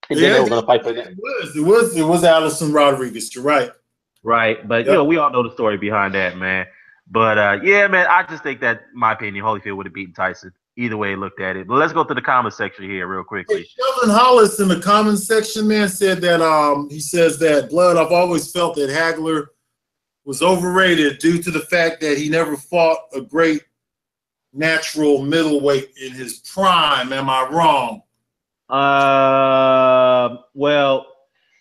And then they were going to fight for that. It was Addison Rodriguez. You're right. Right, but we all know the story behind that, man. But man, I just think that, in my opinion, Holyfield would have beaten Tyson. Either way, looked at it. But let's go to the comment section here real quickly. Sheldon Hollis in the comment section, man, said that he says that Blood. I've always felt that Hagler was overrated due to the fact that he never fought a great natural middleweight in his prime. Am I wrong? Well,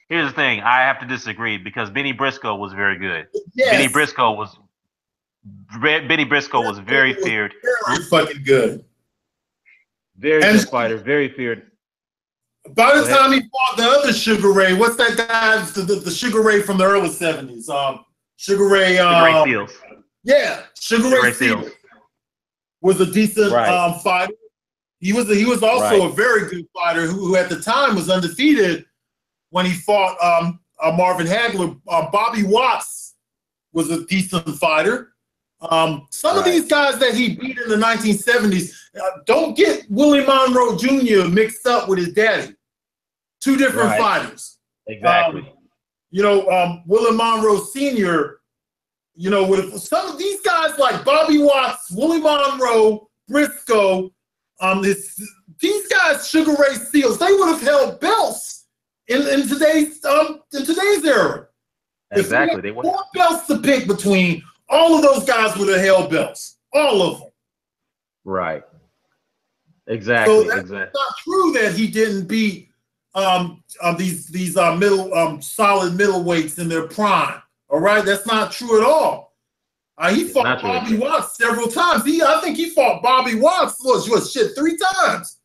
here's the thing. I have to disagree because Benny Briscoe was very good. Yes. Benny Briscoe was very feared. Very fucking good. Very good fighter. Very feared. By the time he fought the other Sugar Ray, what's that guy? The Sugar Ray from the early 70s. Sugar Ray. Seals. Yeah, Sugar Ray Seals was a decent fighter. He was also a very good fighter who at the time was undefeated when he fought Marvin Hagler. Bobby Watts was a decent fighter. Some of these guys that he beat in the 1970s, don't get Willie Monroe Jr. mixed up with his daddy. 2 different fighters. Exactly. Willie Monroe Sr., with some of these guys like Bobby Watts, Willie Monroe, Briscoe, these guys, Sugar Ray Seals, they would have held belts in today's era. Exactly. They would have 4 belts to pick between. All of those guys would have held belts. All of them. Right. Exactly. So that's not true that he didn't beat these solid middleweights in their prime. All right, that's not true at all. He fought Bobby Watts several times. I think he fought Bobby Watts 3 times.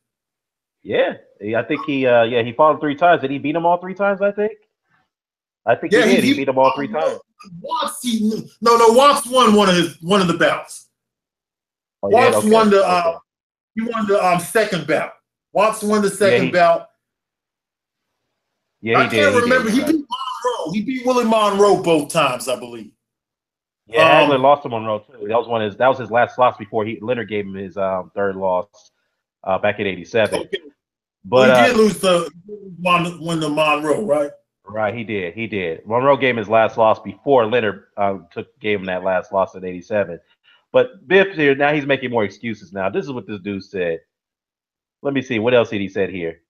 Yeah, I think he fought him 3 times. Did he beat him all 3 times? I think he did. He beat him all 3 times. Watts, Watts won one of the belts. Watts won the he won the second bout. Watts won the second bout. Yeah, I can't remember. He beat Monroe. He beat Willie Monroe both times, I believe. Yeah, Hagler lost to Monroe too. That was his last loss before Leonard gave him his 3rd loss back in '87. Okay. But he did lose the Monroe, right? Right, he did. He did. Monroe gave him his last loss before Leonard gave him that last loss in '87. But Biff here now he's making more excuses. Now this is what this dude said. Let me see what else did he said here.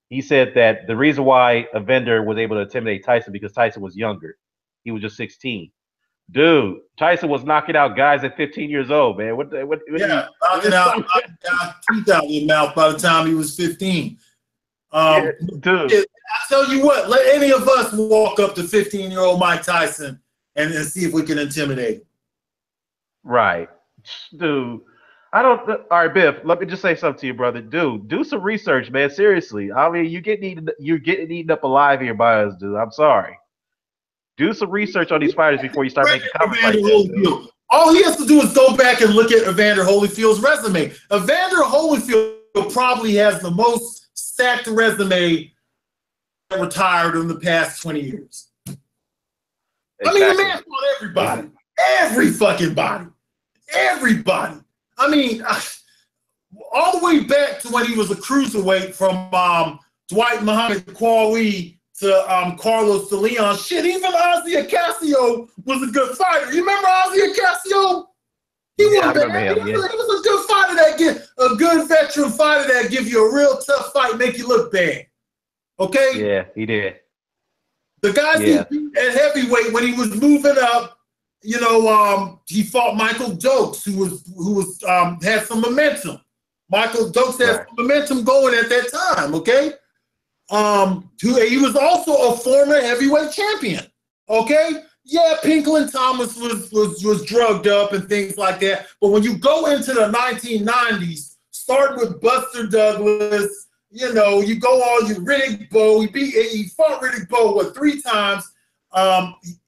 He said that the reason why Evander was able to intimidate Tyson because Tyson was younger. He was just 16. Dude, Tyson was knocking out guys at 15 years old, man. Yeah, knocking out teeth out of his mouth by the time he was 15. Yeah, dude. I tell you what, let any of us walk up to 15-year-old Mike Tyson and see if we can intimidate him. Right. Dude. I don't. All right, Biff. Let me just say something to you, brother. Dude, do some research, man. Seriously. I mean, you're getting eaten up alive here by us, dude. I'm sorry. Do some research on these fighters before you start making comments like that. All he has to do is go back and look at Evander Holyfield's resume. Evander Holyfield probably has the most stacked resume retired in the past 20 years. Exactly. I mean, the man fought everybody. Every fucking body. Everybody. I mean, all the way back to when he was a cruiserweight from Dwight Muhammad Qawi to Carlos de Leon. Shit, even Ozzy Ocasio was a good fighter. You remember Ozzy Ocasio? He wasn't bad. He was a good fighter a good veteran fighter that give you a real tough fight, make you look bad. Okay? Yeah, he did. The guys he beat at heavyweight when he was moving up, you know, he fought Michael Dokes, who had some momentum. Michael Dokes had some momentum going at that time. Okay, he was also a former heavyweight champion. Okay, yeah, Pinklin Thomas was drugged up and things like that. But when you go into the 1990s, starting with Buster Douglas, you know, you go on Riddick Bowe. He fought Riddick Bowe 3 times.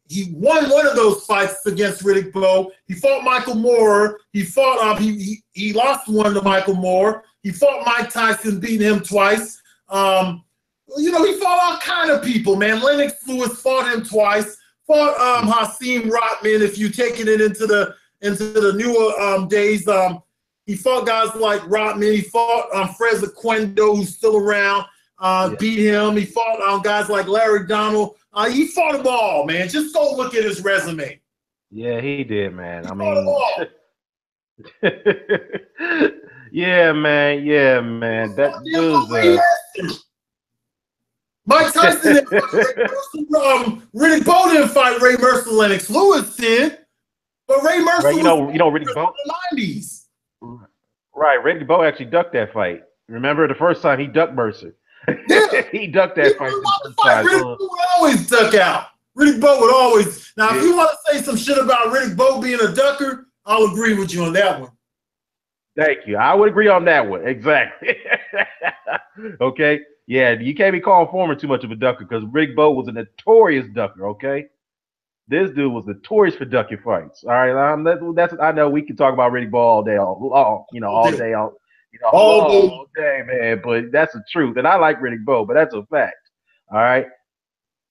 He won one of those fights against Riddick Bowe. He fought Michael Moorer. He fought. He lost one to Michael Moorer. He fought Mike Tyson, beating him twice. You know, he fought all kind of people, man. Lennox Lewis fought him twice. Fought Hasim Rotman. If you taking it into the newer days, he fought guys like Rotman. He fought Freza Quendo, who's still around. Beat him. He fought guys like Larry Donald. He fought them all, man. Just go look at his resume. Yeah, he did, man. I mean, yeah, man. Yeah, man. That dude's Mike Tyson didn't fight Riddick Bowe didn't fight Ray Mercer. Lennox Lewis did, but Ray Mercer you know Riddick Bowe in the 90s. Right, Riddick Bowe actually ducked that fight. Remember the first time he ducked Mercer. Yeah. He ducked that fight. Riddick Bowe would always duck out. Riddick Bowe would always. Now, if you want to say some shit about Riddick Bowe being a ducker, I'll agree with you on that one. Thank you. I would agree on that one. Exactly. Okay. Yeah, you can't be calling Foreman too much of a ducker because Riddick Bowe was a notorious ducker. Okay. This dude was notorious for ducking fights. All right. That's I know we can talk about Riddick Bowe all day, all day, man. But that's the truth, and I like Riddick Bowe, but that's a fact. All right.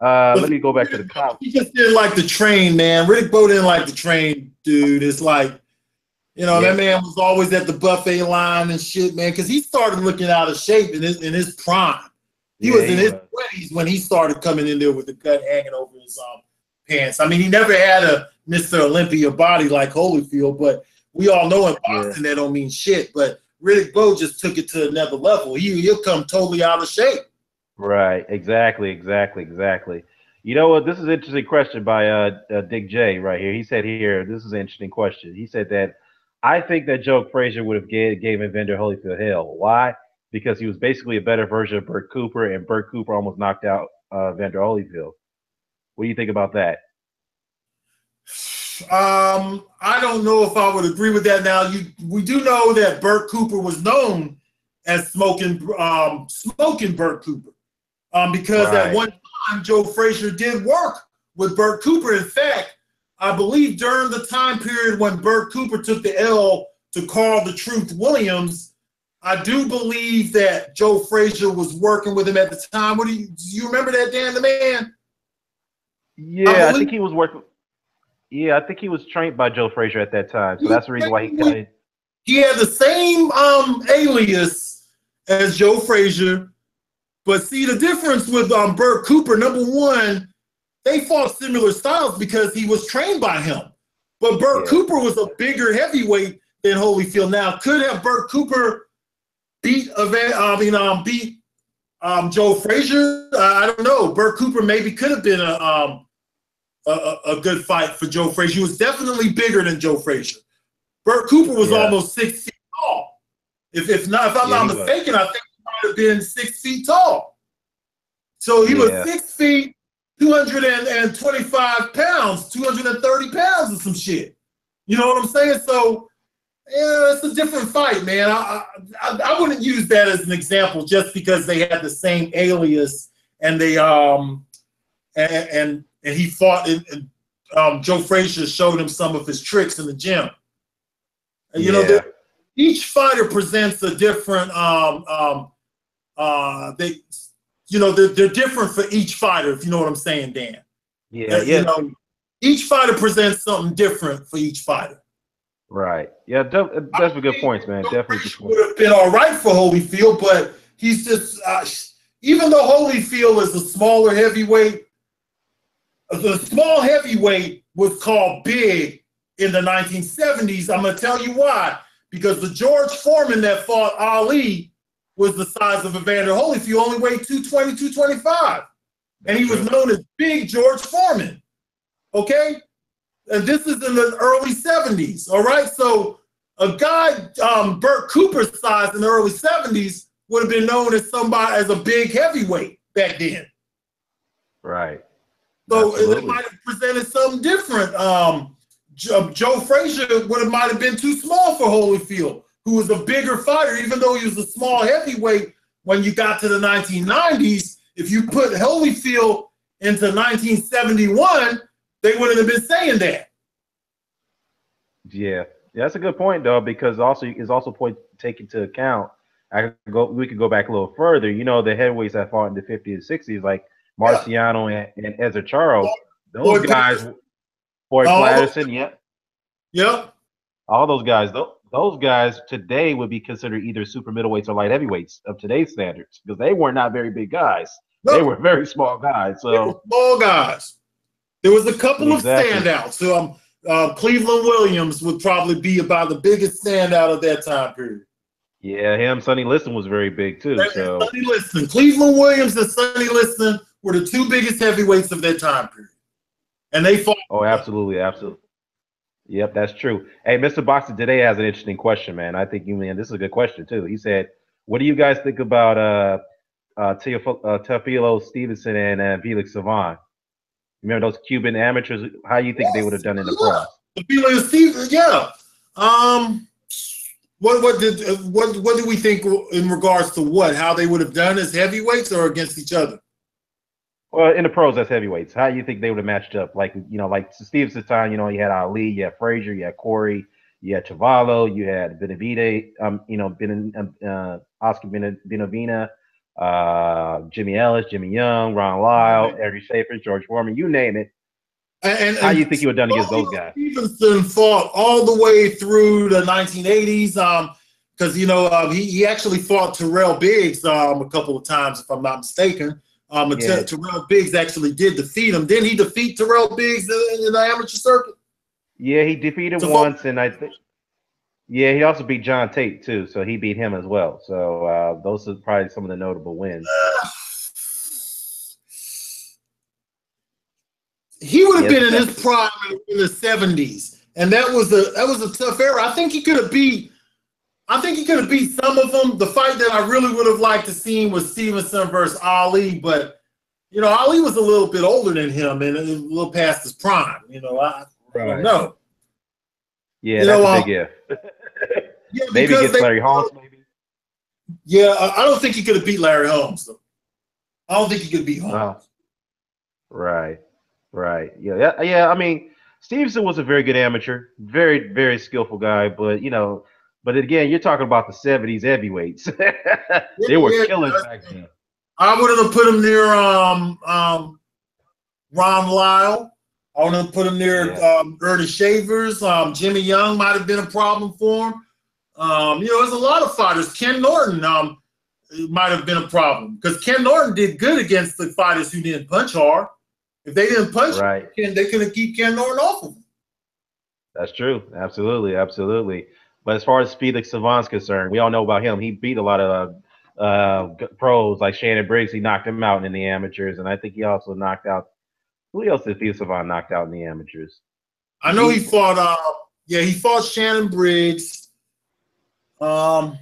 Let me go back to the college. He just didn't like the train, man. Riddick Bowe didn't like the train, dude. It's like, you know, that man was always at the buffet line and shit, man, because he started looking out of shape in his prime. He was in his 20s when he started coming in there with the gut hanging over his pants. I mean, he never had a Mr. Olympia body like Holyfield, but we all know in boxing that don't mean shit. But Riddick Bowe just took it to another level. He'll come totally out of shape. Right. Exactly. You know what? This is an interesting question by Dick J right here. He said here, this is an interesting question. He said that I think that Joe Frazier would have gave Evander Holyfield hell. Why? Because he was basically a better version of Burt Cooper, and Burt Cooper almost knocked out Evander Holyfield. What do you think about that? I don't know if I would agree with that. Now, we do know that Burt Cooper was known as smoking Burt Cooper, because at one time Joe Frazier did work with Burt Cooper. In fact, I believe during the time period when Burt Cooper took the L to Carl the Truth Williams, I do believe that Joe Frazier was working with him at the time. Do you remember that, Dan the Man? Yeah, I think he was working. Yeah, I think he was trained by Joe Frazier at that time, so that's the reason why he had the same alias as Joe Frazier. But see, the difference with Burt Cooper, number one, they fought similar styles because he was trained by him. But Burt Cooper was a bigger heavyweight than Holyfield. Now, could have Burt Cooper beat Joe Frazier? I don't know. Burt Cooper maybe could have been a good fight for Joe Frazier. He was definitely bigger than Joe Frazier. Burt Cooper was almost 6 feet tall. If I'm not mistaken, I think he might have been 6 feet tall. So he was 6 feet, 225 pounds, 230 pounds or some shit. You know what I'm saying? So, yeah, it's a different fight, man. I wouldn't use that as an example just because they had the same alias and they and he fought and Joe Frazier showed him some of his tricks in the gym. And, you know, each fighter presents a different they're different for each fighter, if you know what I'm saying, Dan. You know, each fighter presents something different for each fighter. Right. Yeah, that's a good point, man. Definitely. Would have been all right for Holyfield, but he's just even though Holyfield is a smaller heavyweight, the small heavyweight was called big in the 1970s. I'm gonna tell you why. Because the George Foreman that fought Ali was the size of Evander Holyfield, only weighed 220, 225. And he was known as Big George Foreman. Okay? And this is in the early 70s. All right? So a guy, Burt Cooper's size in the early 70s would have been known as somebody as a big heavyweight back then. Right. So it might have presented something different. Joe Frazier might have been too small for Holyfield, who was a bigger fighter, even though he was a small heavyweight. When you got to the 1990s, if you put Holyfield into 1971, they wouldn't have been saying that. Yeah, that's a good point though, because it's also point to take into account. We could go back a little further. You know, the heavyweights that fought in the 50s and 60s, like Marciano and Ezra Charles, those guys. Floyd Patterson, all those guys. Those guys today would be considered either super middleweights or light heavyweights of today's standards because they were not very big guys. No. They were very small guys. So they were small guys. There was a couple of standouts. So Cleveland Williams would probably be about the biggest standout of that time period. Yeah, him. Sonny Liston was very big too. So Sonny Liston, Cleveland Williams, and Sonny Liston were the two biggest heavyweights of that time period. And they fought. Oh, absolutely, absolutely. Yep, that's true. Hey, Mr. Boxer today has an interesting question, man. I think this is a good question too. He said, "What do you guys think about Teofilo Stevenson and Felix Savon? Remember those Cuban amateurs? How do you think they would have done in the pros?" Felix Stevenson, What do we think in regards to what? How they would have done as heavyweights or against each other? Well, in the pros, that's heavyweights. How do you think they would have matched up? Like Stevenson's time, you had Ali, you had Frazier, you had Corey, you had Chavallo, you had Benavidez, Oscar Benavidez, Jimmy Ellis, Jimmy Young, Ron Lyle, Eric Schaefer, George Foreman, you name it. And how do you think you would have done against those guys? Stevenson fought all the way through the 1980s because, he actually fought Terrell Biggs a couple of times, if I'm not mistaken. Terrell Biggs actually did defeat him. Didn't he defeat Terrell Biggs in the amateur circuit? Yeah, he defeated once, and I think, he also beat John Tate too. So he beat him as well. So those are probably some of the notable wins. He would have been in his prime in the 70s, and that was a tough era. I think he could have beat some of them. The fight that I really would have liked to see was Stevenson versus Ali, but Ali was a little bit older than him and a little past his prime. I don't know. Yeah, that's a big if. Maybe against Larry Holmes, maybe. Yeah, I don't think he could have beat Larry Holmes, though. I don't think he could beat Holmes. Right. Yeah. I mean, Stevenson was a very good amateur, very, very skillful guy, but but again, you're talking about the 70s heavyweights. They were killers back then. I would have put him near Ron Lyle. I would have put him near Ernest Shavers. Jimmy Young might have been a problem for him. There's a lot of fighters. Ken Norton. it might have been a problem because Ken Norton did good against the fighters who didn't punch hard. If they didn't punch, right, they couldn't keep Ken Norton off of him. that's true. Absolutely, absolutely. But as far as Felix Savant's concerned, we all know about him. He beat a lot of pros like Shannon Briggs. He knocked him out in the amateurs, and I think he also knocked out. Who else did Felix Savant knocked out in the amateurs? I know he fought. He fought Shannon Briggs. Michael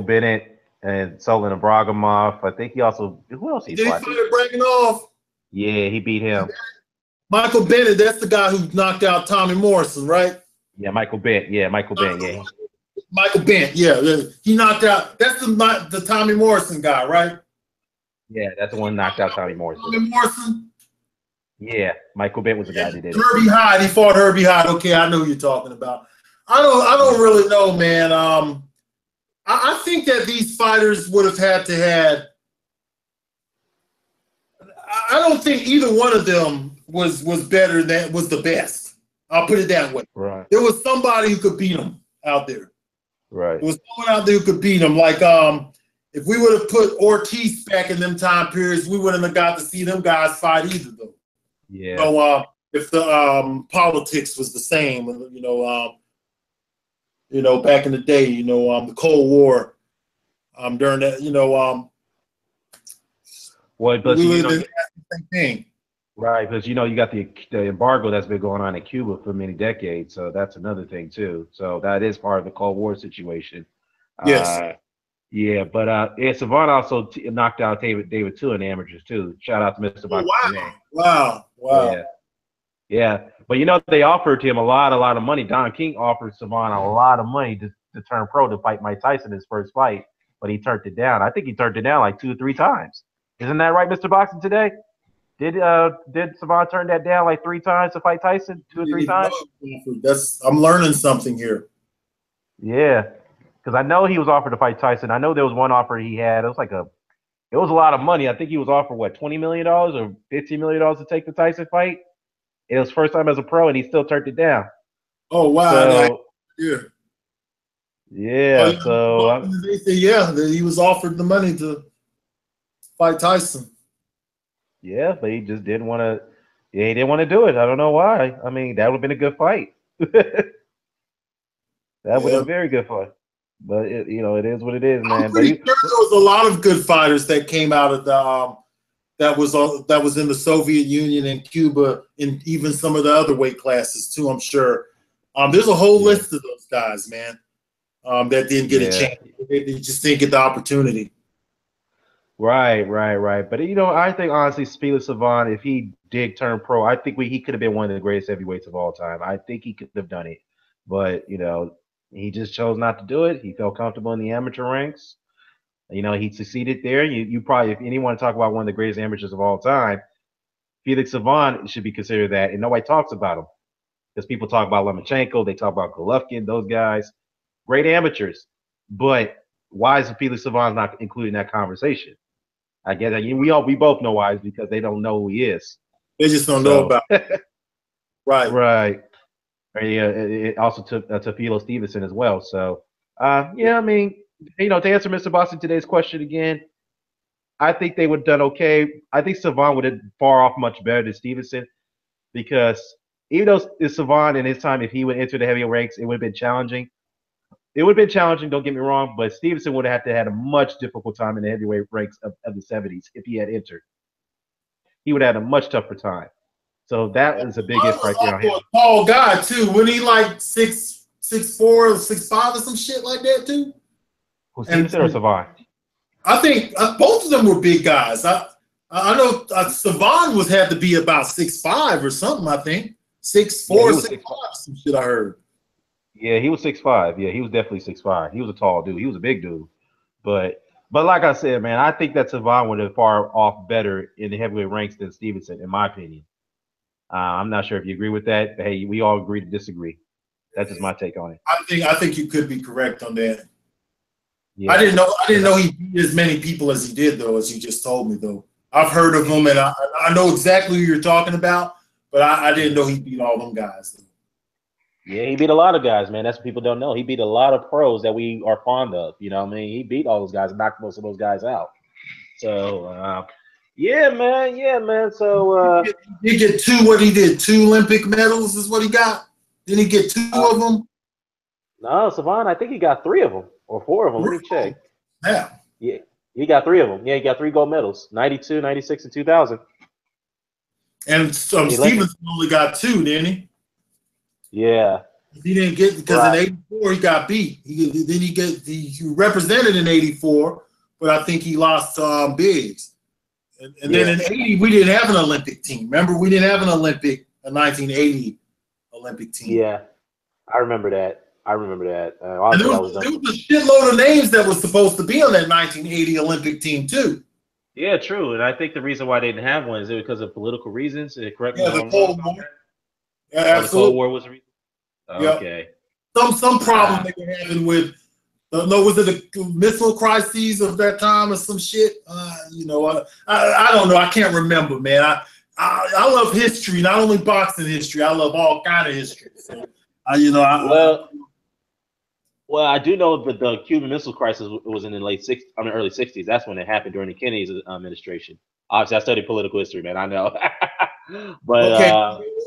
Bennett and Solon Abragimov. I think he also. Who else he fought? Did he fight Abragimov? Yeah, he beat him. Michael Bennett. That's the guy who knocked out Tommy Morrison, right? Yeah, Michael Bent. Yeah, Michael Bent. Yeah. Michael Bent. Yeah, he knocked out. That's the Tommy Morrison guy, right? Yeah, that's the one knocked out Tommy Morrison. Tommy Morrison. Yeah, Michael Bent was the guy that did it. Herbie Hyde. He fought Herbie Hyde. Okay, I know who you're talking about. I don't really know, man. I think that these fighters would have had to had. I don't think either one of them was better than was the best. I'll put it that way. Right. There was somebody who could beat them out there. Right. There was someone out there who could beat them. Like if we would have put Ortiz back in them time periods, we wouldn't have got to see them guys fight either, though. Yeah. So if the politics was the same, back in the day, the Cold War, during that, well, but we would have been asking the same thing. Right, because you got the embargo that's been going on in Cuba for many decades, so that's another thing too. So that is part of the Cold War situation. Yes. Yeah, but Savant also knocked out David too in the amateurs too. Shout out to Mr. Boxing. Wow. Yeah. But they offered him a lot of money. Don King offered Savant a lot of money to turn pro to fight Mike Tyson his first fight, but he turned it down. I think he turned it down like 2 or 3 times. Isn't that right, Mr. Boxing Today? Did Savant turn that down like 3 times to fight Tyson? 2 or 3 times? I'm learning something here. Yeah, because I know he was offered to fight Tyson. I know there was one offer he had. It was a lot of money. I think he was offered $20 million or $15 million to take the Tyson fight. It was first time as a pro, and he still turned it down. Oh wow! So, yeah. So they say that he was offered the money to fight Tyson. Yeah, but he just didn't want to. Yeah, he didn't want to do it. I don't know why. I mean, that would have been a good fight. That would have been a very good fight. But it is what it is, man. I'm pretty sure there was a lot of good fighters that came out of the that was in the Soviet Union and Cuba and even some of the other weight classes too. I'm sure. There's a whole list of those guys, man. That didn't get a chance. They just didn't get the opportunity. Right. But I think honestly, Felix Savant, if he did turn pro, I think he could have been one of the greatest heavyweights of all time. I think he could have done it, but he just chose not to do it. He felt comfortable in the amateur ranks. He succeeded there. You probably, if anyone talk about one of the greatest amateurs of all time, Felix Savant should be considered that, and nobody talks about him because people talk about Lomachenko, they talk about Golovkin, those guys, great amateurs, but why is Felix Savant not included in that conversation? I get it. We both know why. It's because they don't know who he is. They just don't know about it. Right. It also took Teofilo Stevenson as well. So, I mean, to answer Mr. Boston today's question again, I think they would have done okay. I think Savant would have far off much better than Stevenson because even though it's Savant in his time, if he would enter the heavyweight ranks, it would have been challenging. It would have been challenging, don't get me wrong, but Stevenson would have had a much difficult time in the heavyweight ranks of the 70s if he had entered. He would have had a much tougher time. So that is a big if right there on him. Tall guy too. Wasn't he like 6'4", 6'5", or some shit like that too? Who, Stevenson or Savant? I think both of them were big guys. I know Savant had to be about 6'5" or something. I think 6'4", 6'5", some shit I heard. Yeah, he was 6'5". Yeah, he was definitely 6'5". He was a tall dude. He was a big dude. But like I said, man, I think that Savant would have far off better in the heavyweight ranks than Stevenson, in my opinion. I'm not sure if you agree with that. But hey, we all agree to disagree. That's just my take on it. I think you could be correct on that. Yeah. I didn't know he beat as many people as he did, though, as you just told me, though. I've heard of him, and I know exactly who you're talking about, but I didn't know he beat all them guys, though. Yeah, he beat a lot of guys, man. That's what people don't know. He beat a lot of pros that we are fond of. You know what I mean? He beat all those guys, knocked most of those guys out. So, yeah, man. Yeah, man. So, he get two. What he did? 2 Olympic medals is what he got. Didn't he get 2 of them? no, Savon, I think he got 3 of them or 4 of them. Let me check. Yeah. Yeah, he got 3 of them. Yeah, he got 3 gold medals: 92, 96, and 2000. And Stevenson only got 2, didn't he? Yeah. He didn't get because in '84 he got beat. He represented in '84, but I think he lost Biggs. And then in '80 we didn't have an Olympic team. Remember, we didn't have a 1980 Olympic team. Yeah, I remember that. And there was a shitload of names that was supposed to be on that 1980 Olympic team too. Yeah, true. And I think the reason why they didn't have one is because of political reasons. Correct me if I'm Cold wrong. War. Yeah, absolutely. The Cold War was the reason. Okay. Some problem they were having with. No, was it the missile crises of that time or some shit? You know, I don't know. I can't remember, man. I love history, not only boxing history. I love all kind of history. So, well, I do know that the Cuban Missile Crisis was in the early '60s. That's when it happened during the Kennedy's administration. Obviously, I studied political history, man. I know. But okay,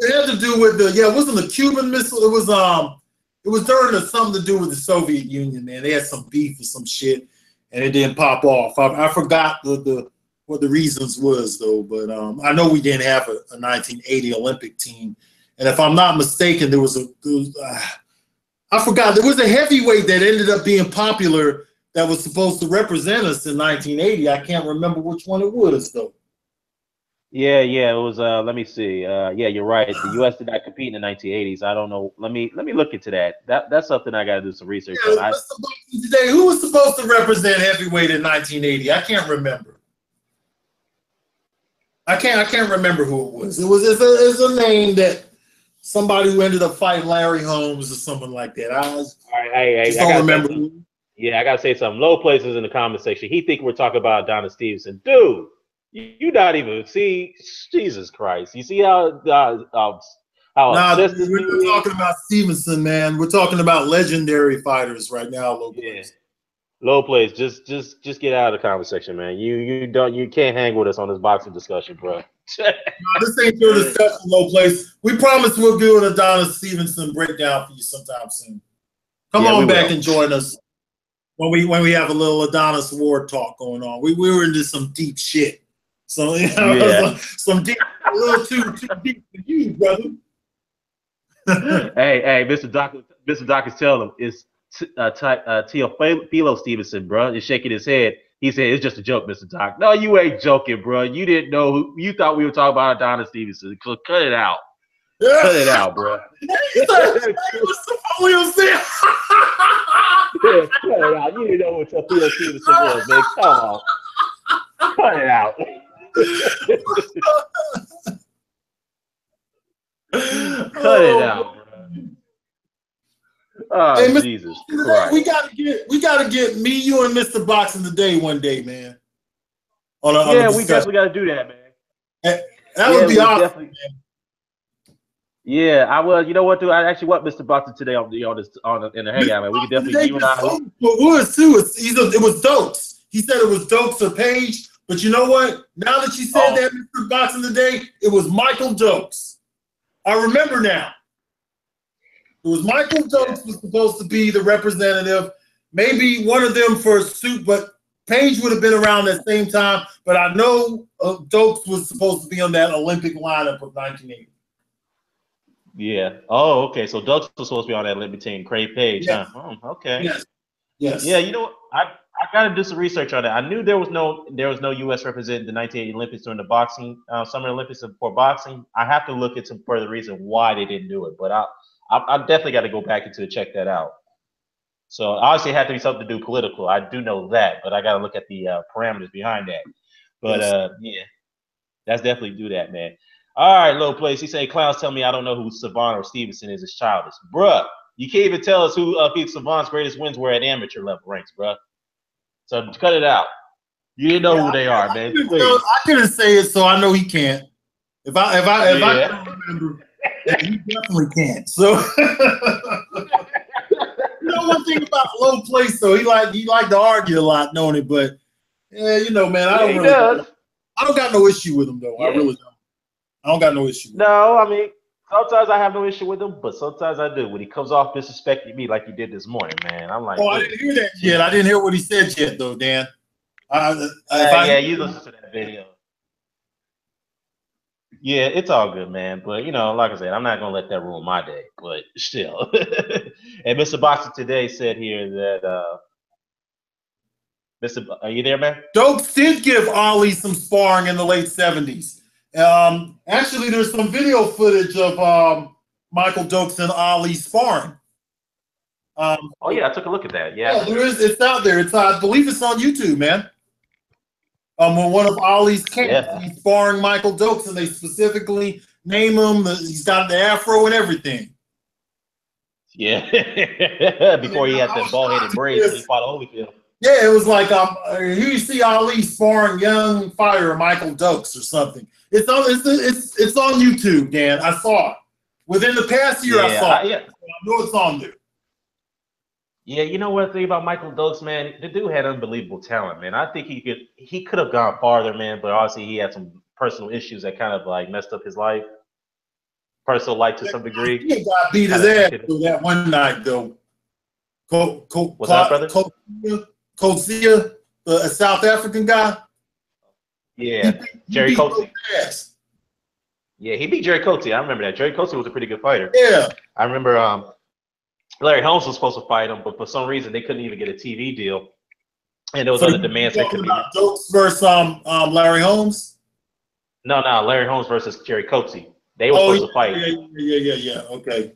it had to do with it wasn't the Cuban Missile. It was during something to do with the Soviet Union, man. They had some beef or some shit, and it didn't pop off. I forgot what the reasons was though, but I know we didn't have a 1980 Olympic team, and if I'm not mistaken, I forgot. There was a heavyweight that ended up being popular that was supposed to represent us in 1980. I can't remember which one it was, though. Yeah, it was. Let me see. Yeah, you're right. The U.S. did not compete in the 1980s. I don't know. Let me look into that. That's something I got to do some research on. Today, who was supposed to represent heavyweight in 1980? I can't remember. I can't remember who it was. It's a name that. Somebody who ended up fighting Larry Holmes or something like that. I don't remember. I gotta say something. Low places in the comment section. He think we're talking about Adonis Stevenson, dude. You not even see. Jesus Christ! You see how we're not talking about Stevenson, man. We're talking about legendary fighters right now. Low plays. Low plays. Just get out of the comment section, man. You can't hang with us on this boxing discussion, bro. This ain't your discussion, Low place. We promise we'll do an Adonis Stevenson breakdown for you sometime soon. Come on back and join us when we have a little Adonis Ward talk going on. We were into some deep shit. So some deep, a little too deep for you, brother. hey, Mr. Doc is telling him it's Teofilo Stevenson, bro. He's shaking his head. He said, it's just a joke, Mr. Doc. No, you ain't joking, bro. You didn't know. You thought we were talking about Adonis Stevenson. So cut it out. Cut it out, bro. Cut it out. You didn't know what Teofilo Stevenson was, man. Come on. Cut it out. Cut it out, bro. Oh, hey, Jesus Christ. We gotta get me, you, and Mr. Boxing today one day, man. We definitely gotta do that, man. That would be awesome. Man. Yeah, I will. You know what, dude? I actually want Mr. Boxing today in the hangout, man. We could definitely you and I. It was Dokes. He said it was Dokes or Page, but you know what? Now that you said that, Mr. Boxing today, it was Michael Dokes. I remember now. It was Michael Dokes was supposed to be the representative. Maybe one of them for a suit, but Page would have been around at the same time. But I know Dokes was supposed to be on that Olympic lineup of 1980. Yeah. Oh, okay. So Dokes was supposed to be on that Olympic team. Craig Page, yes. Huh? Oh, okay. Yes. Yeah. You know what? I got to do some research on that. I knew there was no U.S. representing the 1980 Olympics during the boxing Summer Olympics for boxing. I have to look at some further reason why they didn't do it, but I definitely got to go back into check that out. So obviously it had to be something to do political. I do know that, but I got to look at the parameters behind that. But yeah, let's definitely do that, man. All right, Low Place. He said, clowns tell me I don't know who Savon or Stevenson is. It's childish. Bruh, you can't even tell us who Savon's greatest wins were at amateur level ranks, bruh. So cut it out. You didn't know who they are, man. I couldn't say it, so I know he can't. If I can remember. He definitely can't. So, one thing about low place though, he like to argue a lot, knowing it. But yeah, man, I don't got no issue with him though. Yeah. I really don't. I don't got no issue with him. No, I mean, sometimes I have no issue with him, but sometimes I do. When he comes off disrespecting me like he did this morning, man, I'm like, I didn't hear that yet. I didn't hear what he said yet, though, Dan. Yeah, you listen to that video. Yeah, it's all good, man. But like I said, I'm not gonna let that ruin my day. But still, and Mr. Boxer today said here that Mr. Are you there, man? Dokes did give Ali some sparring in the late 70s. Actually, there's some video footage of Michael Dokes and Ali sparring. Oh yeah, I took a look at that. Yeah, there is. It's out there. It's I believe it's on YouTube, man. When one of Ali's camps, he's sparring Michael Dokes, and they specifically name him. He's got the afro and everything. Yeah, before he had that bald-headed braids when he fought Holyfield. Yeah, it was like here you see Ali sparring young fighter Michael Dokes or something. It's on YouTube, Dan. I saw it within the past year. I saw it. Yeah. So I know it's on there. Yeah, you know what thing about Michael Dokes, man? The dude had unbelievable talent, man. I think he could have gone farther, man. But obviously he had some personal issues that kind of like messed up his life, personal life to some degree. He got beat his ass that one night though. What's that, brother? Coetzee, a South African guy. Yeah, Jerry Coetzee. Yeah, he beat Jerry Coetzee. I remember that. Jerry Coetzee was a pretty good fighter. Yeah, I remember. Larry Holmes was supposed to fight him, but for some reason they couldn't even get a TV deal, and there was other demands that could be. Dokes versus Larry Holmes. No, Larry Holmes versus Jerry Coetzee. They were supposed to fight. Yeah. Okay.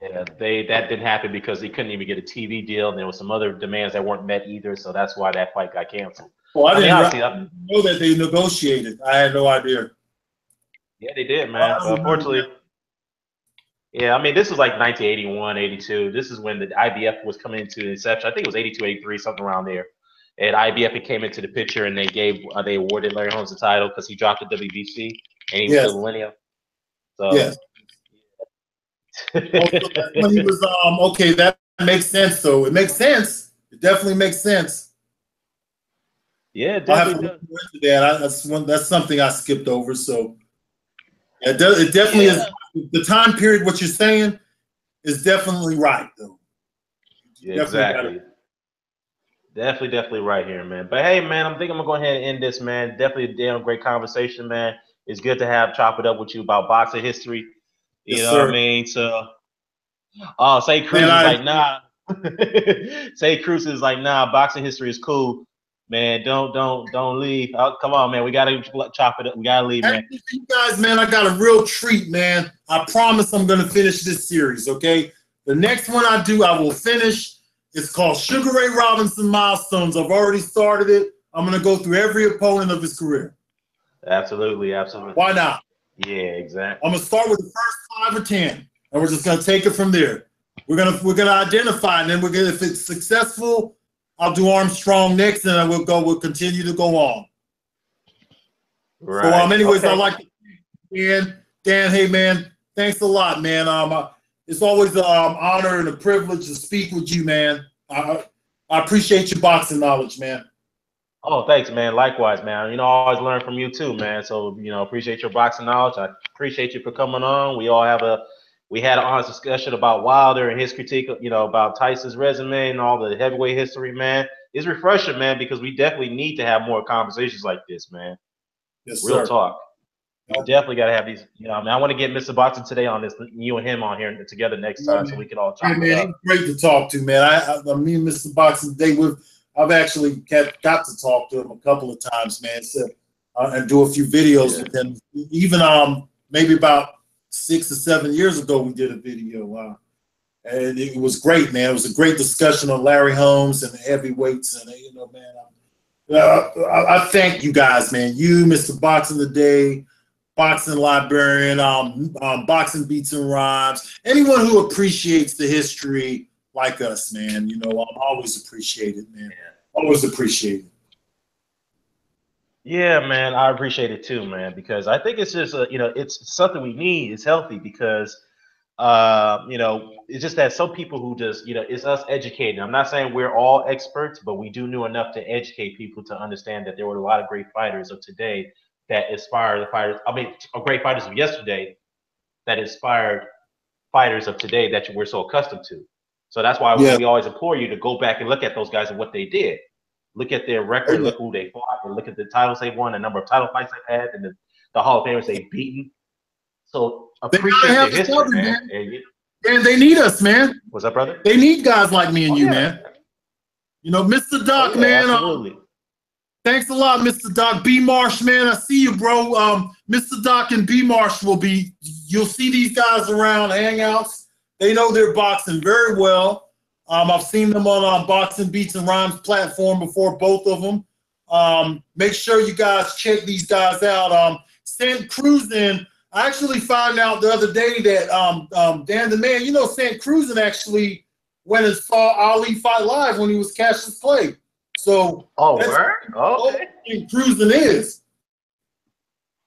Yeah, that didn't happen because he couldn't even get a TV deal, and there was some other demands that weren't met either. So that's why that fight got canceled. Well, I didn't know that they negotiated. I had no idea. Yeah, they did, man. But unfortunately. Yeah, I mean, this was like 1981, 82. This is when the IBF was coming into inception. I think it was 82, 83, something around there. And IBF came into the picture, and they awarded Larry Holmes the title because he dropped the WBC, and he was still millennial. So yes. When he was okay, that makes sense. Though it makes sense. It definitely makes sense. Yeah, definitely. That's something I skipped over. So it definitely is. The time period, what you're saying, is definitely right, though. Yeah, exactly. Definitely right here, man. But hey, man, I think I'm gonna go ahead and end this, man. Definitely a damn great conversation, man. It's good to chop it up with you about boxing history. You know what I mean? So, Say Cruz is like, nah. Say Cruz is like, nah. Boxing history is cool. Man, don't leave. Come on, man. We gotta chop it up. We gotta leave, man. Hey, you guys, man, I got a real treat, man. I promise I'm gonna finish this series, okay? The next one I do, I will finish. It's called Sugar Ray Robinson Milestones. I've already started it. I'm gonna go through every opponent of his career. Absolutely. Why not? Yeah, exactly. I'm gonna start with the first 5 or 10, and we're just gonna take it from there. We're gonna identify, and then if it's successful, I'll do Armstrong next, and we'll continue to go on. Right. So, anyways, I'd like to Dan, hey man, thanks a lot, man. It's always an honor and a privilege to speak with you, man. I appreciate your boxing knowledge, man. Oh, thanks, man. Likewise, man. I always learn from you too, man. So, appreciate your boxing knowledge. I appreciate you for coming on. We had an honest discussion about Wilder and his critique, about Tyson's resume and all the heavyweight history, man. It's refreshing, man, because we definitely need to have more conversations like this, man. Yes, Real sir. talk. We definitely got to have these. I want to get Mr. Boxing today on this, you and him on here together next time, so we can all talk. Man, he's great to talk to, man. Me and Mr. Boxing today, I've actually got to talk to him a couple of times, man, and do a few videos with him. Even maybe about 6 or 7 years ago, we did a video, and it was great, man. It was a great discussion on Larry Holmes and the heavyweights, and man, I thank you guys, man. You, Mr. Boxing Today, Boxing Librarian, Boxing Beats and Rhymes, anyone who appreciates the history like us, man. I'm always appreciated, man. Always appreciated. Yeah, man, I appreciate it too, man, because I think it's just it's something we need. It's healthy because it's just that some people who just it's us educating. I'm not saying we're all experts, but we do know enough to educate people to understand that there were a lot of great fighters of today that inspired the fighters. I mean, great fighters of yesterday that inspired fighters of today that we're so accustomed to. So that's why Yeah. we always implore you to go back and look at those guys and what they did. Look at their record, look who they fought, and look at the titles they won, the number of title fights they've had, and the Hall of Famers they've beaten. So They gotta appreciate have their each history, other, man. man. And they need us, man. What's up, brother? They need guys like me and Oh you, yeah. man. Mr. Oh Doc, yeah, man. absolutely. Thanks a lot, Mr. Doc. B Marsh, man. I see you, bro. Mr. Doc and B Marsh you'll see these guys around hangouts. They know their boxing very well. I've seen them on Boxing Beats and Rhymes platform before, both of them. Make sure you guys check these guys out. Sant Cruzin, I actually found out the other day that Dan the Man, Sant Cruzin actually went and saw Ali fight live when he was Cassius Clay. So that's word? Okay. Cruzin is.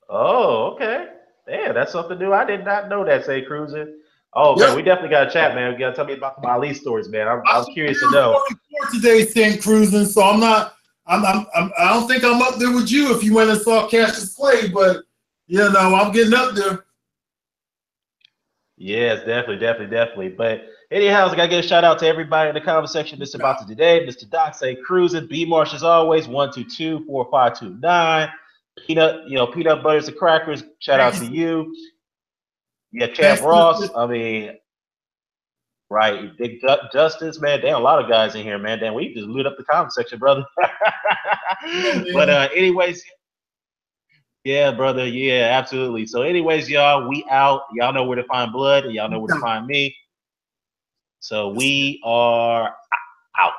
Oh, okay. Yeah, that's something new. I did not know that. Say Cruising. Oh man, we definitely got to chat, man. We got to tell me about the Ali stories, man. I'm curious to know. Today, Sant Cruzin, so I'm not. I don't think I'm up there with you if you went and saw Cassius Clay, but I'm getting up there. Yes, definitely. But anyhow, I gotta give a shout out to everybody in the comment section. This about today. Mr. Doc say Cruising. B Marsh as always. 122-4529. Peanut butters and crackers. Shout out to you. Yeah, Champ Ross. I mean, right. Big Justice, man. Damn, a lot of guys in here, man. Damn, we just lit up the comment section, brother. But anyways. Yeah, brother. Yeah, absolutely. So, anyways, y'all, we out. Y'all know where to find Blood, and y'all know where to find me. So we are out.